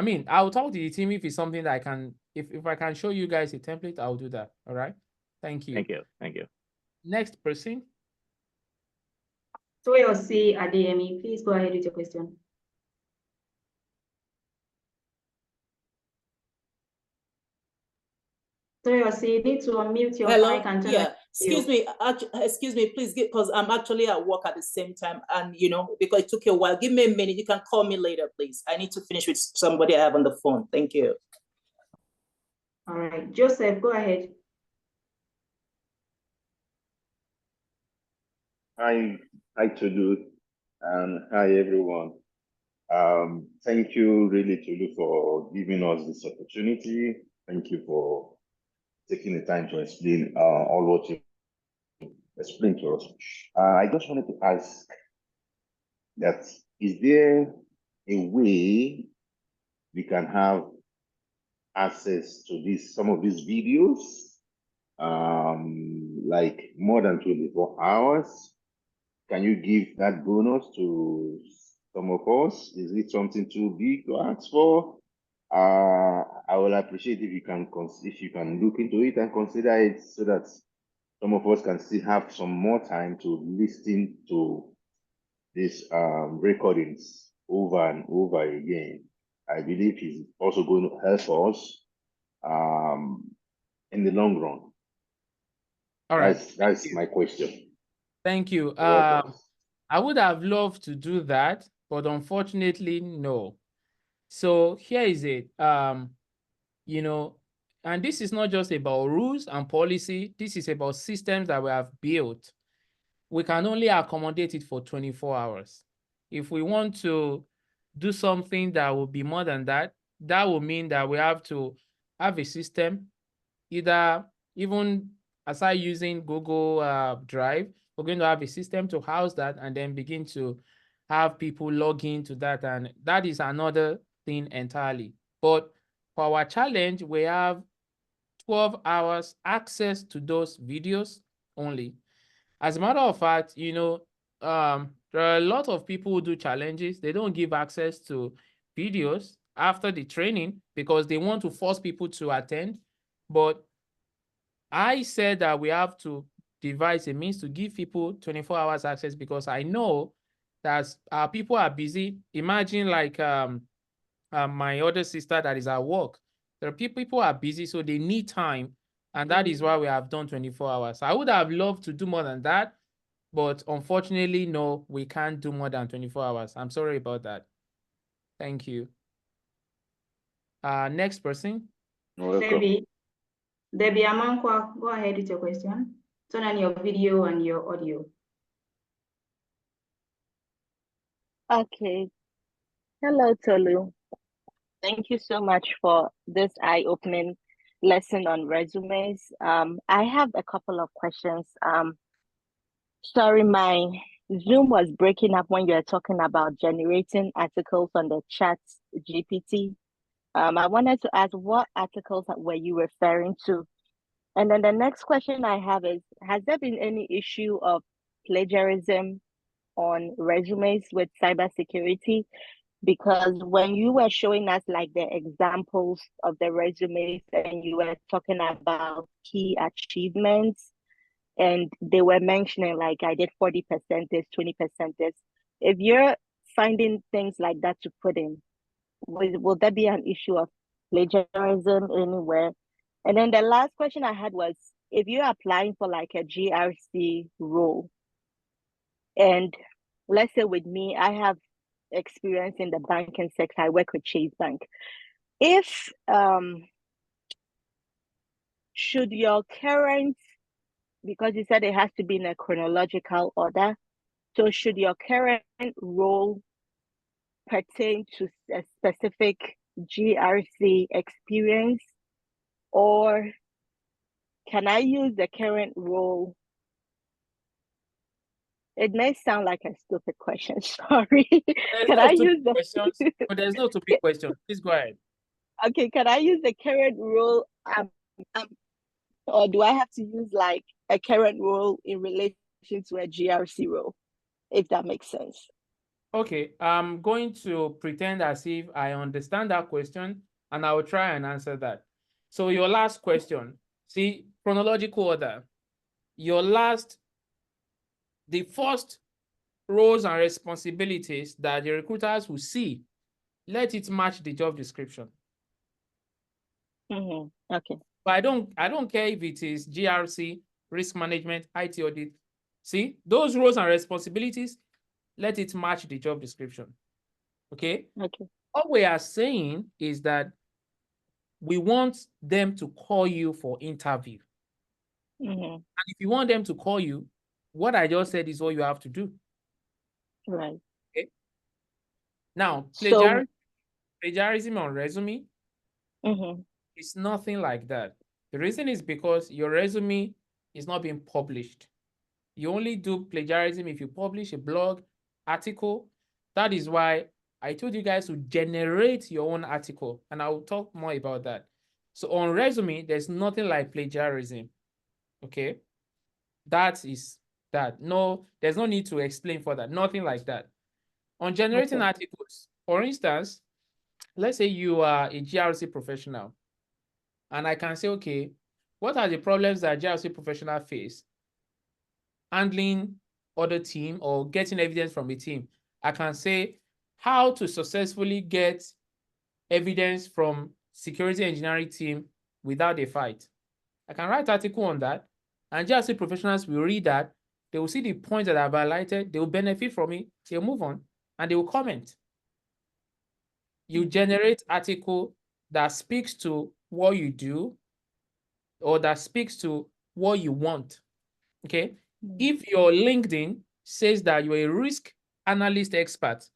[SPEAKER 5] mean, I'll talk to the team if it's something that I can, if I can show you guys a template, I'll do that. All right. Thank you.
[SPEAKER 6] Thank you. Thank you.
[SPEAKER 5] Next person.
[SPEAKER 2] Toyosi Adeyemi, please go ahead with your question. Toyosi, you need to unmute your
[SPEAKER 13] Hello?
[SPEAKER 2] mic and turn
[SPEAKER 13] Yeah,
[SPEAKER 2] on
[SPEAKER 13] excuse me, please, because I'm actually at work at the same time, and because it took you a while. Give me a minute. You can call me later, please. I need to finish with somebody I have on the phone. Thank you.
[SPEAKER 2] All right, Joseph, go ahead.
[SPEAKER 14] Hi, Tolu, and hi everyone. Thank you really, Tolu, for giving us this opportunity. Thank you for taking the time to explain all what you explained to us. I just wanted to ask that, is there a way we can have access to some of these videos, like more than 24 hours? Can you give that bonus to some of us? Is it something too big to ask for? I will appreciate if you can look into it and consider it, so that some of us can still have some more time to listen to these recordings over and over again. I believe it's also going to help us in the long run.
[SPEAKER 5] All right.
[SPEAKER 14] That's my question.
[SPEAKER 5] Thank you. I would have loved to do that, but unfortunately, no. So here is it. And this is not just about rules and policy. This is about systems that we have built. We can only accommodate it for 24 hours. If we want to do something that will be more than that, that will mean that we have to have a system, even aside using Google Drive, we're going to have a system to house that and then begin to have people log into that. And that is another thing entirely. But for our challenge, we have 12 hours access to those videos only. As a matter of fact, there are a lot of people who do challenges. They don't give access to videos after the training because they want to force people to attend. But I said that we have to devise a means to give people 24 hours access, because I know that people are busy. Imagine like my other sister that is at work. There are people are busy, so they need time. And that is why we have done 24 hours. I would have loved to do more than that, but unfortunately, no, we can't do more than 24 hours. I'm sorry about that. Thank you. Next person.
[SPEAKER 2] Debbie Amankwa, go ahead with your question. Turn on your video and your audio.
[SPEAKER 3] Okay. Hello, Tolu. Thank you so much for this eye-opening lesson on resumes. I have a couple of questions. Sorry, my Zoom was breaking up when you were talking about generating articles on the chat GPT. I wanted to ask, what articles were you referring to? And then the next question I have is, has there been any issue of plagiarism on resumes with cybersecurity? Because when you were showing us like the examples of the resumes and you were talking about key achievements, and they were mentioning like I did 40% this, 20% this. If you're finding things like that to put in, will there be an issue of plagiarism anywhere? And then the last question I had was, if you're applying for like a GRC role, and let's say with me, I have experience in the banking sector. I work with Chase Bank. If should your current, because you said it has to be in a chronological order, so should your current role pertain to a specific GRC experience, or can I use the current role? It may sound like a stupid question, sorry.
[SPEAKER 5] There's
[SPEAKER 3] Can
[SPEAKER 5] no
[SPEAKER 3] I
[SPEAKER 5] stupid
[SPEAKER 3] use the
[SPEAKER 5] questions. No, there's no stupid question. Please go ahead.
[SPEAKER 3] okay, can I use the current role or do I have to use like a current role in relation to a GRC role, if that makes sense?
[SPEAKER 5] Okay, I'm going to pretend as if I understand that question, and I will try and answer that. So your last question, see, chronological order. The first roles and responsibilities that the recruiters will see, let it match the job description.
[SPEAKER 3] Okay.
[SPEAKER 5] But I don't care if it is GRC, risk management, IT audit. See, those roles and responsibilities, let it match the job description. Okay?
[SPEAKER 3] Okay.
[SPEAKER 5] All we are saying is that we want them to call you for interview. And if you want them to call you, what I just said is what you have to do.
[SPEAKER 3] Right.
[SPEAKER 5] Okay. Now,
[SPEAKER 3] So
[SPEAKER 5] plagiarism on resume, it's nothing like that. The reason is because your resume is not being published. You only do plagiarism if you publish a blog, article. That is why I told you guys to generate your own article, and I will talk more about that. So on resume, there's nothing like plagiarism. Okay. That is that. No, there's no need to explain for that. Nothing like that. On generating articles, for instance, let's say you are a GRC professional, and I can say, okay, what are the problems that GRC professional face handling other team or getting evidence from a team? I can say how to successfully get evidence from security engineering team without a fight. I can write an article on that, and GRC professionals will read that. They will see the points that I've highlighted. They will benefit from it. They'll move on, and they will comment. You generate article that speaks to what you do or that speaks to what you want. Okay. If your LinkedIn says that you're a risk analyst expert,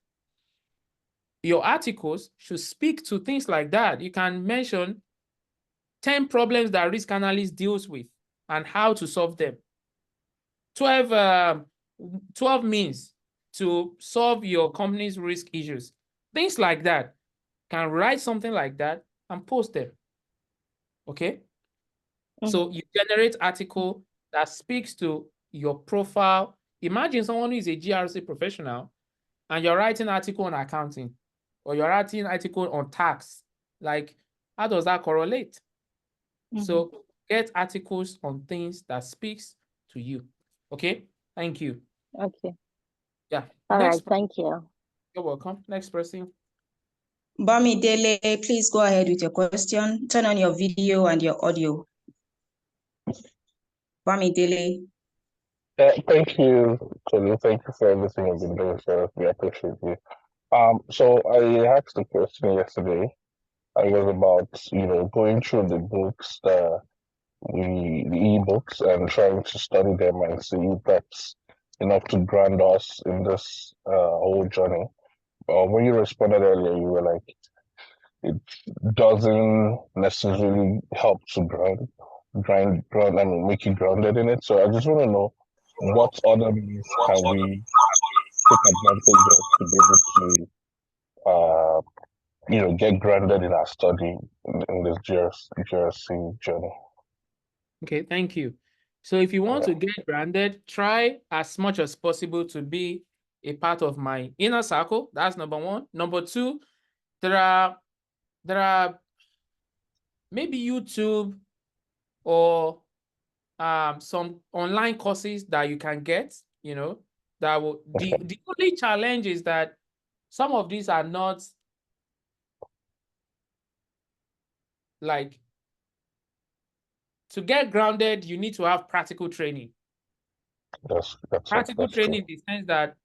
[SPEAKER 5] your articles should speak to things like that. You can mention 10 problems that risk analyst deals with and how to solve them. 12 means to solve your company's risk issues. Things like that. Can write something like that and post them. Okay? So you generate article that speaks to your profile. Imagine someone who is a GRC professional and you're writing an article on accounting or you're writing an article on tax. Like, how does that correlate? So get articles on things that speaks to you. Okay? Thank you.
[SPEAKER 3] Okay.
[SPEAKER 5] Yeah.
[SPEAKER 3] All
[SPEAKER 5] Next
[SPEAKER 3] right. Thank you.
[SPEAKER 5] You're welcome. Next person.
[SPEAKER 15] Bamidele, please go ahead with your question. Turn on your video and your audio. Bamidele.
[SPEAKER 16] Thank you, Tolu. Thank you for everything you've been doing, sir. We appreciate you. So I asked the question yesterday. I was about, going through the books, the ebooks, and trying to study them and see if that's enough to ground us in this whole journey. When you responded earlier, you were like, it doesn't necessarily help to ground, and make you grounded in it. So I just want to know what other means can we take advantage of to be able to, get grounded in our study in this GRC journey.
[SPEAKER 5] Okay, thank you. So if you want to get grounded, try as much as possible to be a part of my inner circle. That's number one. Number two, there are maybe YouTube or some online courses that you can get, that will the only challenge is that some of these are not like to get grounded, you need to have practical training. Practical training in the sense that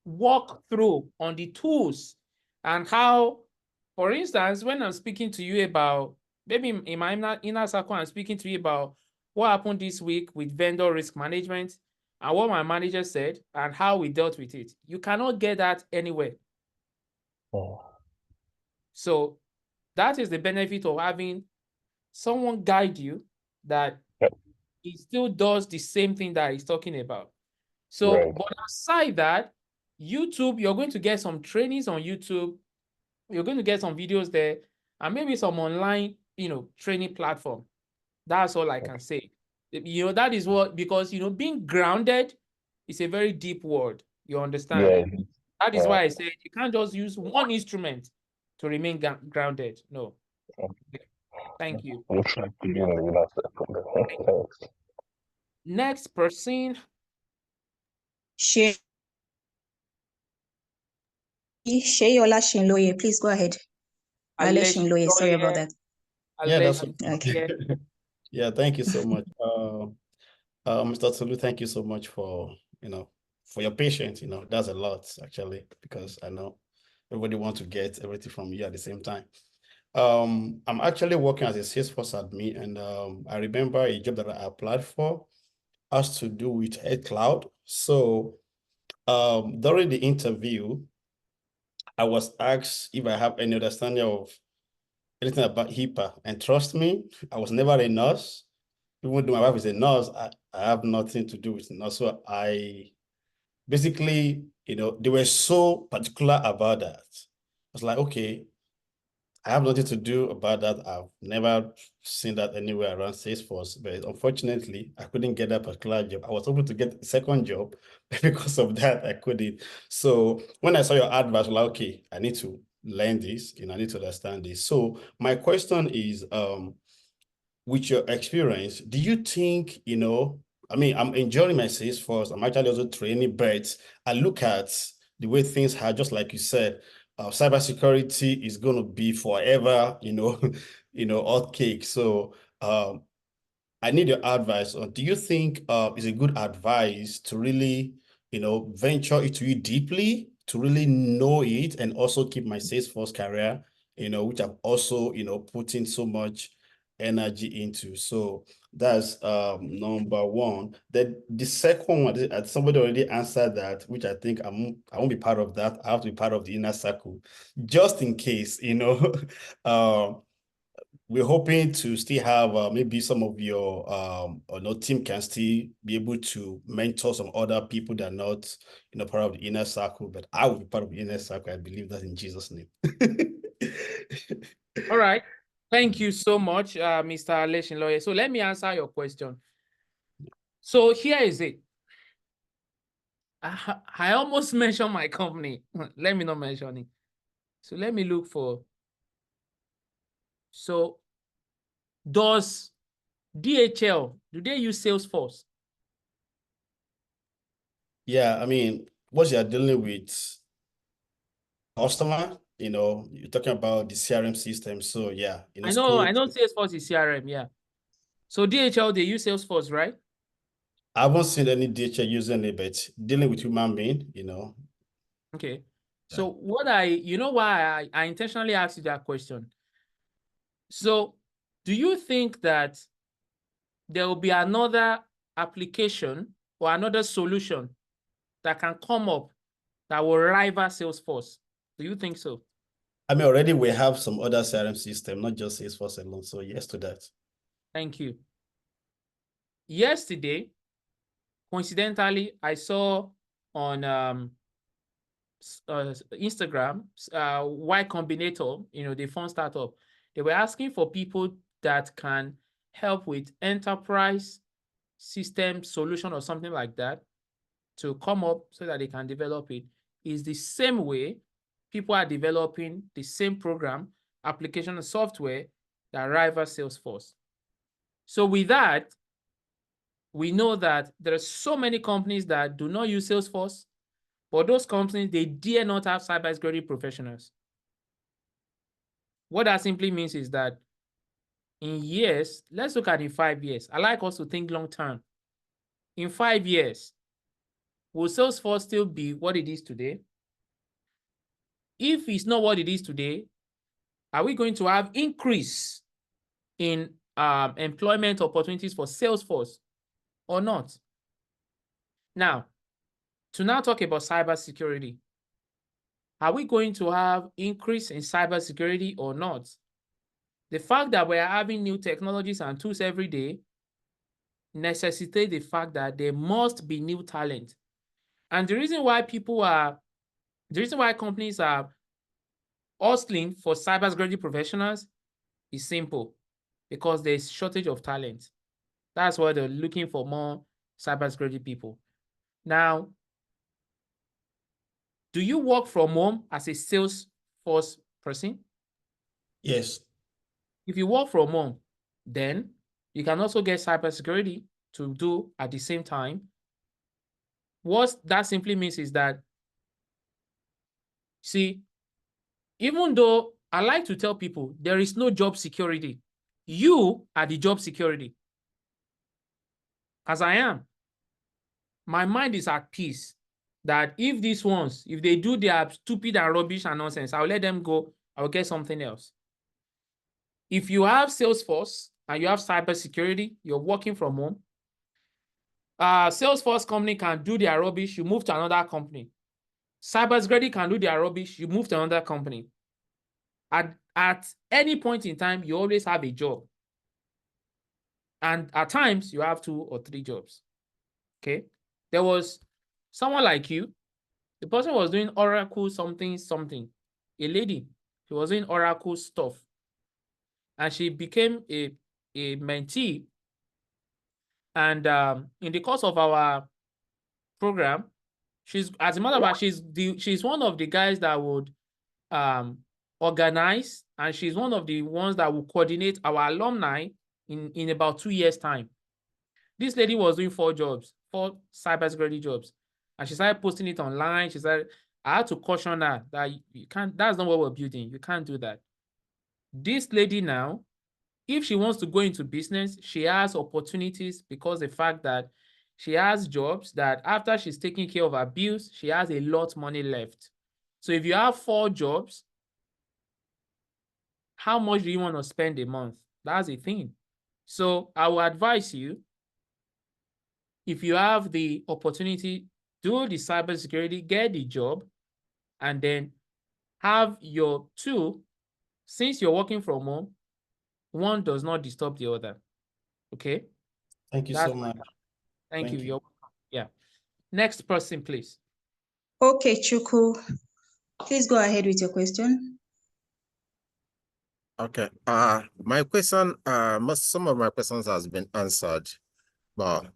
[SPEAKER 5] walk through on the tools and how, for instance, when I'm speaking to you about, maybe in my inner circle, I'm speaking to you about what happened this week with vendor risk management and what my manager said and how we dealt with it. You cannot get that anywhere. So that is the benefit of having someone guide you that he still does the same thing that he's talking about. So, but aside that, YouTube, you're going to get some trainings on YouTube. You're going to get some videos there and maybe some online, training platform. That's all I can say. That is what, because, being grounded is a very deep word. You understand?
[SPEAKER 16] Yeah.
[SPEAKER 5] That is why I said you can't just use one instrument to remain grounded. No. Thank you.
[SPEAKER 16] We'll try to be in the last second. Thanks.
[SPEAKER 5] Next person.
[SPEAKER 15] Sheyola Shinloye, please go ahead. Ale Shinloye, sorry about that.
[SPEAKER 17] Yeah, that's okay. Yeah, thank you so much. Mr. Tolu, thank you so much for, for your patience. That's a lot actually, because I know everybody wants to get everything from you at the same time. I'm actually working as a Salesforce admin, and I remember a job that I applied for has to do with Head Cloud. So during the interview, I was asked if I have any understanding of anything about HIPAA, and trust me, I was never a nurse. Even though my wife is a nurse, I have nothing to do with nurse. So I basically, they were so particular about that. I was like, okay, I have nothing to do about that. I've never seen that anywhere around Salesforce, but unfortunately, I couldn't get that particular job. I was able to get a second job, but because of that, I couldn't. So when I saw your advert, I was like, okay, I need to learn this, I need to understand this. So my question is, with your experience, do you think, I'm enjoying my Salesforce. I'm actually also training, but I look at the way things are, just like you said, cybersecurity is going to be forever, hot cake. So I need your advice on, do you think is a good advice to really, venture into it deeply, to really know it and also keep my Salesforce career, which I've also, put in so much energy into. So that's number one. Then the second one, somebody already answered that, which I think I won't be part of that. I have to be part of the inner circle, just in case, we're hoping to still have maybe some of your team can still be able to mentor some other people that are not part of the inner circle, but I will be part of the inner circle. I believe that in Jesus' name.
[SPEAKER 5] All right. Thank you so much, Mr. Ale Shinloye. So let me answer your question. So here is it. I almost mentioned my company. Let me not mention it. So let me look for. So does DHL, do they use Salesforce?
[SPEAKER 17] Yeah, what you're dealing with customer, you're talking about the CRM system. So yeah,
[SPEAKER 5] I know Salesforce is CRM, yeah. So DHL, they use Salesforce, right?
[SPEAKER 17] I haven't seen any DHL using it, but dealing with human being,
[SPEAKER 5] Okay. So what why I intentionally asked you that question. So do you think that there will be another application or another solution that can come up that will rival Salesforce? Do you think so?
[SPEAKER 17] Already we have some other CRM system, not just Salesforce alone. So yes to that.
[SPEAKER 5] Thank you. Yesterday, coincidentally, I saw on Instagram, Y Combinator, the fund startup, they were asking for people that can help with enterprise system solution or something like that to come up so that they can develop it. Is the same way people are developing the same program, application, and software that rivals Salesforce. So with that, we know that there are so many companies that do not use Salesforce, but those companies, they dare not have cybersecurity professionals. What that simply means is that in years, let's look at in 5 years. I like us to think long term. In 5 years, will Salesforce still be what it is today? If it's not what it is today, are we going to have increase in employment opportunities for Salesforce or not? Now, to now talk about cybersecurity, are we going to have increase in cybersecurity or not? The fact that we're having new technologies and tools every day necessitate the fact that there must be new talent. And the reason why companies are hustling for cybersecurity professionals is simple, because there's shortage of talent. That's why they're looking for more cybersecurity people. Now, do you work from home as a Salesforce person?
[SPEAKER 17] Yes.
[SPEAKER 5] If you work from home, then you can also get cybersecurity to do at the same time. What that simply means is that, see, even though I like to tell people there is no job security, you are the job security. As I am, my mind is at peace that if these ones, if they do their stupid and rubbish and nonsense, I'll let them go. I'll get something else. If you have Salesforce and you have cybersecurity, you're working from home. Salesforce company can do their rubbish, you move to another company. Cybersecurity can do their rubbish, you move to another company. At any point in time, you always have a job. And at times, you have 2 or 3 jobs. Okay? There was someone like you. The person was doing Oracle something. A lady. She was doing Oracle stuff. And she became a mentee. And in the course of our program, as a matter of fact, she's one of the guys that would organize, and she's one of the ones that will coordinate our alumni in about 2 years' time. This lady was doing 4 cybersecurity jobs, and she started posting it online. She said, I had to caution her that you can't, that's not what we're building. You can't do that. This lady now, if she wants to go into business, she has opportunities because the fact that she has jobs that after she's taking care of her bills, she has a lot of money left. So if you have 4 jobs, how much do you want to spend a month? That's the thing. So I will advise you, if you have the opportunity, do the cybersecurity, get the job, and then have your 2. Since you're working from home, one does not disturb the other. Okay?
[SPEAKER 17] Thank you so much.
[SPEAKER 5] Thank you. You're welcome. Yeah. Next person, please.
[SPEAKER 15] Okay, Chuku, please go ahead with your question.
[SPEAKER 18] Okay. My question, some of my questions has been answered, but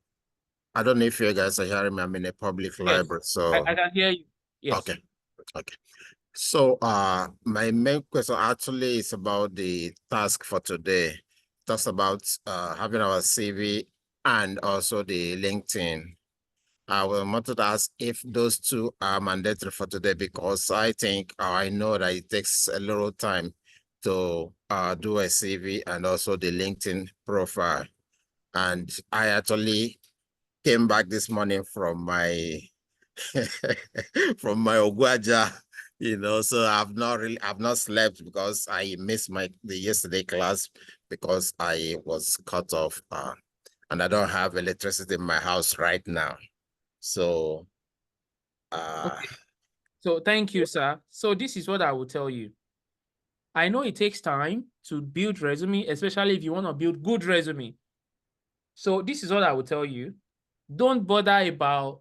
[SPEAKER 18] I don't know if you guys are hearing me. I'm in a public library, so
[SPEAKER 5] I can hear you. Yes.
[SPEAKER 18] Okay. So, my main question actually is about the task for today. That's about having our CV and also the LinkedIn. I wanted to ask if those 2 are mandatory for today, because I think I know that it takes a little time to do a CV and also the LinkedIn profile. And I actually came back this morning from my from my Ogwaja, so I've not slept because I missed the yesterday class because I was cut off, and I don't have electricity in my house right now. So
[SPEAKER 5] Okay. So thank you, sir. So this is what I will tell you. I know it takes time to build resume, especially if you want to build good resume. So this is what I will tell you. Don't bother about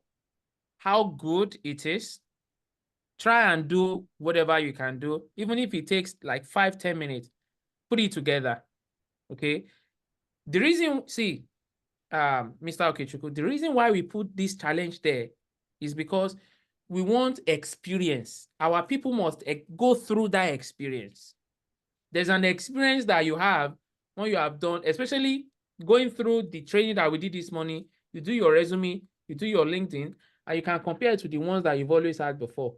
[SPEAKER 5] how good it is. Try and do whatever you can do, even if it takes like 5-10 minutes. Put it together. Okay. The reason, see, Mr. Okechukwu, the reason why we put this challenge there is because we want experience. Our people must go through that experience. There's an experience that you have when you have done, especially going through the training that we did this morning. You do your resume, you do your LinkedIn, and you can compare it to the ones that you've always had before.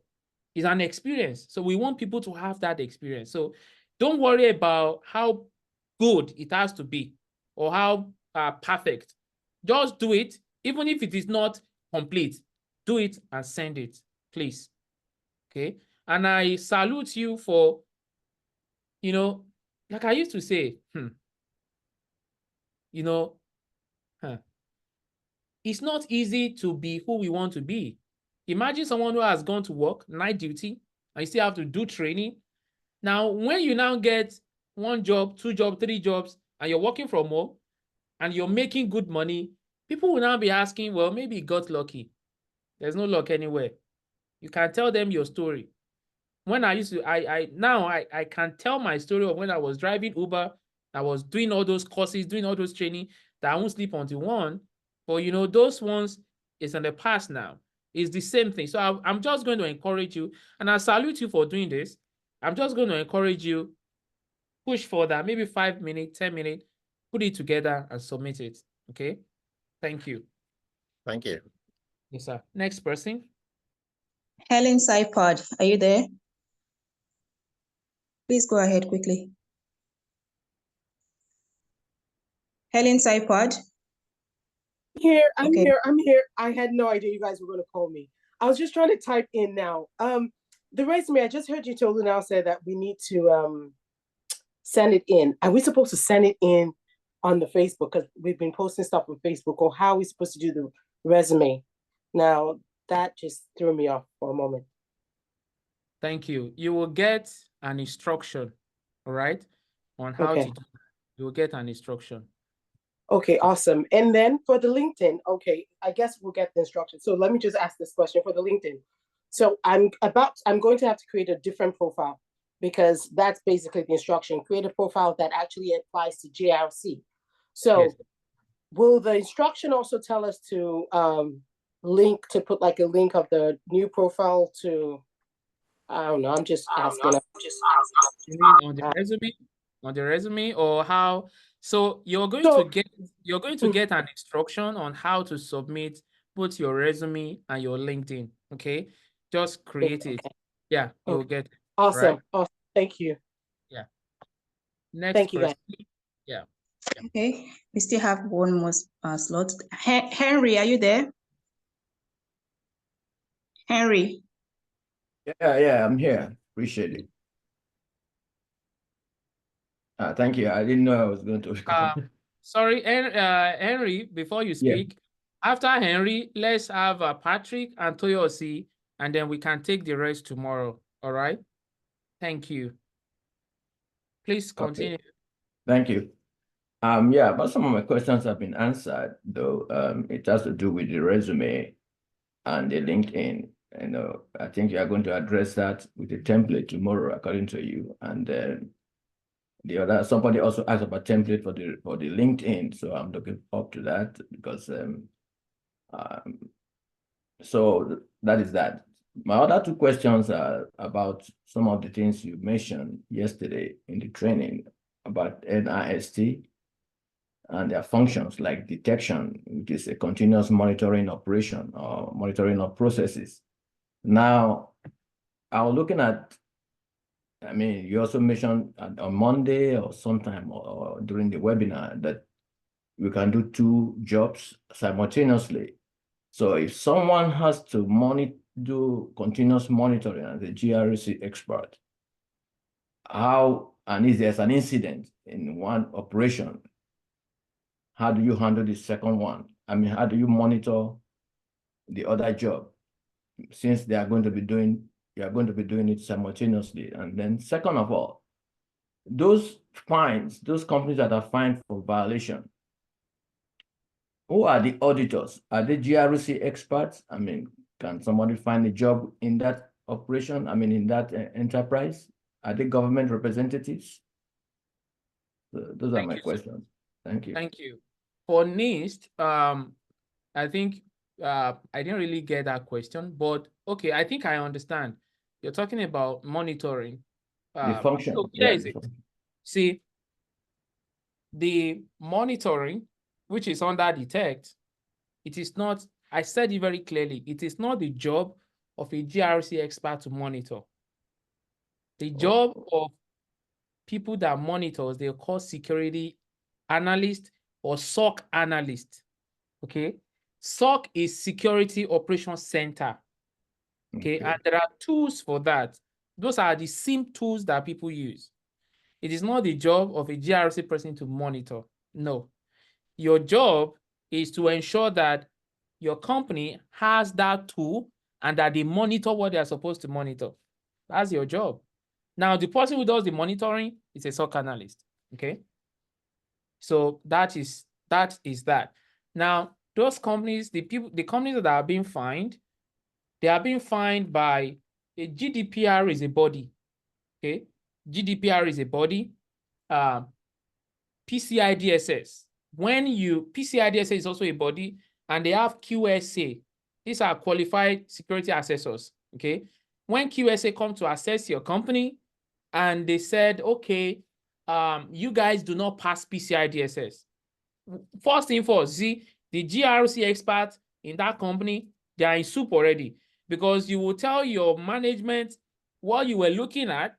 [SPEAKER 5] It's an experience. So we want people to have that experience. So don't worry about how good it has to be or how perfect. Just do it, even if it is not complete. Do it and send it, please. Okay. And I salute you for, you know, like I used to say, you know, it's not easy to be who we want to be. Imagine someone who has gone to work, night duty, and you still have to do training. Now, when you now get 1 job, 2 jobs, 3 jobs, and you're working from home, and you're making good money, people will now be asking, well, maybe you got lucky. There's no luck anywhere. You can tell them your story. When I used to, I can tell my story of when I was driving Uber, I was doing all those courses, doing all those training that I won't sleep until 1. But you know, those ones is in the past now. It's the same thing. So I'm just going to encourage you, and I salute you for doing this. I'm just going to encourage you, push for that, maybe 5 minutes, 10 minutes, put it together and submit it. Okay. Thank you.
[SPEAKER 18] Thank you.
[SPEAKER 5] Yes, sir. Next person.
[SPEAKER 15] Helen Saipod, are you there? Please go ahead quickly. Helen Saipod.
[SPEAKER 19] I'm here. I had no idea you guys were going to call me. I was just trying to type in now. The resume, I just heard you Tolu now say that we need to send it in. Are we supposed to send it in on the Facebook? Because we've been posting stuff on Facebook, or how are we supposed to do the resume? Now, that just threw me off for a moment.
[SPEAKER 5] Thank you. You will get an instruction, all right, on how to do that. You will get an instruction.
[SPEAKER 19] Okay, awesome. And then for the LinkedIn, okay, I guess we'll get the instructions. So let me just ask this question for the LinkedIn. So I'm going to have to create a different profile, because that's basically the instruction. Create a profile that actually applies to JRC. So yes. Will the instruction also tell us to put like a link of the new profile to, I don't know, I'm just asking.
[SPEAKER 5] You mean on the resume? On the resume, or how? So you're going to get an instruction on how to submit both your resume and your LinkedIn. Okay, just create it. Yeah, you'll get it.
[SPEAKER 19] Awesome.
[SPEAKER 5] Right?
[SPEAKER 19] Awesome. Thank you.
[SPEAKER 5] Yeah. Next.
[SPEAKER 19] Thank you, guys.
[SPEAKER 5] Yeah.
[SPEAKER 15] Okay, we still have one more slot. Henry, are you there? Henry.
[SPEAKER 20] Yeah, I'm here. Appreciate it. Thank you. I didn't know I was going to.
[SPEAKER 5] Sorry, Henry, before you speak, after Henry, let's have Patrick and Toyosi, and then we can take the rest tomorrow. All right? Thank you. Please continue.
[SPEAKER 20] Okay. Thank you. Yeah, but some of my questions have been answered, though. It has to do with the resume and the LinkedIn. You know, I think you are going to address that with the template tomorrow, according to you. And then somebody also asked about template for the LinkedIn, so I'm looking up to that, because so that is that. My other 2 questions are about some of the things you mentioned yesterday in the training about NIST and their functions, like detection, which is a continuous monitoring operation or monitoring of processes. Now, I was looking at, I mean, you also mentioned on Monday or sometime or during the webinar that we can do 2 jobs simultaneously. So if someone has to do continuous monitoring as a GRC expert, and if there's an incident in one operation, how do you handle the second one? I mean, how do you monitor the other job, since you are going to be doing it simultaneously? And then second of all, those companies that are fined for violation, who are the auditors? Are they GRC experts? I mean, can somebody find a job in that operation? I mean, in that enterprise? Are they government representatives? Those are my questions. Thank you.
[SPEAKER 5] Thank you. For NIST, I think I didn't really get that question, but okay, I think I understand. You're talking about monitoring.
[SPEAKER 20] The function.
[SPEAKER 5] So here is it. See, the monitoring, which is under detect, it is not, I said it very clearly, it is not the job of a GRC expert to monitor. The job of people that monitors, they're called security analyst or SOC analyst. Okay. SOC is Security Operations Center. Okay. And there are tools for that. Those are the same tools that people use. It is not the job of a GRC person to monitor. No. Your job is to ensure that your company has that tool and that they monitor what they are supposed to monitor. That's your job. Now, the person who does the monitoring is a SOC analyst. Okay. So that is that. Now, those companies, the companies that are being fined, they are being fined by a GDPR is a body. Okay. GDPR is a body. PCI DSS. PCI DSS is also a body, and they have QSA. These are qualified security assessors. Okay. When QSA come to assess your company, and they said, okay, you guys do not pass PCI DSS. First thing first, see, the GRC experts in that company, they are in soup already, because you will tell your management what you were looking at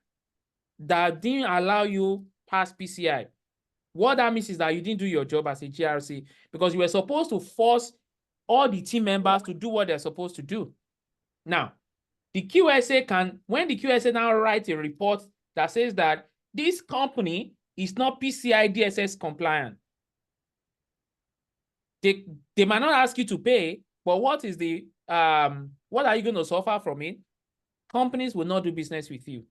[SPEAKER 5] that didn't allow you pass PCI. What that means is that you didn't do your job as a GRC, because you were supposed to force all the team members to do what they're supposed to do. Now, the QSA when the QSA now writes a report that says that this company is not PCI DSS compliant, they might not ask you to pay, but what are you going to suffer from it? Companies will not do business with you,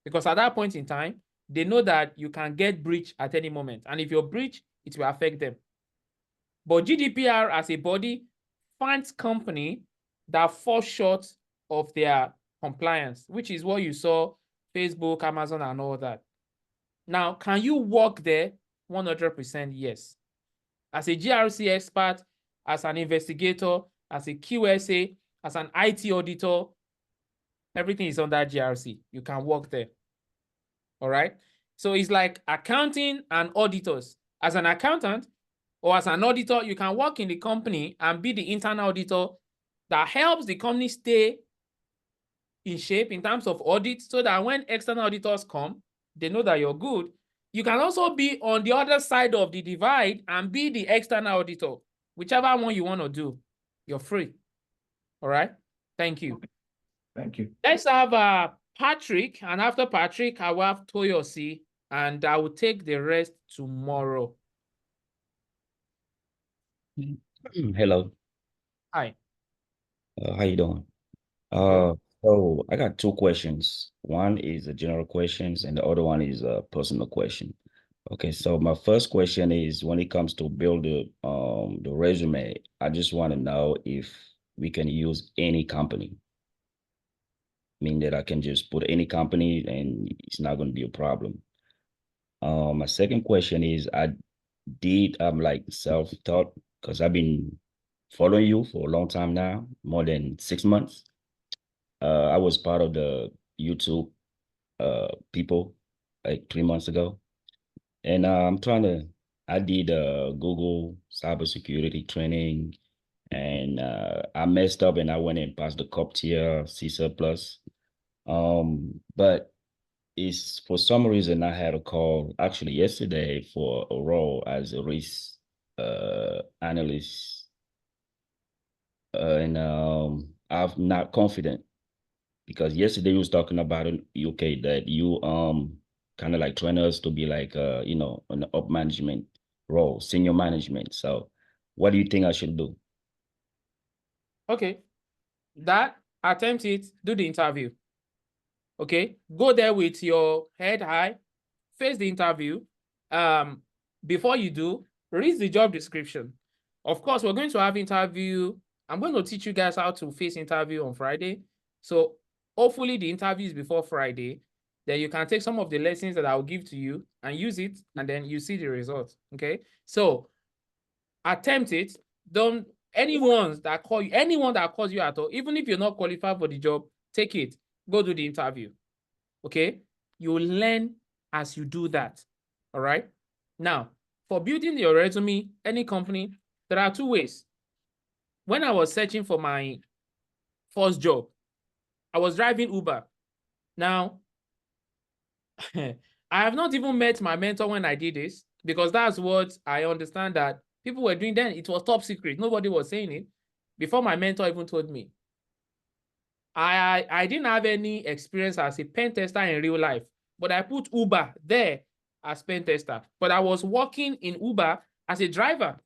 [SPEAKER 5] because at that point in time, they know that you can get breached at any moment. And if you're breached, it will affect them. But GDPR as a body finds company that fall short of their compliance, which is what you saw Facebook, Amazon, and all that. Now, can you work there? 100% yes. As a GRC expert, as an investigator, as a QSA, as an IT auditor, everything is under GRC. You can work there. All right. So it's like accounting and auditors. As an accountant or as an auditor, you can work in the company and be the internal auditor that helps the company stay in shape in terms of audit, so that when external auditors come, they know that you're good. You can also be on the other side of the divide and be the external auditor. Whichever one you want to do, you're free. All right. Thank you.
[SPEAKER 20] Thank you.
[SPEAKER 5] Let's have Patrick, and after Patrick, I will have Toyosi, and I will take the rest tomorrow.
[SPEAKER 21] Hello.
[SPEAKER 5] Hi.
[SPEAKER 21] How you doing? So I got two questions. One is a general questions, and the other one is a personal question. Okay, so my first question is, when it comes to build the resume, I just want to know if we can use any company. Mean that I can just put any company and it's not going to be a problem. My second question is, I'm like self-taught, because I've been following you for a long time now, more than 6 months. I was part of the YouTube people like 3 months ago. And I did Google cybersecurity training, and I messed up and I went and passed the CompTIA CISA Plus. But it's for some reason I had a call actually yesterday for a role as a risk analyst. And I'm not confident, because yesterday you was talking about in UK that you kind of like train us to be like an up management role, senior management. So what do you think I should do?
[SPEAKER 5] Okay. That, attempt it, do the interview. Okay. Go there with your head high, face the interview. Before you do, read the job description. Of course, we're going to have interview. I'm going to teach you guys how to face interview on Friday. So hopefully the interview is before Friday. Then you can take some of the lessons that I'll give to you and use it, and then you see the results. Okay. So attempt it. Anyone that calls you at all, even if you're not qualified for the job, take it. Go do the interview. Okay. You will learn as you do that. All right. Now, for building your resume, any company, there are two ways. When I was searching for my first job, I was driving Uber. Now, I have not even met my mentor when I did this, because that's what I understand that people were doing then. It was top secret. Nobody was saying it before my mentor even told me. I didn't have any experience as a pen tester in real life, but I put Uber there as pen tester. But I was working in Uber as a driver.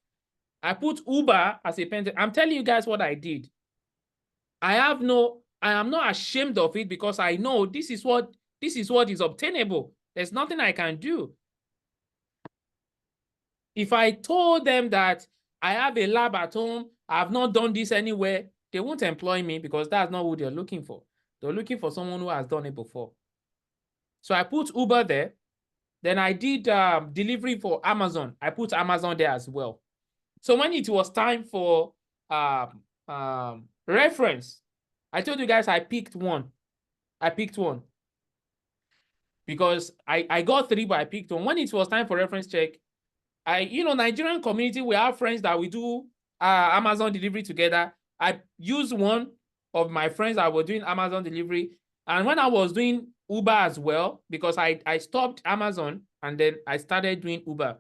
[SPEAKER 5] I put Uber as a pen tester. I'm telling you guys what I did. I am not ashamed of it, because I know this is what is obtainable. There's nothing I can do. If I told them that I have a lab at home, I've not done this anywhere, they won't employ me, because that's not who they're looking for. They're looking for someone who has done it before. So I put Uber there. Then I did delivery for Amazon. I put Amazon there as well. So when it was time for reference, I told you guys I picked one. Because I got 3, but I picked one. When it was time for reference check, Nigerian community, we have friends that we do Amazon delivery together. I used one of my friends that were doing Amazon delivery. And when I was doing Uber as well, because I stopped Amazon and then I started doing Uber.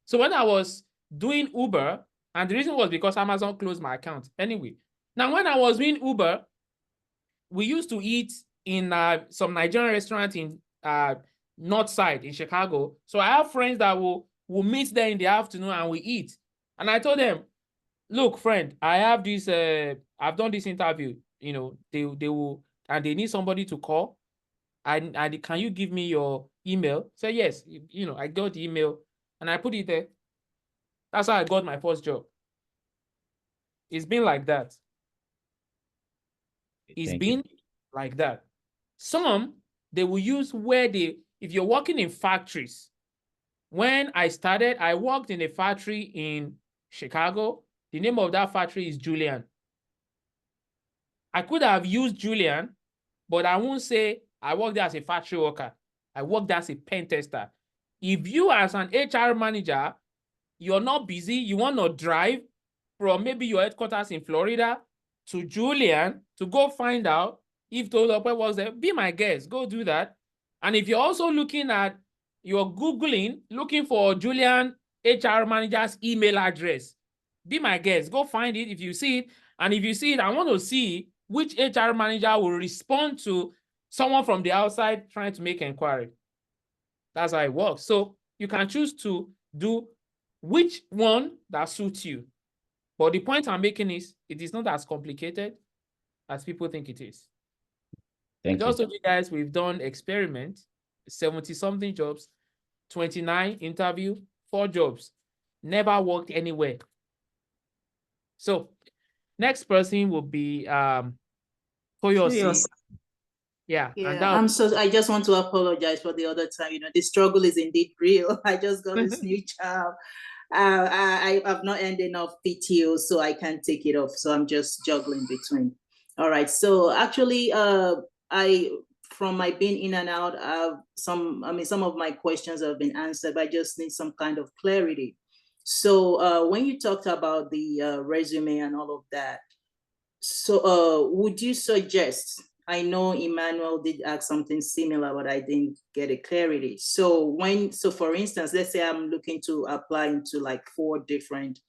[SPEAKER 5] So when I was doing Uber, and the reason was because Amazon closed my account. Anyway, now when I was doing Uber, we used to eat in some Nigerian restaurant in North Side in Chicago. So I have friends that will meet there in the afternoon and we eat. And I told them, look, friend, I have this, I've done this interview, they will, and they need somebody to call. And can you give me your email? Say yes, I got the email and I put it there. That's how I got my first job. It's been like that. It's been like that. Some, they will use if you're working in factories. When I started, I worked in a factory in Chicago. The name of that factory is Julian. I could have used Julian, but I won't say I worked there as a factory worker. I worked there as a pen tester. If you as an HR manager, you're not busy, you want to drive from maybe your headquarters in Florida to Julian to go find out if Tolope was there, be my guest, go do that. And if you're also you're Googling, looking for Julian HR manager's email address, be my guest, go find it if you see it. And if you see it, I want to see which HR manager will respond to someone from the outside trying to make inquiry. That's how it works. So you can choose to do which one that suits you. But the point I'm making is, it is not as complicated as people think it is.
[SPEAKER 21] Thank you.
[SPEAKER 5] Just told you guys, we've done experiment, 70-something jobs, 29 interview, 4 jobs, never worked anywhere. So next person will be Toyosi. Yeah.
[SPEAKER 13] Yeah, I just want to apologize for the other time. The struggle is indeed real. I just got this new job. I have not earned enough PTO, so I can't take it off. So I'm just juggling between. All right. So actually, from my being in and out, some of my questions have been answered, but I just need some kind of clarity. So when you talked about the resume and all of that, so would you suggest, I know Emmanuel did ask something similar, but I didn't get a clarity. So for instance, let's say I'm looking to apply into like 4 different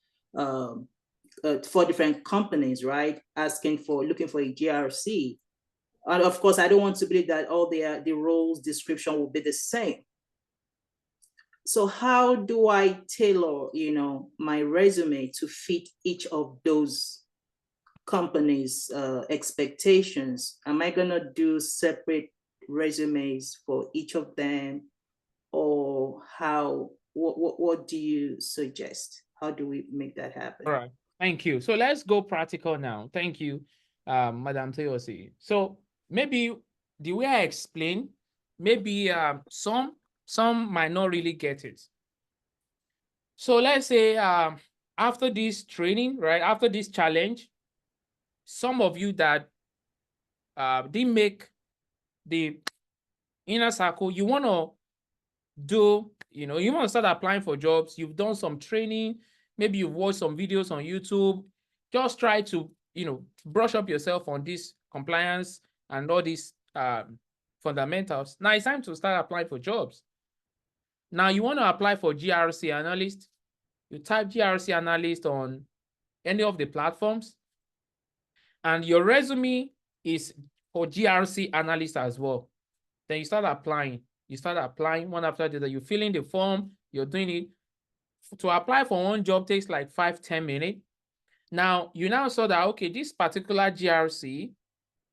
[SPEAKER 13] companies, right? Looking for a GRC. And of course, I don't want to believe that all the roles description will be the same. So how do I tailor, my resume to fit each of those companies' expectations? Am I gonna do separate resumes for each of them, or how? What do you suggest? How do we make that happen?
[SPEAKER 5] All right, thank you. So let's go practical now. Thank you, Madam Toyosi. So maybe the way I explain, maybe some might not really get it. So let's say after this training, right, after this challenge, some of you that didn't make the inner circle, you want to do, you want to start applying for jobs. You've done some training, maybe you've watched some videos on YouTube. Just try to, brush up yourself on this compliance and all these fundamentals. Now it's time to start applying for jobs. Now you want to apply for GRC analyst. You type GRC analyst on any of the platforms, and your resume is for GRC analyst as well. Then you start applying. You start applying one after the other. You fill in the form, you're doing it. To apply for one job takes like 5-10 minutes. Now, you now saw that, okay, this particular GRC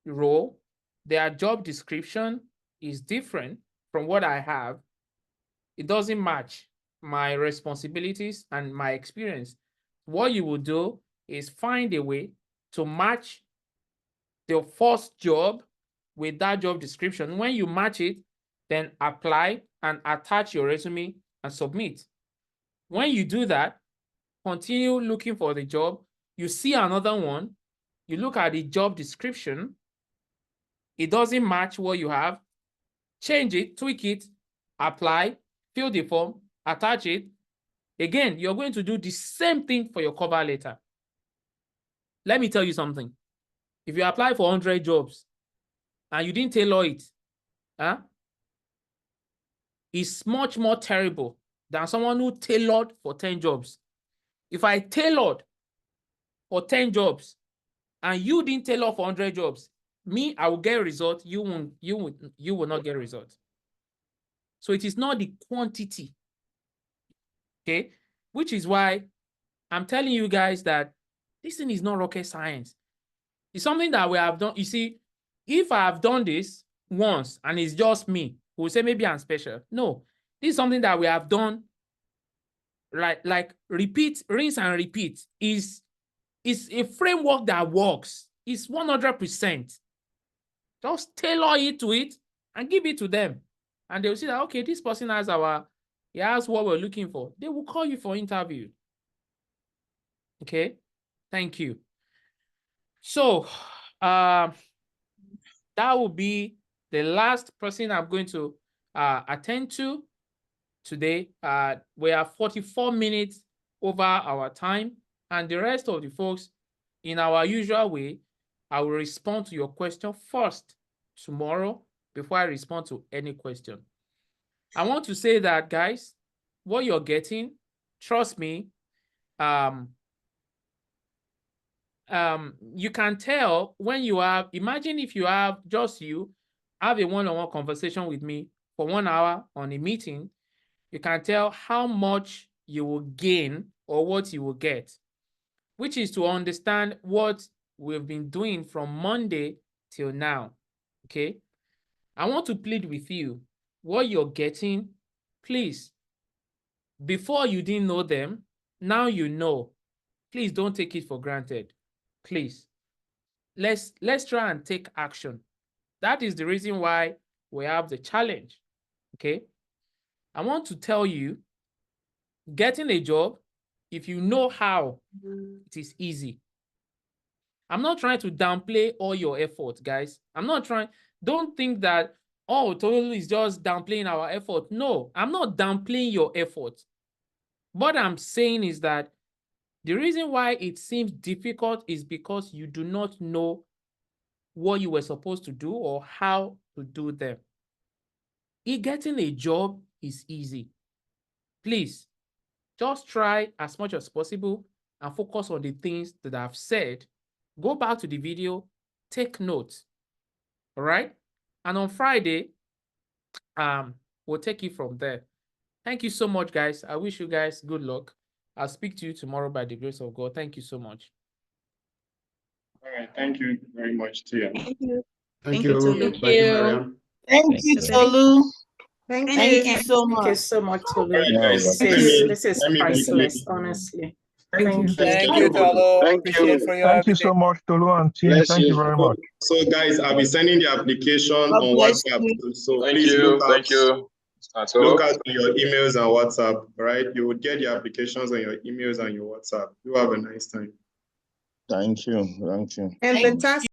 [SPEAKER 5] role, their job description is different from what I have. It doesn't match my responsibilities and my experience. What you will do is find a way to match the first job with that job description. When you match it, then apply and attach your resume and submit. When you do that, continue looking for the job. You see another one, you look at the job description, it doesn't match what you have, change it, tweak it, apply, fill the form, attach it. Again, you're going to do the same thing for your cover letter. Let me tell you something. If you apply for 100 jobs and you didn't tailor it, it's much more terrible than someone who tailored for 10 jobs. If I tailored for 10 jobs and you didn't tailor for 100 jobs, me, I will get a result, you will not get a result. So it is not the quantity, okay? Which is why I'm telling you guys that this thing is not rocket science. It's something that we have done. You see, if I have done this once and it's just me, we'll say maybe I'm special. No, this is something that we have done, like repeat, rinse and repeat. Is a framework that works. It's 100%. Just tailor it to it and give it to them. And they'll see that, okay, this person has what we're looking for. They will call you for interview. Okay, thank you. So that will be the last person I'm going to attend to today. We are 44 minutes over our time, and the rest of the folks, in our usual way, I will respond to your question first tomorrow before I respond to any question. I want to say that, guys, what you're getting, trust me, you can tell when you have, imagine if you have just you, have a one-on-one conversation with me for 1 hour on a meeting, you can tell how much you will gain or what you will get, which is to understand what we've been doing from Monday till now, okay? I want to plead with you, what you're getting, please, before you didn't know them, now you know. Please don't take it for granted. Please, let's try and take action. That is the reason why we have the challenge, okay? I want to tell you, getting a job, if you know how, it is easy. I'm not trying to downplay all your effort, guys. I'm not trying, don't think that, oh, Tolu is just downplaying our effort. No, I'm not downplaying your effort. What I'm saying is that the reason why it seems difficult is because you do not know what you were supposed to do or how to do them. Getting a job is easy. Please, just try as much as possible and focus on the things that I've said. Go back to the video, take notes, all right? And on Friday, we'll take it from there. Thank you so much, guys. I wish you guys good luck. I'll speak to you tomorrow by the grace of God. Thank you so much.
[SPEAKER 1] All right. Thank you very much, Tia.
[SPEAKER 15] Thank you.
[SPEAKER 1] Thank you.
[SPEAKER 15] Thank
[SPEAKER 1] Thank you, Mariam.
[SPEAKER 13] Thank you, Tolu.
[SPEAKER 9] Thank
[SPEAKER 13] Thank you so
[SPEAKER 9] Thank you
[SPEAKER 13] much.
[SPEAKER 9] so much, Tolu.
[SPEAKER 1] All right, guys.
[SPEAKER 9] This is
[SPEAKER 1] Let me
[SPEAKER 9] priceless, honestly. Thank you.
[SPEAKER 1] Thank you, Tolu. Appreciate for your
[SPEAKER 11] Thank you so much, Tolu and team.
[SPEAKER 1] Bless
[SPEAKER 11] Thank you very much.
[SPEAKER 1] So, guys, I'll be sending the application on
[SPEAKER 13] bless
[SPEAKER 1] WhatsApp.
[SPEAKER 13] you.
[SPEAKER 1] So
[SPEAKER 22] Thank
[SPEAKER 1] please
[SPEAKER 22] you.
[SPEAKER 1] look out.
[SPEAKER 22] Thank you.
[SPEAKER 1] Look out on your emails and WhatsApp, right? You would get the applications on your emails and your WhatsApp. You have a nice time.
[SPEAKER 22] Thank you. Thank you.
[SPEAKER 4] And the task